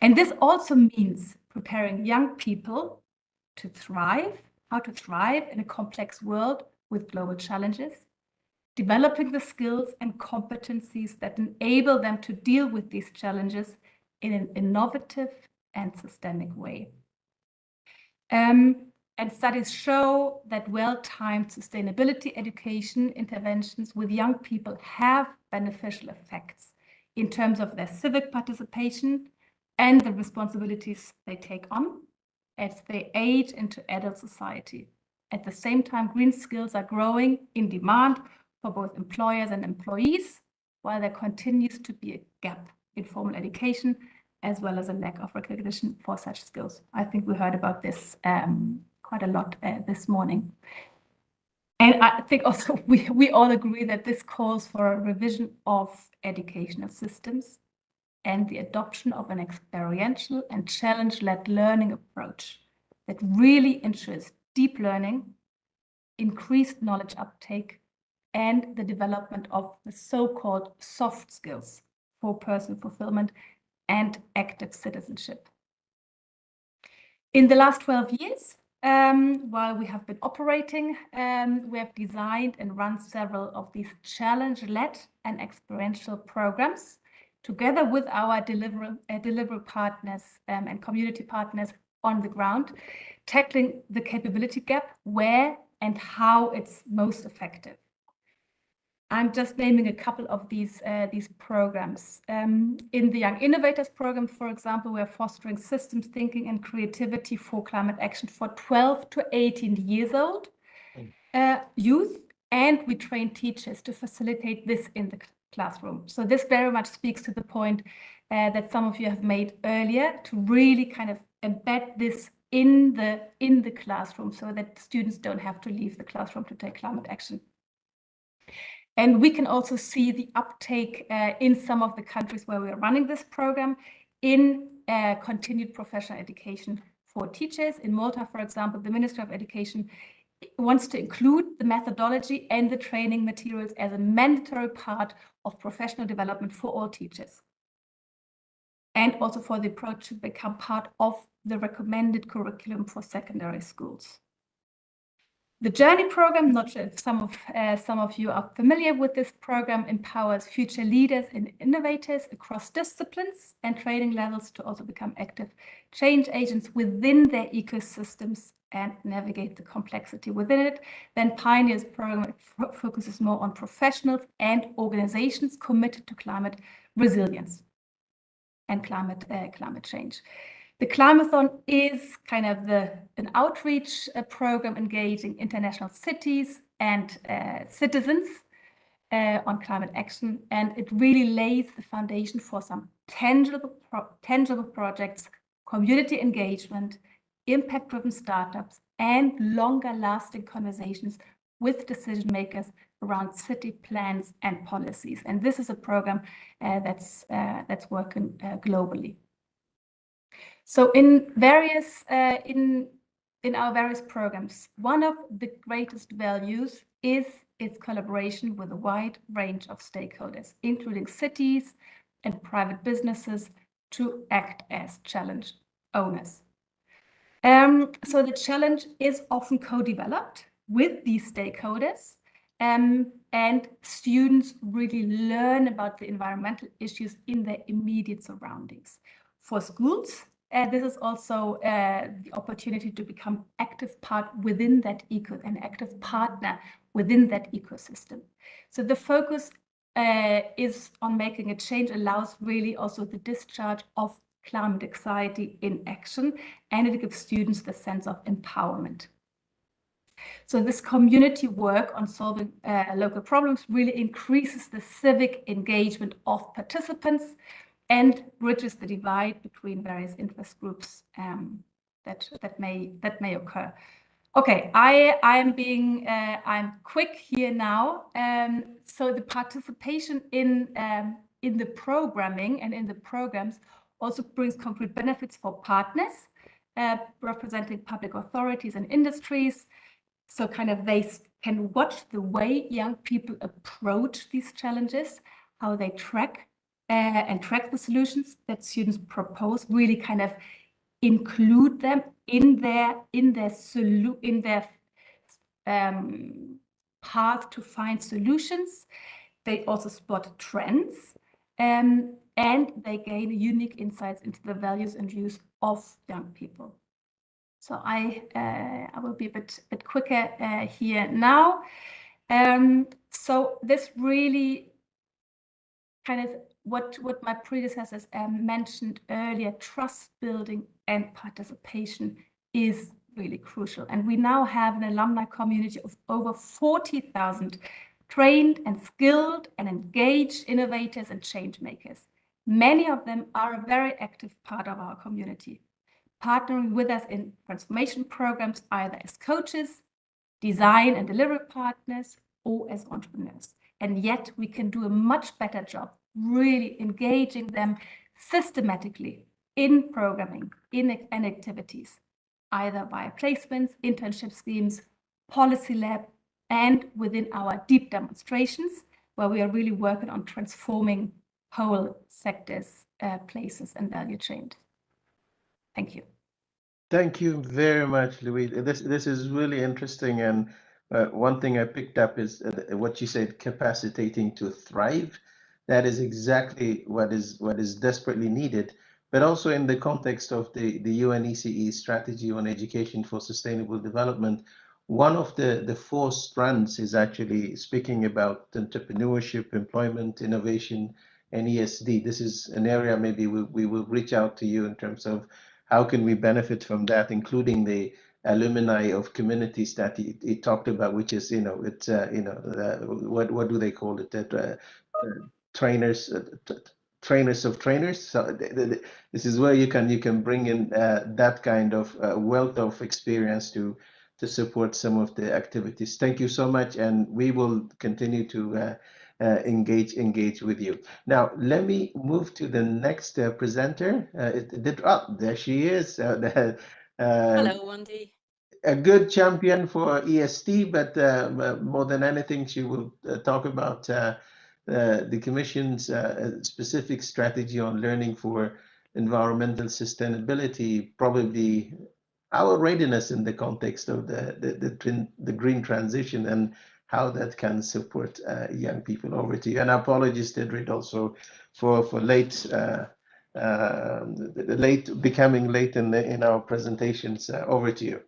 And this also means preparing young people to thrive, how to thrive in a complex world with global challenges, developing the skills and competencies that enable them to deal with these challenges in an innovative and systemic way. And studies show that well-timed sustainability education interventions with young people have beneficial effects in terms of their civic participation and the responsibilities they take on as they age into adult society. At the same time, green skills are growing in demand for both employers and employees, while there continues to be a gap in formal education as well as a lack of recognition for such skills. I think we heard about this quite a lot this morning. And I think also we all agree that this calls for a revision of educational systems and the adoption of an experiential and challenge-led learning approach that really ensures deep learning, increased knowledge uptake, and the development of the so-called soft skills for personal fulfillment and active citizenship. In the last 12 years, while we have been operating, we have designed and run several of these challenge-led and experiential programs together with our delivery partners and community partners on the ground, tackling the capability gap where and how it's most effective. I'm just naming a couple of these programs. In the Young Innovators program, for example, we're fostering systems thinking and creativity for climate action for 12 to 18 years old youth, and we train teachers to facilitate this in the classroom. So this very much speaks to the point that some of you have made earlier, to really kind of embed this in the classroom so that students don't have to leave the classroom to take climate action. And we can also see the uptake in some of the countries where we are running this program in continued professional education for teachers. In Malta, for example, the Ministry of Education wants to include the methodology and the training materials as a mandatory part of professional development for all teachers. And also for the approach to become part of the recommended curriculum for secondary schools. The Journey program, not sure if some of you are familiar with this program, empowers future leaders and innovators across disciplines and training levels to also become active change agents within their ecosystems and navigate the complexity within it. Then Pioneers program focuses more on professionals and organizations committed to climate resilience and climate change. The Climathon is kind of an outreach program engaging international cities and citizens on climate action, and it really lays the foundation for some tangible projects, community engagement, impact-driven startups, and longer-lasting conversations with decision makers around city plans and policies. And this is a program that's working globally. So in our various programs, one of the greatest values is its collaboration with a wide range of stakeholders, including cities and private businesses, to act as challenge owners. So the challenge is often co-developed with these stakeholders, and students really learn about the environmental issues in their immediate surroundings. For schools, this is also the opportunity to become active part within that an active partner within that ecosystem. So the focus is on making a change, allows really also the discharge of climate anxiety in action, and it gives students the sense of empowerment. So this community work on solving local problems really increases the civic engagement of participants and bridges the divide between various interest groups that may occur. Okay, I'm quick here now. So the participation in the programming and in the programs also brings concrete benefits for partners representing public authorities and industries. So kind of they can watch the way young people approach these challenges, how they track the solutions that students propose, really kind of include them in their path to find solutions. They also spot trends, and they gain unique insights into the values and views of young people. So I will be a bit quicker here now. So this really kind of what my predecessors mentioned earlier, trust building and participation is really crucial. And we now have an alumni community of over 40,000 trained and skilled and engaged innovators and change makers. Many of them are a very active part of our community, partnering with us in transformation programs, either as coaches, design and delivery partners, or as entrepreneurs. And yet we can do a much better job really engaging them systematically in programming, in activities, either via placements, internship schemes, policy lab, and within our deep demonstrations, where we are really working on transforming whole sectors, places, and value chains. Thank you. Thank you very much, Louise. This is really interesting, and one thing I picked up is what you said: capacitating to thrive. That is exactly what is desperately needed. But also in the context of the UNECE strategy on education for sustainable development, one of the four strands is actually speaking about entrepreneurship, employment, innovation, and ESD. This is an area maybe we will reach out to you in terms of how can we benefit from that, including the alumni of communities that he talked about, which is, what do they call it? Trainers of trainers. So this is where you can bring in that kind of wealth of experience to support some of the activities. Thank you so much, and we will continue to engage with you. Now, let me move to the next presenter. There she is. Hello, Wendy. A good champion for EST, but more than anything, she will talk about the Commission's specific strategy on learning for environmental sustainability, probably our readiness in the context of the green transition and how that can support young people. Over to you. And apologies, Tedrid, also for becoming late in our presentations. Over to you.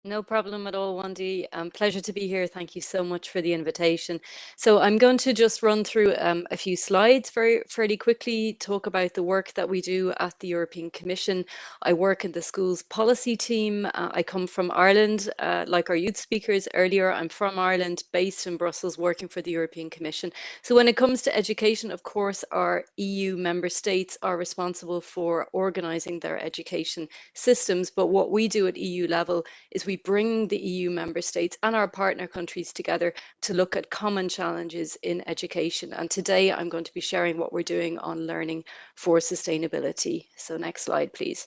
No problem at all, Wendy. Pleasure to be here. Thank you so much for the invitation. So I'm going to just run through a few slides fairly quickly, talk about the work that we do at the European Commission. I work in the schools policy team. I come from Ireland, like our youth speakers earlier. I'm from Ireland, based in Brussels, working for the European Commission. So when it comes to education, of course, our EU member states are responsible for organising their education systems. But what we do at EU level is we bring the EU member states and our partner countries together to look at common challenges in education. And today I'm going to be sharing what we're doing on learning for sustainability. So next slide, please.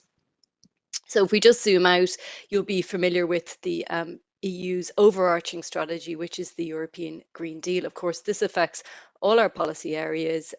So if we just zoom out, you'll be familiar with the EU's overarching strategy, which is the European Green Deal. Of course, this affects all our policy areas.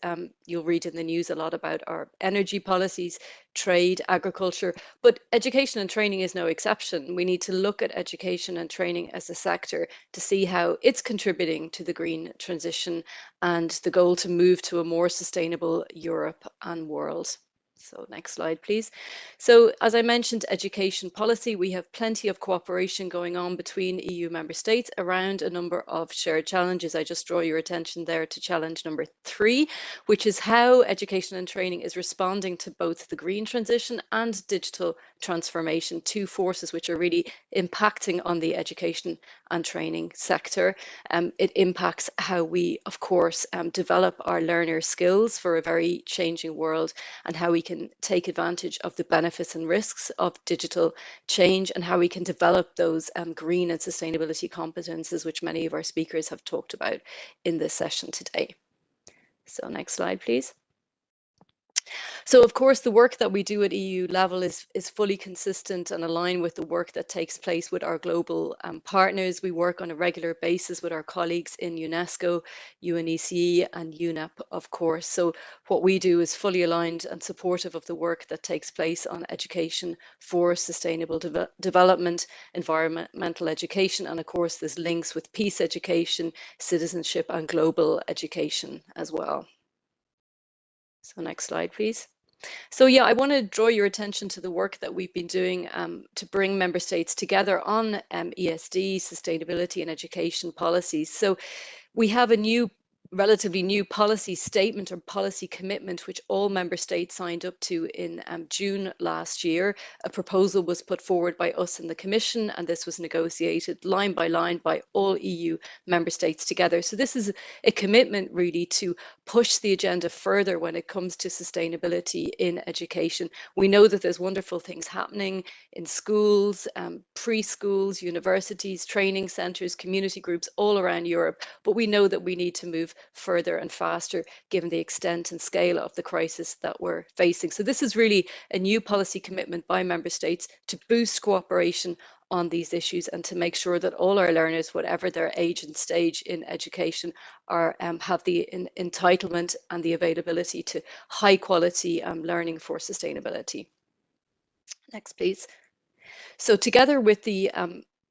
You'll read in the news a lot about our energy policies, trade, agriculture, but education and training is no exception. We need to look at education and training as a sector to see how it's contributing to the green transition and the goal to move to a more sustainable Europe and world. So next slide, please. So as I mentioned, education policy, we have plenty of cooperation going on between EU member states around a number of shared challenges. I just draw your attention there to challenge number 3, which is how education and training is responding to both the green transition and digital transformation, 2 forces which are really impacting on the education and training sector. It impacts how we, of course, develop our learner skills for a very changing world, and how we can take advantage of the benefits and risks of digital change, and how we can develop those green and sustainability competences, which many of our speakers have talked about in this session today. So next slide, please. So of course, the work that we do at EU level is fully consistent and aligned with the work that takes place with our global partners. We work on a regular basis with our colleagues in UNESCO, UNECE and UNEP, of course. So what we do is fully aligned and supportive of the work that takes place on education for sustainable development, environmental education, and of course there's links with peace education, citizenship and global education as well. So next slide, please. So yeah, I want to draw your attention to the work that we've been doing to bring member states together on ESD, sustainability and education policies. So we have a relatively new policy statement or policy commitment, which all member states signed up to in June last year. A proposal was put forward by us in the Commission, and this was negotiated line by line by all EU member states together. So this is a commitment really to push the agenda further when it comes to sustainability in education. We know that there's wonderful things happening in schools, preschools, universities, training centres, community groups all around Europe, but we know that we need to move further and faster given the extent and scale of the crisis that we're facing. So this is really a new policy commitment by member states to boost cooperation on these issues and to make sure that all our learners, whatever their age and stage in education, have the entitlement and the availability to high quality learning for sustainability. Next, please. So together with the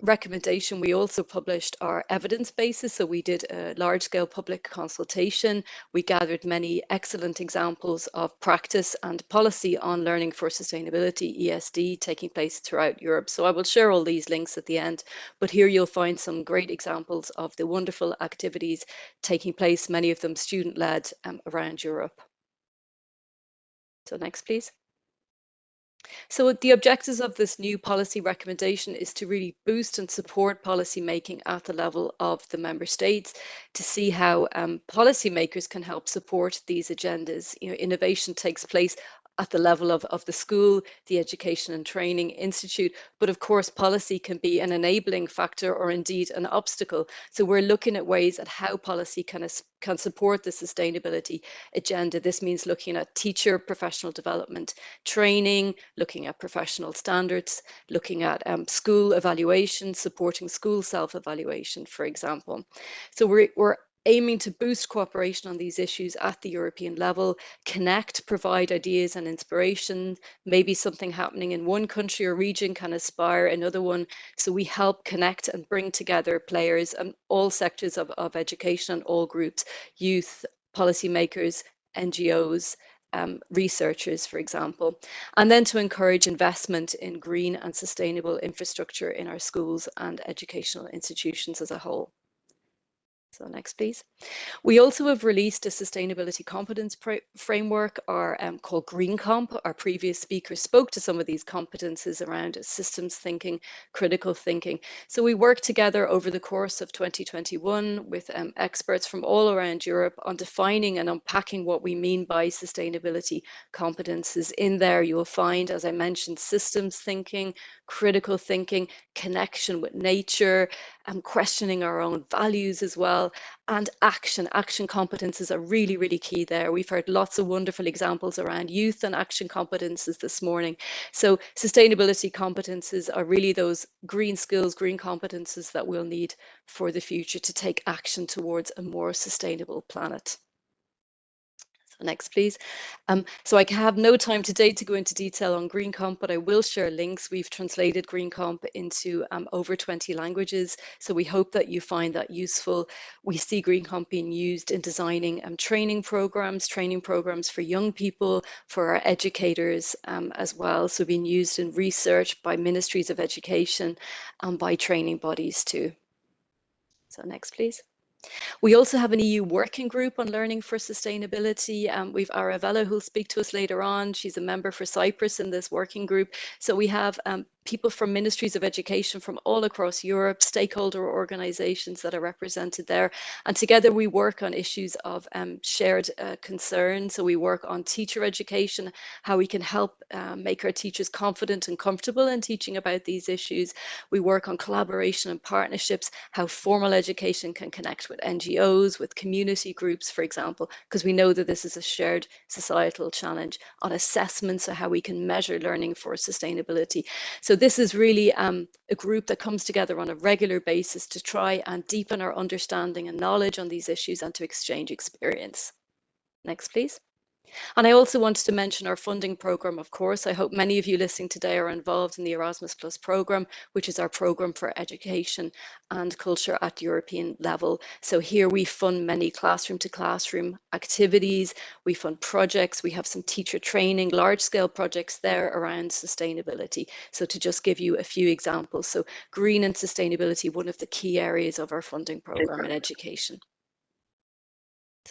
recommendation, we also published our evidence basis. So we did a large-scale public consultation. We gathered many excellent examples of practice and policy on learning for sustainability, ESD, taking place throughout Europe. So I will share all these links at the end, but here you'll find some great examples of the wonderful activities taking place, many of them student-led around Europe. So next, please. So the objectives of this new policy recommendation is to really boost and support policy making at the level of the member states, to see how policymakers can help support these agendas. You know, innovation takes place at the level of the school, the Education and Training Institute, but of course policy can be an enabling factor or indeed an obstacle. So we're looking at ways at how policy can support the sustainability agenda. This means looking at teacher professional development, training, looking at professional standards, looking at school evaluation, supporting school self-evaluation, for example. So we're aiming to boost cooperation on these issues at the European level, connect, provide ideas and inspiration. Maybe something happening in one country or region can inspire another one. So we help connect and bring together players and all sectors of education and all groups, youth, policymakers, NGOs, researchers, for example, and then to encourage investment in green and sustainable infrastructure in our schools and educational institutions as a whole. So next, please. We also have released a sustainability competence framework, called Green Comp. Our previous speaker spoke to some of these competences around systems thinking, critical thinking. So we worked together over the course of 2021 with experts from all around Europe on defining and unpacking what we mean by sustainability competences. In there, you'll find, as I mentioned, systems thinking, critical thinking, connection with nature, questioning our own values as well, and action competences are really, really key there. We've heard lots of wonderful examples around youth and action competences this morning. So sustainability competences are really those green skills, green competences that we'll need for the future to take action towards a more sustainable planet. So next, please. So I have no time today to go into detail on Green Comp, but I will share links. We've translated Green Comp into over 20 languages, so we hope that you find that useful. We see Green Comp being used in designing training programs for young people, for our educators as well. So being used in research by ministries of education and by training bodies too. So next, please. We also have an EU working group on learning for sustainability. We've Arabella who'll speak to us later on. She's a member for Cyprus in this working group. So we have people from ministries of education from all across Europe, stakeholder organizations that are represented there. And together we work on issues of shared concern. So we work on teacher education, how we can help make our teachers confident and comfortable in teaching about these issues. We work on collaboration and partnerships, how formal education can connect with NGOs, with community groups, for example, because we know that this is a shared societal challenge, on assessments, so how we can measure learning for sustainability. So this is really a group that comes together on a regular basis to try and deepen our understanding and knowledge on these issues and to exchange experience. Next, please. And I also wanted to mention our funding program, of course. I hope many of you listening today are involved in the Erasmus Plus program, which is our program for education and culture at European level. So here we fund many classroom to classroom activities. We fund projects. We have some teacher training, large scale projects there around sustainability. So to just give you a few examples. So green and sustainability, one of the key areas of our funding program in education.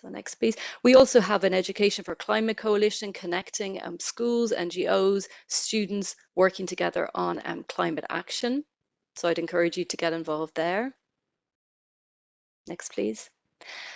So next, please. We also have an Education for Climate Coalition connecting schools, NGOs, students working together on climate action. So I'd encourage you to get involved there. Next, please.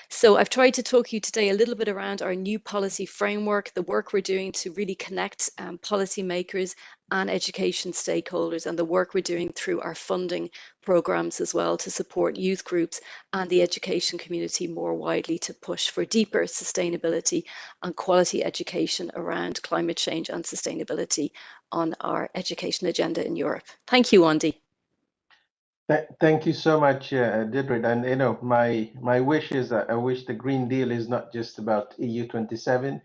So I've tried to talk to you today a little bit around our new policy framework, the work we're doing to really connect policymakers and education stakeholders, and the work we're doing through our funding programs as well to support youth groups and the education community more widely to push for deeper sustainability and quality education around climate change and sustainability on our education agenda in Europe. Thank you, Wendy. Thank you so much, Didrid. And you know, my wish is that I wish the Green Deal is not just about EU 27.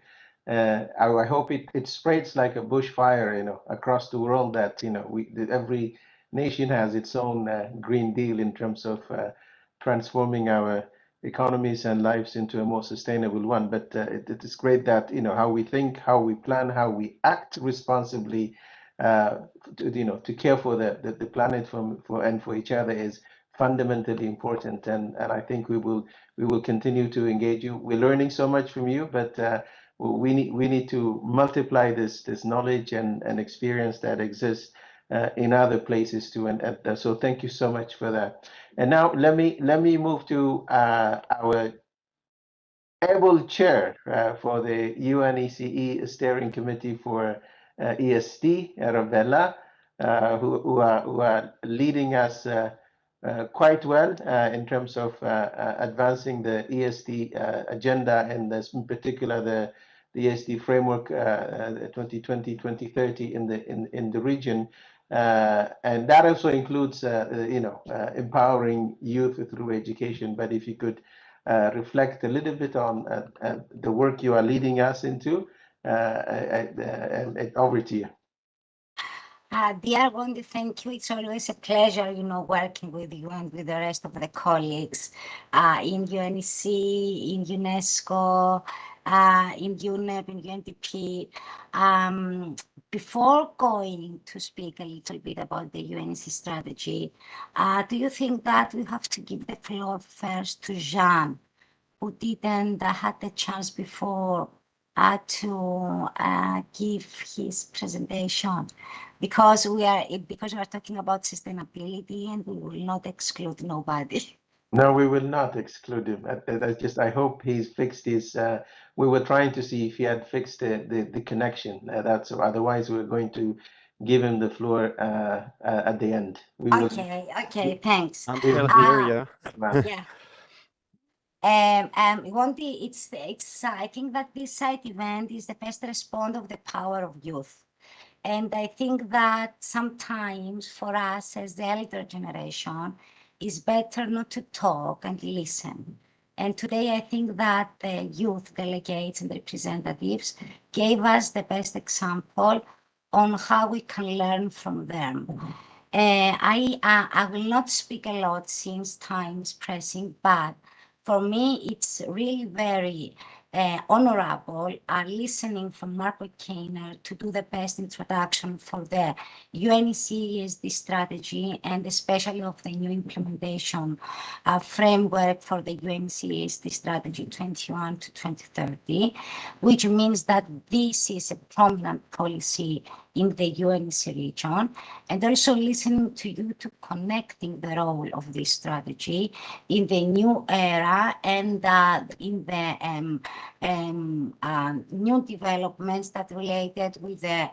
I hope it spreads like a bushfire, you know, across the world. That you know, every nation has its own Green Deal in terms of transforming our economies and lives into a more sustainable one. But it is great that you know how we think, how we plan, how we act responsibly. To care for the planet and for each other is fundamentally important, and I think we will continue to engage you. We're learning so much from you, but we need to multiply this knowledge and experience that exists in other places too. And so thank you so much for that. And now let me move to our able chair for the UNECE Steering Committee for ESD, Arabella, who are leading us quite well in terms of advancing the ESD agenda, and in particular the ESD framework 2020-2030 in the region. And that also includes empowering youth through education. But if you could reflect a little bit on the work you are leading us into, and over to you. Dear Wendy, thank you. It's always a pleasure, working with you and with the rest of the colleagues in UNEC, in UNESCO, in UNEP, in UNDP. Before going to speak a little bit about the UNEC strategy, do you think that we have to give the floor first to Jean, who didn't had the chance before to give his presentation? Because we are talking about sustainability, and we will not exclude nobody. No, we will not exclude him. I hope he's fixed his. We were trying to see if he had fixed the connection. That's otherwise we're going to give him the floor at the end. Okay, thanks. I'm still here, yeah. Yeah. Wendy, I think that this side event is the best response of the power of youth. And I think that sometimes for us as the elder generation, it's better not to talk and listen. And today I think that the youth delegates and representatives gave us the best example on how we can learn from them. I will not speak a lot since time is pressing, but for me, it's really very honorable listening from Margaret Kainer to do the best introduction for the UNECESD strategy and especially of the new implementation framework for the UNECESD strategy 21 to 2030, which means that this is a prominent policy in the UNEC region, and also listening to you to connecting the role of this strategy in the new era and in the new developments that related with the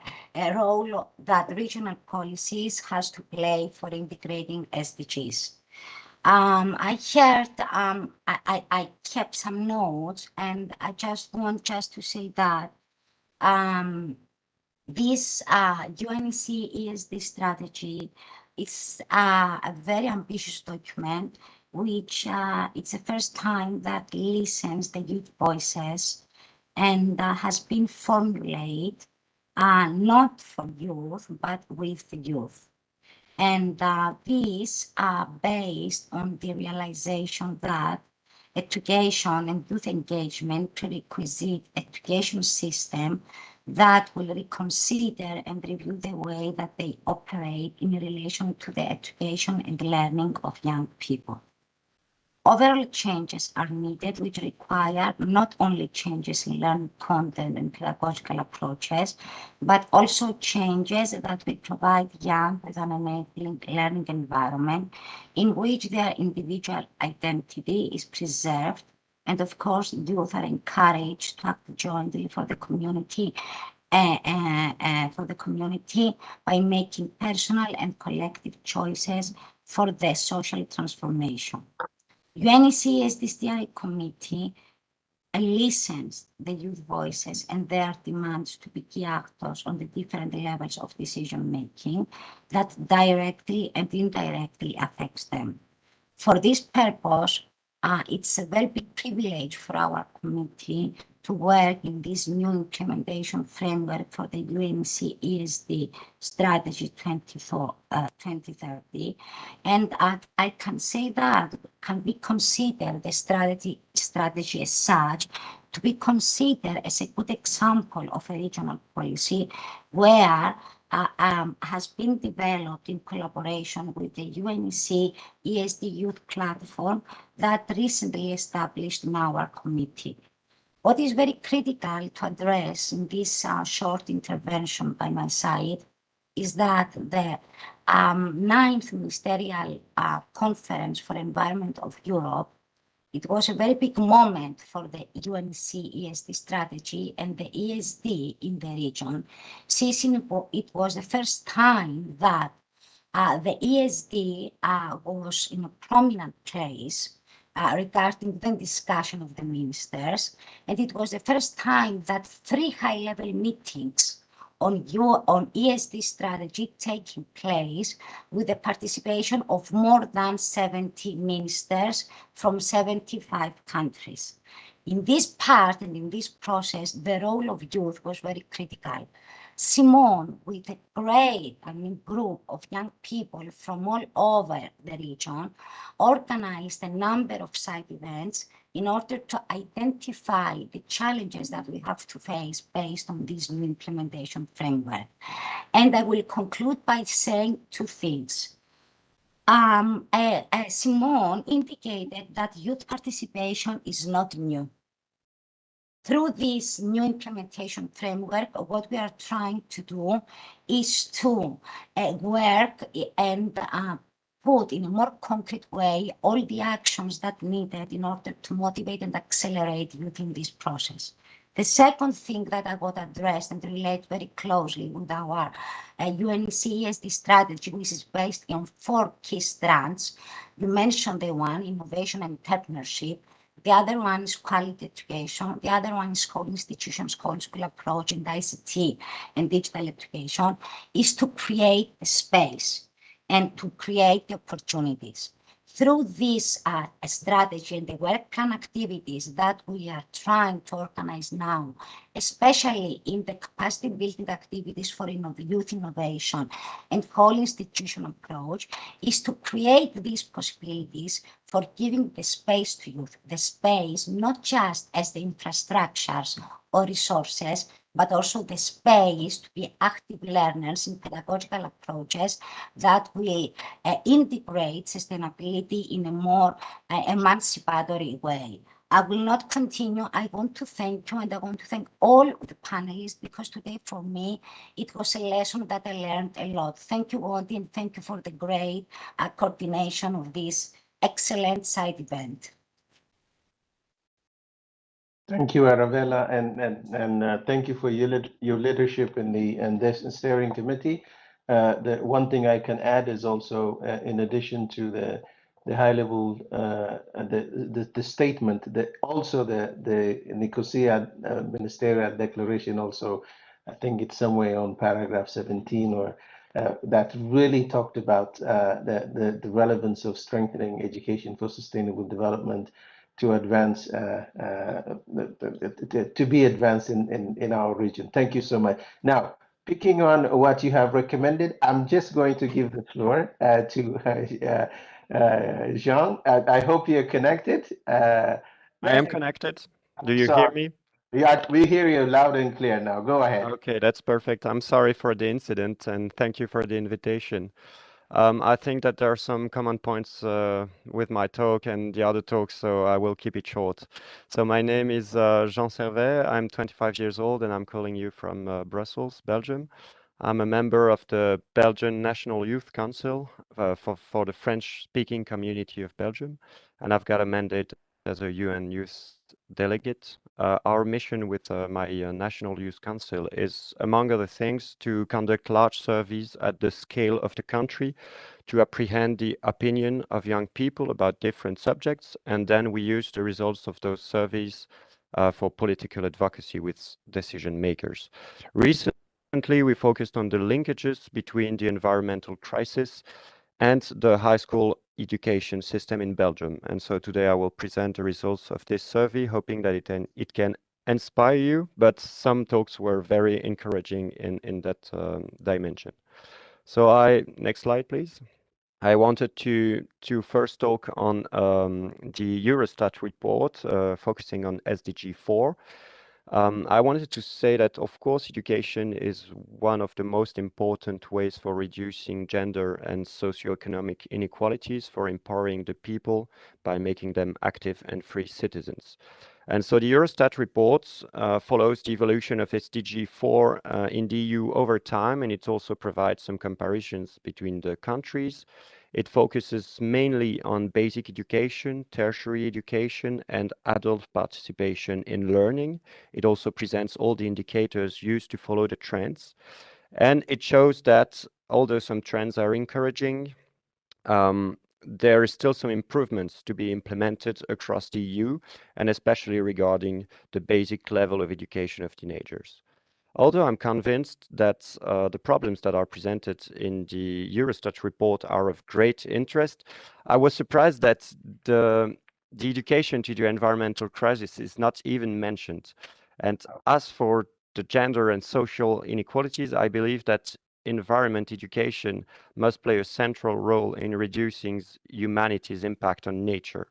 role that regional policies has to play for integrating SDGs. I heard, I kept some notes, and I just want to say that this UNECESD strategy is a very ambitious document, which it's the first time that listens the youth voices and has been formulated not for youth, but with the youth. And these are based on the realization that education and youth engagement prerequisite education system that will reconsider and review the way that they operate in relation to the education and learning of young people. Overall changes are needed, which require not only changes in learning content and pedagogical approaches, but also changes that will provide young with an enabling learning environment in which their individual identity is preserved. And of course, youth are encouraged to act jointly for the community by making personal and collective choices for the social transformation. UNECESD Steering Committee listens the youth voices and their demands to be key actors on the different levels of decision making that directly and indirectly affects them. For this purpose, it's a very big privilege for our committee to work in this new implementation framework for the UNECESD strategy 2030. And I can say that can be considered the strategy as such to be considered as a good example of a regional policy where has been developed in collaboration with the UNECESD Youth Platform that recently established in our committee. What is very critical to address in this short intervention by my side is that the 9th Ministerial Conference for Environment of Europe, it was a very big moment for the UNECESD strategy and the ESD in the region, since it was the first time that the ESD was in a prominent place regarding the discussion of the ministers, and it was the first time that 3 high-level meetings on ESD strategy taking place with the participation of more than 70 ministers from 75 countries. In this part and in this process, the role of youth was very critical. Simone, with a great group of young people from all over the region, organized a number of side events in order to identify the challenges that we have to face based on this new implementation framework. And I will conclude by saying 2 things. Simone indicated that youth participation is not new. Through this new implementation framework, what we are trying to do is to work and put in a more concrete way all the actions that needed in order to motivate and accelerate youth in this process. The second thing that I would address and relate very closely with our UNECESD strategy, which is based on 4 key strands. You mentioned the one, innovation and entrepreneurship. The other one is quality education. The other one is whole institutions, whole school approach, and ICT and digital education, is to create a space. and to create the opportunities. Through this strategy and the work plan activities that we are trying to organize now, especially in the capacity building activities for youth innovation and whole institutional approach, is to create these possibilities for giving the space to youth, the space not just as the infrastructures or resources, but also the space to be active learners in pedagogical approaches that will integrate sustainability in a more emancipatory way. I will not continue. I want to thank you, and I want to thank all the panelists, because today for me, it was a lesson that I learned a lot. Thank you, Wendy, and thank you for the great coordination of this excellent side event. Thank you, Arabella, and thank you for your leadership in this steering committee. The one thing I can add is also, in addition to the high level, the statement, that also the Nicosia Ministerial Declaration also, I think it's somewhere on paragraph 17 or that really talked about the relevance of strengthening education for sustainable development to advance to be advanced in our region. Thank you so much. Now, picking on what you have recommended, I'm just going to give the floor to Jean. I hope you're connected. I am connected. Do you hear me? Yeah, we hear you loud and clear now. Go ahead. Okay, that's perfect. I'm sorry for the incident and thank you for the invitation. I think that there are some common points with my talk and the other talks, so I will keep it short. So my name is Jean Servet. I'm 25 years old and I'm calling you from Brussels, Belgium. I'm a member of the Belgian National Youth Council for the French-speaking community of Belgium, and I've got a mandate as a UN Youth Delegate. Our mission with my National Youth Council is, among other things, to conduct large surveys at the scale of the country to apprehend the opinion of young people about different subjects, and then we use the results of those surveys for political advocacy with decision makers. Recently, we focused on the linkages between the environmental crisis and the high school education system in Belgium. And so today I will present the results of this survey, hoping that it can inspire you, but some talks were very encouraging in that dimension. So next slide, please. I wanted to first talk on the Eurostat report, focusing on SDG 4. I wanted to say that, of course, education is one of the most important ways for reducing gender and socioeconomic inequalities, for empowering the people by making them active and free citizens. And so the Eurostat report follows the evolution of SDG 4 in the EU over time, and it also provides some comparisons between the countries. It focuses mainly on basic education, tertiary education, and adult participation in learning. It also presents all the indicators used to follow the trends. And it shows that although some trends are encouraging, there is still some improvements to be implemented across the EU, and especially regarding the basic level of education of teenagers. Although I'm convinced that the problems that are presented in the Eurostat report are of great interest, I was surprised that the education to the environmental crisis is not even mentioned. And as for the gender and social inequalities, I believe that environment education must play a central role in reducing humanity's impact on nature,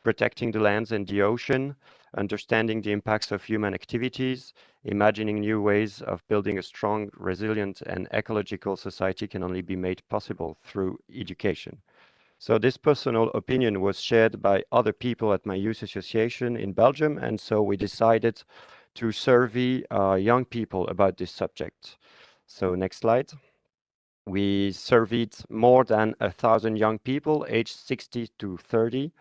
protecting the lands and the ocean, understanding the impacts of human activities, imagining new ways of building a strong, resilient, and ecological society can only be made possible through education. So this personal opinion was shared by other people at my youth association in Belgium, and so we decided to survey young people about this subject. So next slide. We surveyed more than 1,000 young people aged 60 to 30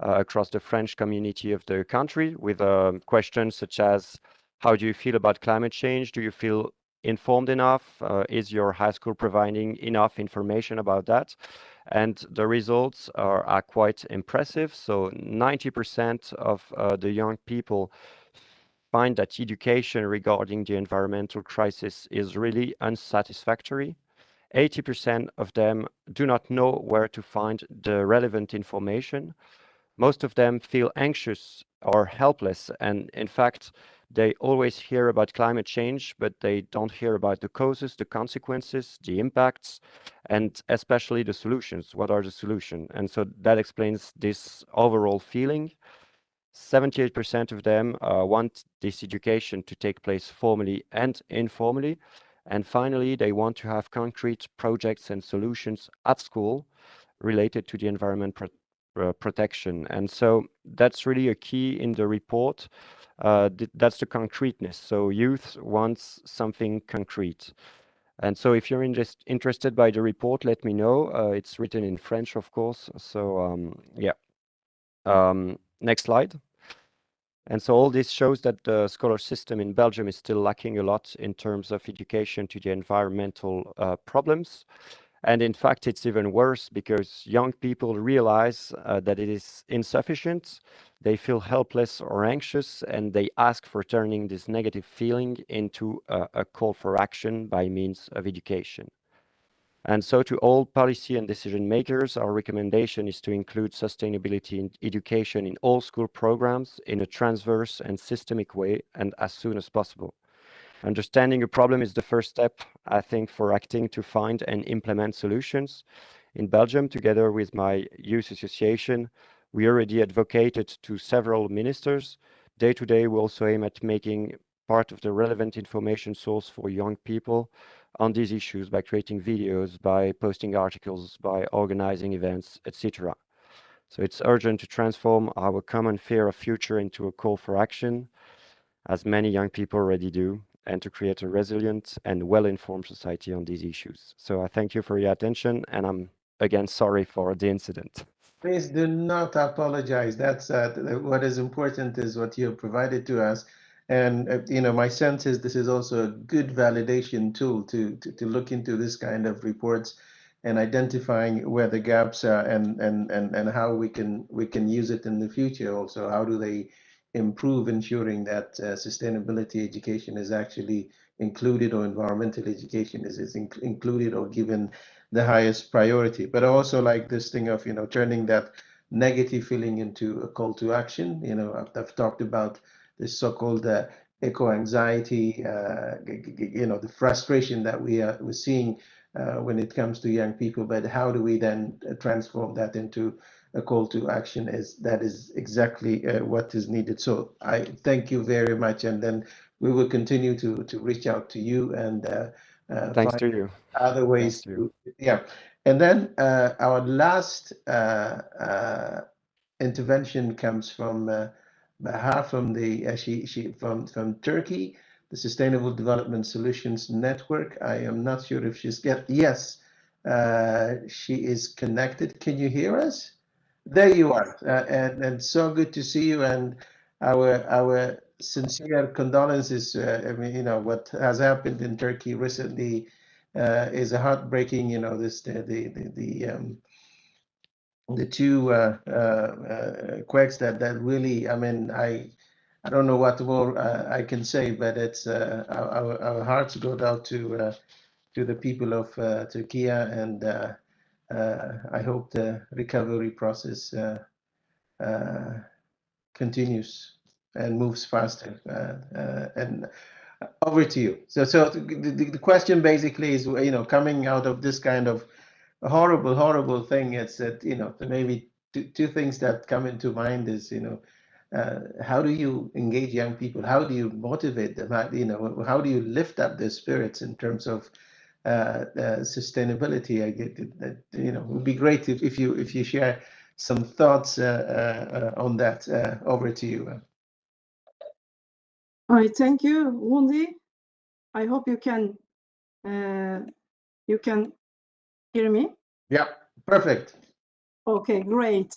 across the French community of the country with questions such as, how do you feel about climate change? Do you feel informed enough? Is your high school providing enough information about that? And the results are quite impressive. So 90% of the young people find that education regarding the environmental crisis is really unsatisfactory. 80% of them do not know where to find the relevant information. Most of them feel anxious or helpless, and in fact, they always hear about climate change, but they don't hear about the causes, the consequences, the impacts, and especially the solutions. What are the solutions? And so that explains this overall feeling. 78% of them want this education to take place formally and informally. And finally, they want to have concrete projects and solutions at school related to the environment protection. And so that's really a key in the report. That's the concreteness. So youth wants something concrete. And so if you're interested by the report, let me know. It's written in French, of course. So yeah. Next slide. And so all this shows that the scholar system in Belgium is still lacking a lot in terms of education to the environmental problems. And in fact, it's even worse because young people realize that it is insufficient. They feel helpless or anxious, and they ask for turning this negative feeling into a call for action by means of education. And so to all policy and decision makers, our recommendation is to include sustainability in education in all school programs in a transverse and systemic way and as soon as possible. Understanding a problem is the first step, I think, for acting to find and implement solutions. In Belgium, together with my youth association, we already advocated to several ministers. Day to day, we also aim at making part of the relevant information source for young people on these issues by creating videos, by posting articles, by organizing events, etc. So it's urgent to transform our common fear of future into a call for action, as many young people already do, and to create a resilient and well-informed society on these issues. So I thank you for your attention, and I'm again sorry for the incident. Please do not apologize. That's what is important is what you have provided to us. And you know, my sense is this is also a good validation tool to look into this kind of reports and identifying where the gaps are and how we can use it in the future. Also, how do they improve ensuring that sustainability education is actually included, or environmental education is included or given the highest priority. But I also like this thing of, you know, turning that negative feeling into a call to action. You know, I've talked about this so-called eco-anxiety, you know, the frustration that we're seeing when it comes to young people. But how do we then transform that into a call to action? That is exactly what is needed. So I thank you very much, and then we will continue to reach out to you and Thanks to you. Other ways to, yeah. And then our last intervention comes from Bahar from the from Turkey, the Sustainable Development Solutions Network. I am not sure if she's yes, she is connected. Can you hear us? There you are, and so good to see you, and our sincere condolences. I mean, you know, what has happened in Turkey recently is a heartbreaking. You know, this the two quakes that really. I mean, I don't know what more I can say, but it's our hearts go out to the people of Turkey, and I hope the recovery process continues and moves faster. And over to you. So the question basically is, you know, coming out of this kind of horrible thing, it's that, you know, maybe two things that come into mind is, you know, how do you engage young people? How do you motivate them? You know, how do you lift up their spirits in terms of sustainability? I get that, you know, it would be great if you share some thoughts on that. Over to you. I thank you, Wendy. I hope you can hear me. Yeah, perfect. Okay, great.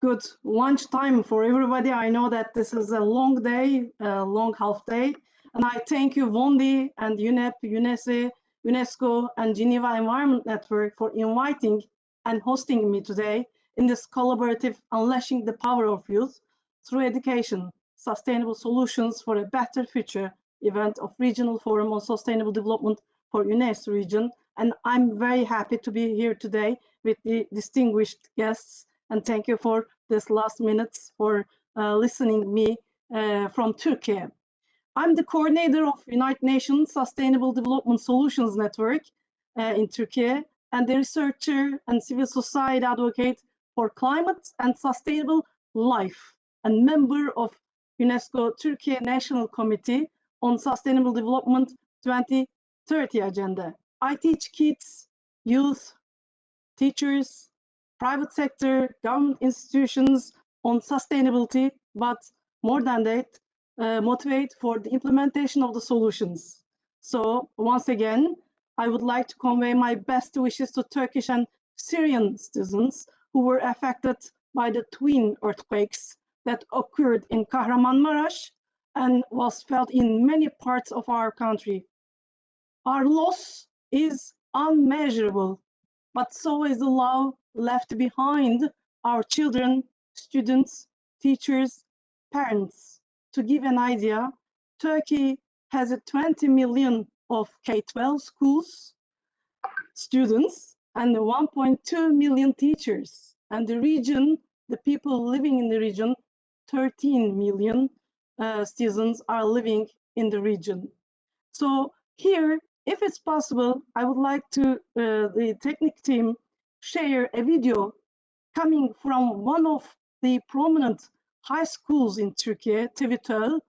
Good lunchtime for everybody. I know that this is a long day, a long half day, and I thank you, Wendy and UNEP, UNESCO, and Geneva Environment Network for inviting and hosting me today in this collaborative Unleashing the Power of Youth through Education, Sustainable Solutions for a Better Future event of Regional Forum on Sustainable Development for UNES region. And I'm very happy to be here today with the distinguished guests. And thank you for this last minutes for listening me from Turkey. I'm the coordinator of United Nations Sustainable Development Solutions Network in Turkey, and the researcher and civil society advocate for climate and sustainable life, and member of UNESCO Turkey National Committee on Sustainable Development 2030 agenda. I teach kids, youth, teachers, private sector, government institutions on sustainability, but more than that, motivate for the implementation of the solutions. So once again, I would like to convey my best wishes to Turkish and Syrian citizens who were affected by the twin earthquakes that occurred in Kahramanmaraş and was felt in many parts of our country. Our loss is unmeasurable, but so is the love left behind our children, students, teachers, parents. To give an idea, Turkey has 20 million of K-12 schools, students, and 1.2 million teachers. And the region, the people living in the region, 13 million citizens are living in the region. So here, if it's possible, I would like to, the technical team, share a video coming from one of the prominent high schools in Turkey, TVTÖL,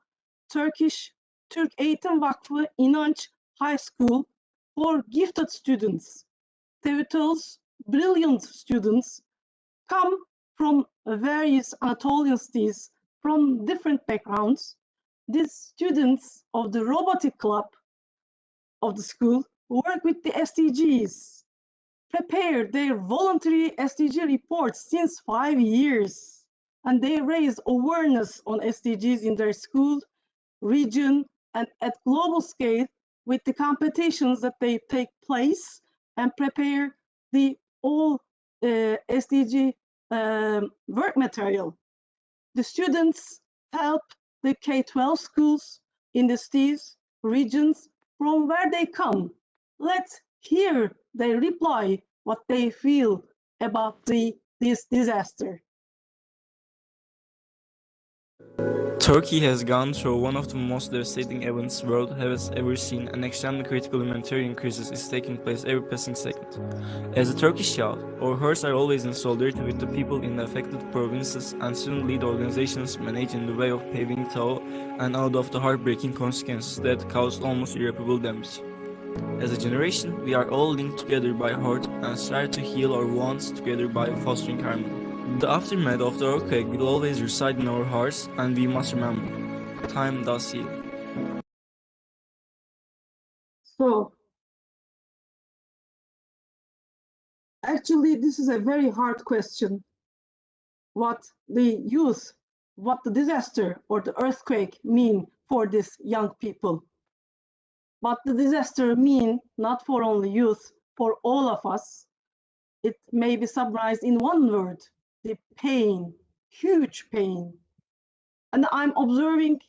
Türk Eğitim Vakfı İnanç High School for gifted students. TVTÖL's brilliant students come from various Anatolian cities from different backgrounds. These students of the robotic club of the school work with the SDGs, prepare their voluntary SDG reports since 5 years, and they raise awareness on SDGs in their school, region, and at global scale with the competitions that they take place and prepare the all SDG work material. The students help the K-12 schools in the cities, regions from where they come. Let's hear their reply, what they feel about this disaster. Turkey has gone through one of the most devastating events the world has ever seen, and extremely critical humanitarian crisis is taking place every passing second. As a Turkish child, our hearts are always in solidarity with the people in the affected provinces, and student lead organizations manage in the way of paving through and out of the heartbreaking consequences that caused almost irreparable damage. As a generation, we are all linked together by heart and strive to heal our wounds together by fostering harmony. The aftermath of the earthquake will always reside in our hearts, and we must remember, time does heal. So, actually, this is a very hard question. What the youth, what the disaster or the earthquake mean for these young people. What the disaster mean not for only youth, for all of us. It may be summarized in one word, the pain, huge pain. And I'm observing,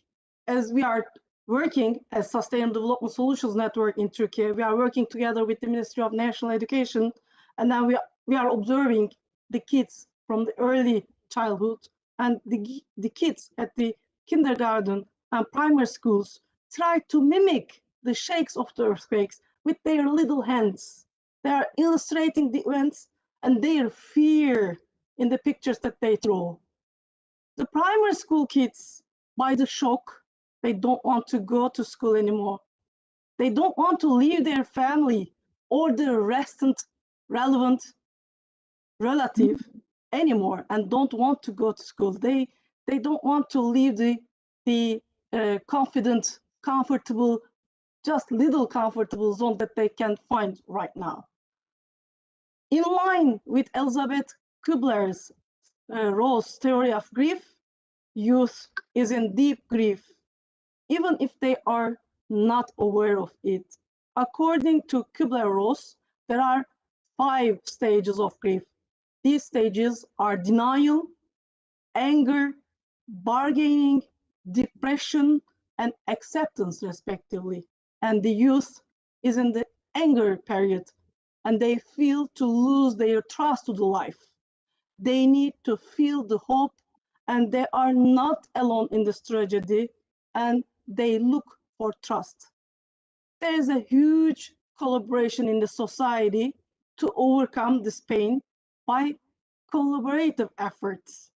as we are working as Sustainable Development Solutions Network in Turkey, we are working together with the Ministry of National Education, and now we are observing the kids from the early childhood and the kids at the kindergarten and primary schools try to mimic the shakes of the earthquakes with their little hands. They are illustrating the events and their fear in the pictures that they draw. The primary school kids, by the shock, they don't want to go to school anymore. They don't want to leave their family or their relevant relative anymore and don't want to go to school. They don't want to leave the confident, comfortable, just little comfortable zone that they can find right now. In line with Elizabeth Kubler-Ross's theory of grief, youth is in deep grief, even if they are not aware of it. According to Kubler-Ross, there are 5 stages of grief. These stages are denial, anger, bargaining, depression, and acceptance respectively. And the youth is in the anger period, and they feel to lose their trust to the life. They need to feel the hope, and they are not alone in this tragedy, and they look for trust. There is a huge collaboration in the society to overcome this pain by collaborative efforts,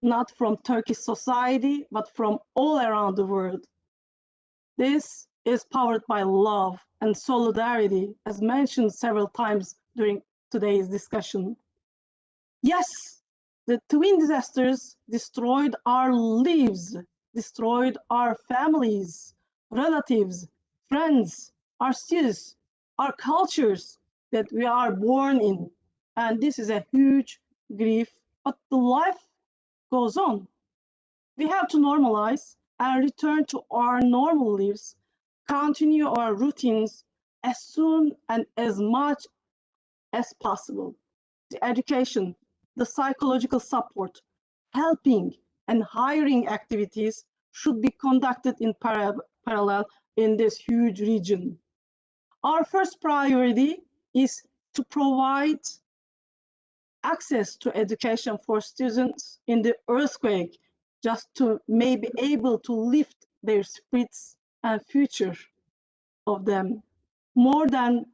not from Turkish society, but from all around the world. This is powered by love and solidarity, as mentioned several times during today's discussion. Yes, the twin disasters destroyed our lives, destroyed our families, relatives, friends, our cities, our cultures that we are born in. And this is a huge grief, but the life goes on. We have to normalize and return to our normal lives, continue our routines as soon and as much as possible. The education, the psychological support, helping and hiring activities should be conducted in parallel in this huge region. Our first priority is to provide access to education for students in the earthquake, just to maybe able to lift their spirits and future of them. More than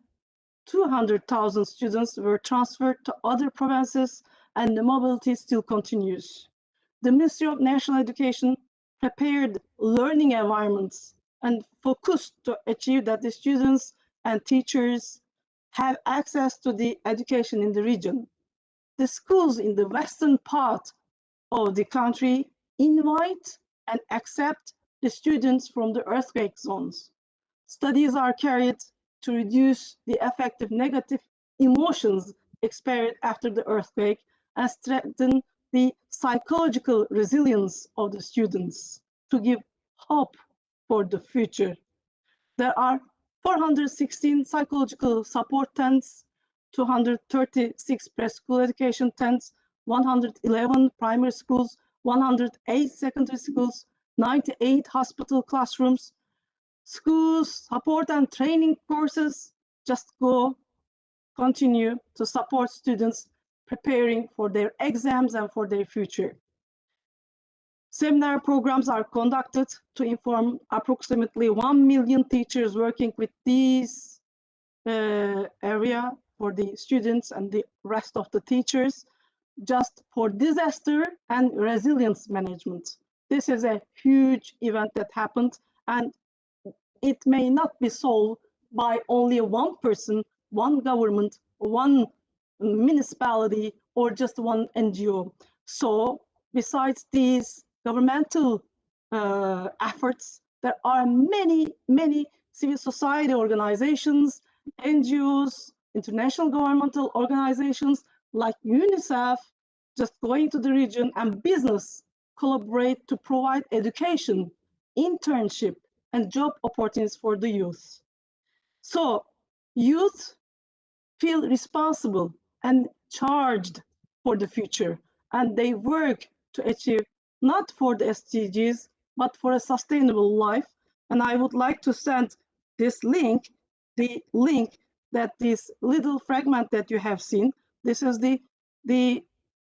200,000 students were transferred to other provinces, and the mobility still continues. The Ministry of National Education prepared learning environments and focused to achieve that the students and teachers have access to the education in the region. The schools in the western part of the country invite and accept the students from the earthquake zones. Studies are carried to reduce the effect of negative emotions experienced after the earthquake and strengthen the psychological resilience of the students to give hope for the future. There are 416 psychological support tents, 236 preschool education tents, 111 primary schools, 108 secondary schools, 98 hospital classrooms, schools, support and training courses. Just continue to support students preparing for their exams and for their future. Seminar programs are conducted to inform approximately 1 million teachers working with these area for the students and the rest of the teachers, just for disaster and resilience management. This is a huge event that happened, and it may not be solved by only one person, one government, one municipality, or just one NGO. So besides these governmental efforts, there are many civil society organizations, NGOs, international governmental organizations like UNICEF, just going to the region, and business collaborate to provide education, internship, and job opportunities for the youth. So youth feel responsible and charged for the future, and they work to achieve not for the SDGs, but for a sustainable life. And I would like to send this link, the link that this little fragment that you have seen. This is the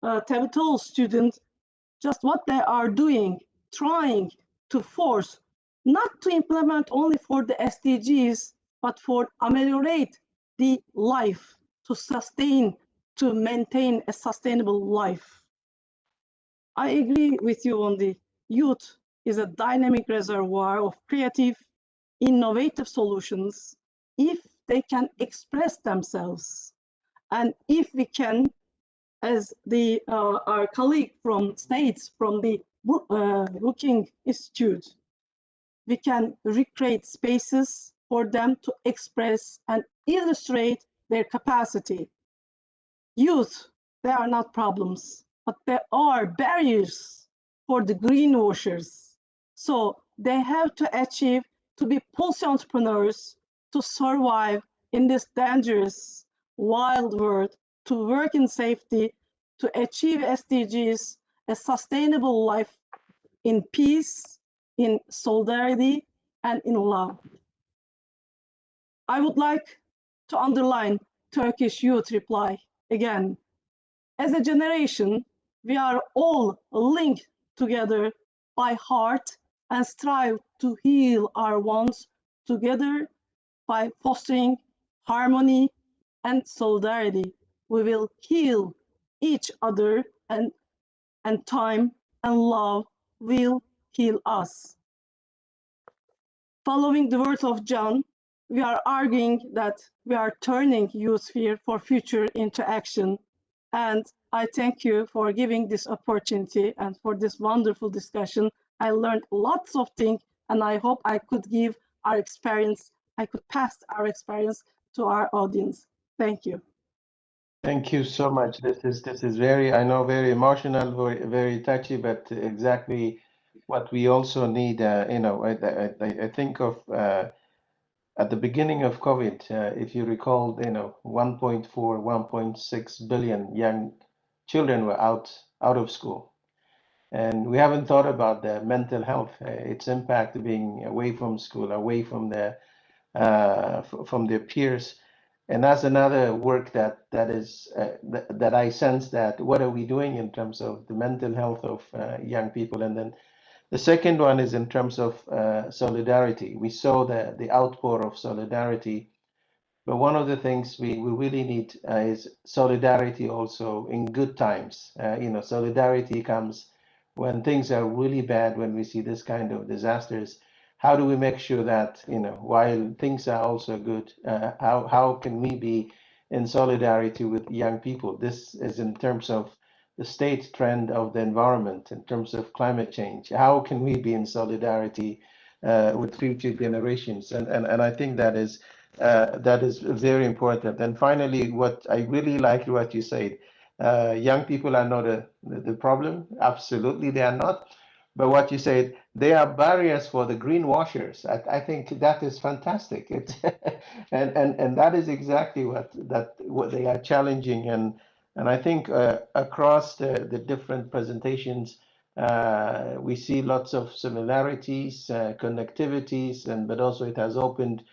Tevtol student, just what they are doing, trying to force, not to implement only for the SDGs, but for ameliorate the life, to sustain, to maintain a sustainable life. I agree with you on the youth is a dynamic reservoir of creative, innovative solutions if they can express themselves. And if we can, as our colleague from States, from the Brookings Institute, we can recreate spaces for them to express and illustrate their capacity. Youth, they are not problems, but there are barriers for the greenwashers. So they have to achieve to be pulse entrepreneurs to survive in this dangerous, wild world, to work in safety, to achieve SDGs, a sustainable life in peace in solidarity and in love. I would like to underline Turkish youth reply again. As a generation, we are all linked together by heart and strive to heal our wounds together by fostering harmony and solidarity. We will heal each other, and time and love will heal us. Following the words of John, we are arguing that we are turning youth fear for future into action. And I thank you for giving this opportunity and for this wonderful discussion. I learned lots of things, and I hope I could give our experience, I could pass our experience to our audience. Thank you. Thank you so much. This is very, I know, very emotional, very touchy, but exactly what we also need. You know, I think of at the beginning of COVID, if you recall, you know, 1.4, 1.6 billion young children were out of school, and we haven't thought about the mental health, its impact being away from school, away from their peers. And that's another work that is that I sense that what are we doing in terms of the mental health of young people. And then the second one is in terms of solidarity. We saw the outpour of solidarity, but one of the things we really need is solidarity also in good times. You know, solidarity comes when things are really bad, when we see this kind of disasters. How do we make sure that, you know, while things are also good, how can we be in solidarity with young people? This is in terms of the state trend of the environment, in terms of climate change. How can we be in solidarity with future generations? And I think that is very important. And finally, what I really like what you said, young people are not the problem. Absolutely, they are not. But what you said, they are barriers for the greenwashers. I think that is fantastic. It's and that is exactly what they are challenging. And I think across the different presentations, we see lots of similarities, connectivities, but also it has opened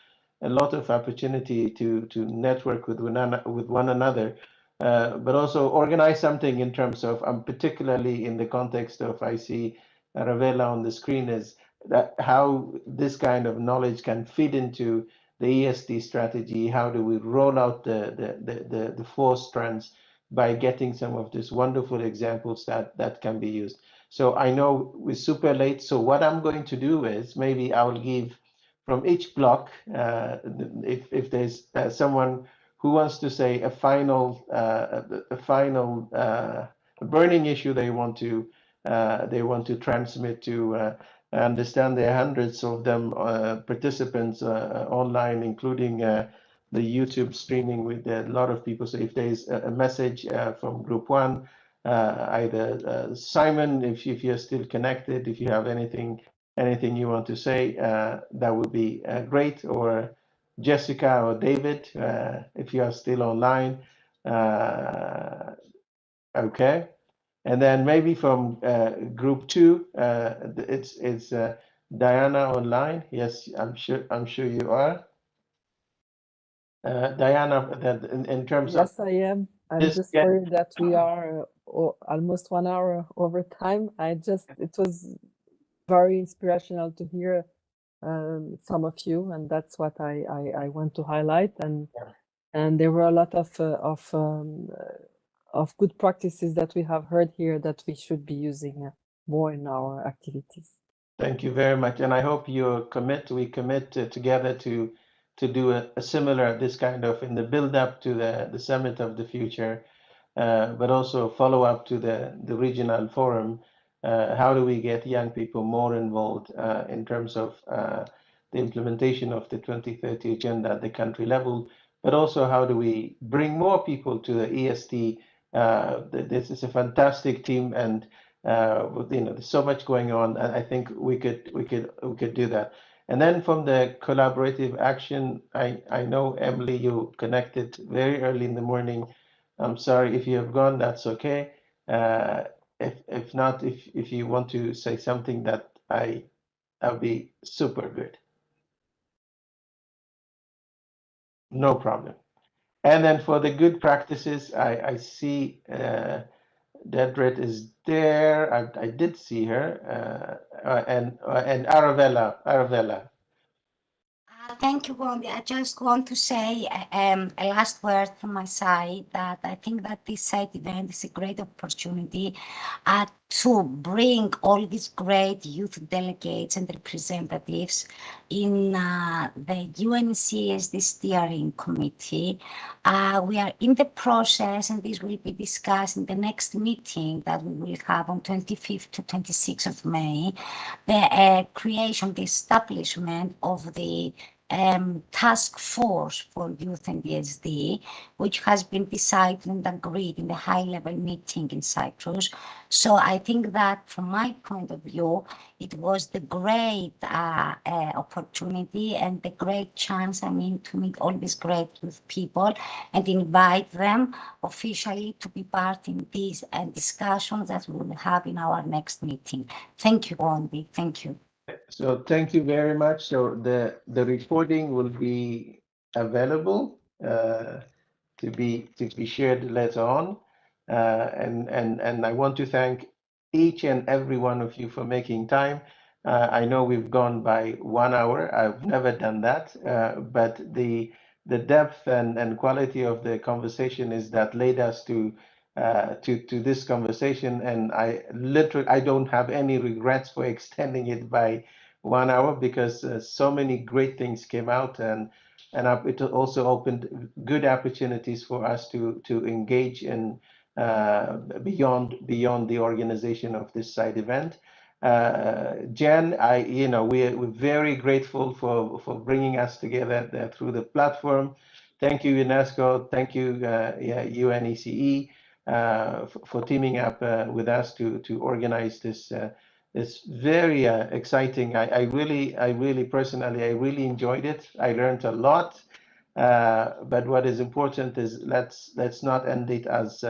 a lot of opportunity to network with one another, but also organize something in terms of, particularly in the context of, I see Ravella on the screen, is that how this kind of knowledge can fit into the ESD strategy. How do we roll out the four strands by getting some of these wonderful examples that can be used. So I know we're super late. So what I'm going to do is maybe I will give from each block, if there's someone who wants to say a final burning issue they want to transmit to. I understand there are hundreds of them participants online, including the YouTube streaming with a lot of people. So if there's a message from group one, either Simon, if you're still connected, if you have anything you want to say, that would be great. Or Jessica or David, if you are still online. Okay. And then maybe from group two, it's Diana online. Yes, I'm sure you are. Diana, that in terms of Yes, I am. I'm just worried that we are almost 1 hour over time. It was very inspirational to hear some of you, and that's what I want to highlight. And there were a lot of good practices that we have heard here that we should be using more in our activities. Thank you very much, and I hope we commit together to do a similar, this kind of, in the build up to the summit of the future, but also follow up to the regional forum. How do we get young people more involved in terms of the implementation of the 2030 agenda at the country level, but also how do we bring more people to the ESD? This is a fantastic team, and there's so much going on. I think we could do that. And then from the collaborative action, I know, Emily, you connected very early in the morning. I'm sorry if you have gone, that's okay. If not, if you want to say something that I That would be super good. No problem. And then for the good practices, I see Dedrit is there. I did see her, and Aravella. Thank you, Wendy. I just want to say a last word from my side that I think that this side event is a great opportunity to bring all these great youth delegates and representatives in the UNCSD steering committee. We are in the process, and this will be discussed in the next meeting that we will have on 25th to 26th of May, the creation, the establishment of the task force for youth and ESD, which has been decided and agreed in the high-level meeting in Cyprus. So I think that from my point of view, it was the great opportunity and the great chance, I mean, to meet all these great youth people and invite them officially to be part in these discussions that we will have in our next meeting. Thank you, Wendy. Thank you. So thank you very much. So the recording will be available to be shared later on, and I want to thank each and every one of you for making time. I know we've gone by 1 hour. I've never done that, but the depth and quality of the conversation is that led us to this conversation, and I don't have any regrets for extending it by 1 hour because so many great things came out, and it also opened good opportunities for us to engage in beyond the organization of this side event. Jen, we're very grateful for bringing us together through the platform. Thank you, UNESCO. Thank you, UNECE. For teaming up with us to organize this very exciting. I really personally enjoyed it. I learned a lot. But what is important is let's not end it as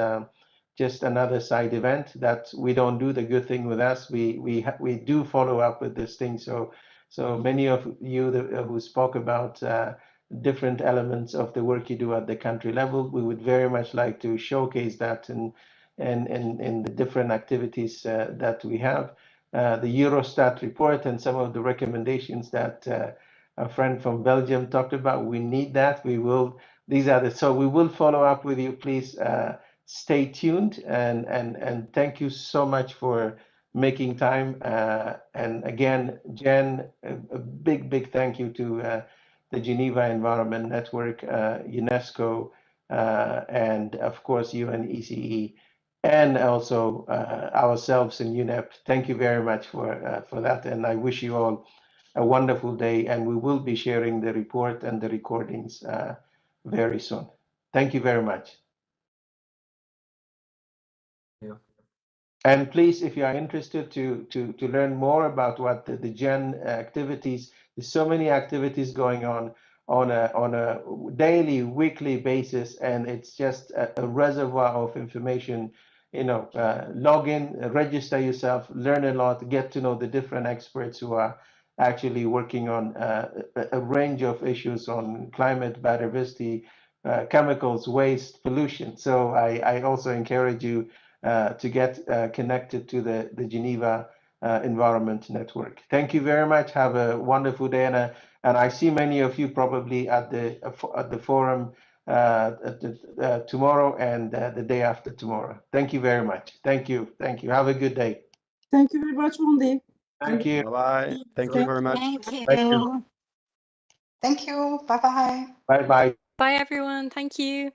just another side event. That we don't do the good thing with us. We do follow up with this thing. So many of you who spoke about different elements of the work you do at the country level, we would very much like to showcase that in the different activities that we have. The Eurostat report and some of the recommendations that a friend from Belgium talked about, we need that. We will follow up with you. Please stay tuned, and thank you so much for making time. And again, Jen, a big thank you to the Geneva Environment Network, UNESCO, and of course UNECE, and also ourselves in UNEP. Thank you very much for that, and I wish you all a wonderful day, and we will be sharing the report and the recordings very soon. Thank you very much. Yeah. And please, if you are interested to learn more about what the Gen activities, there's so many activities going on a daily, weekly basis, and it's just a reservoir of information. Log in, register yourself, learn a lot, get to know the different experts who are actually working on a range of issues on climate, biodiversity, chemicals, waste, pollution. So I also encourage you to get connected to the Geneva Environment Network. Thank you very much. Have a wonderful day, and I see many of you probably at the forum tomorrow and the day after tomorrow. Thank you very much. Thank you. Have a good day. Thank you very much, Wendy. Thank you. Bye-bye. Thank you very much. Thank you. Thank you. Thank you. Bye-bye. Bye-bye. Bye, everyone. Thank you.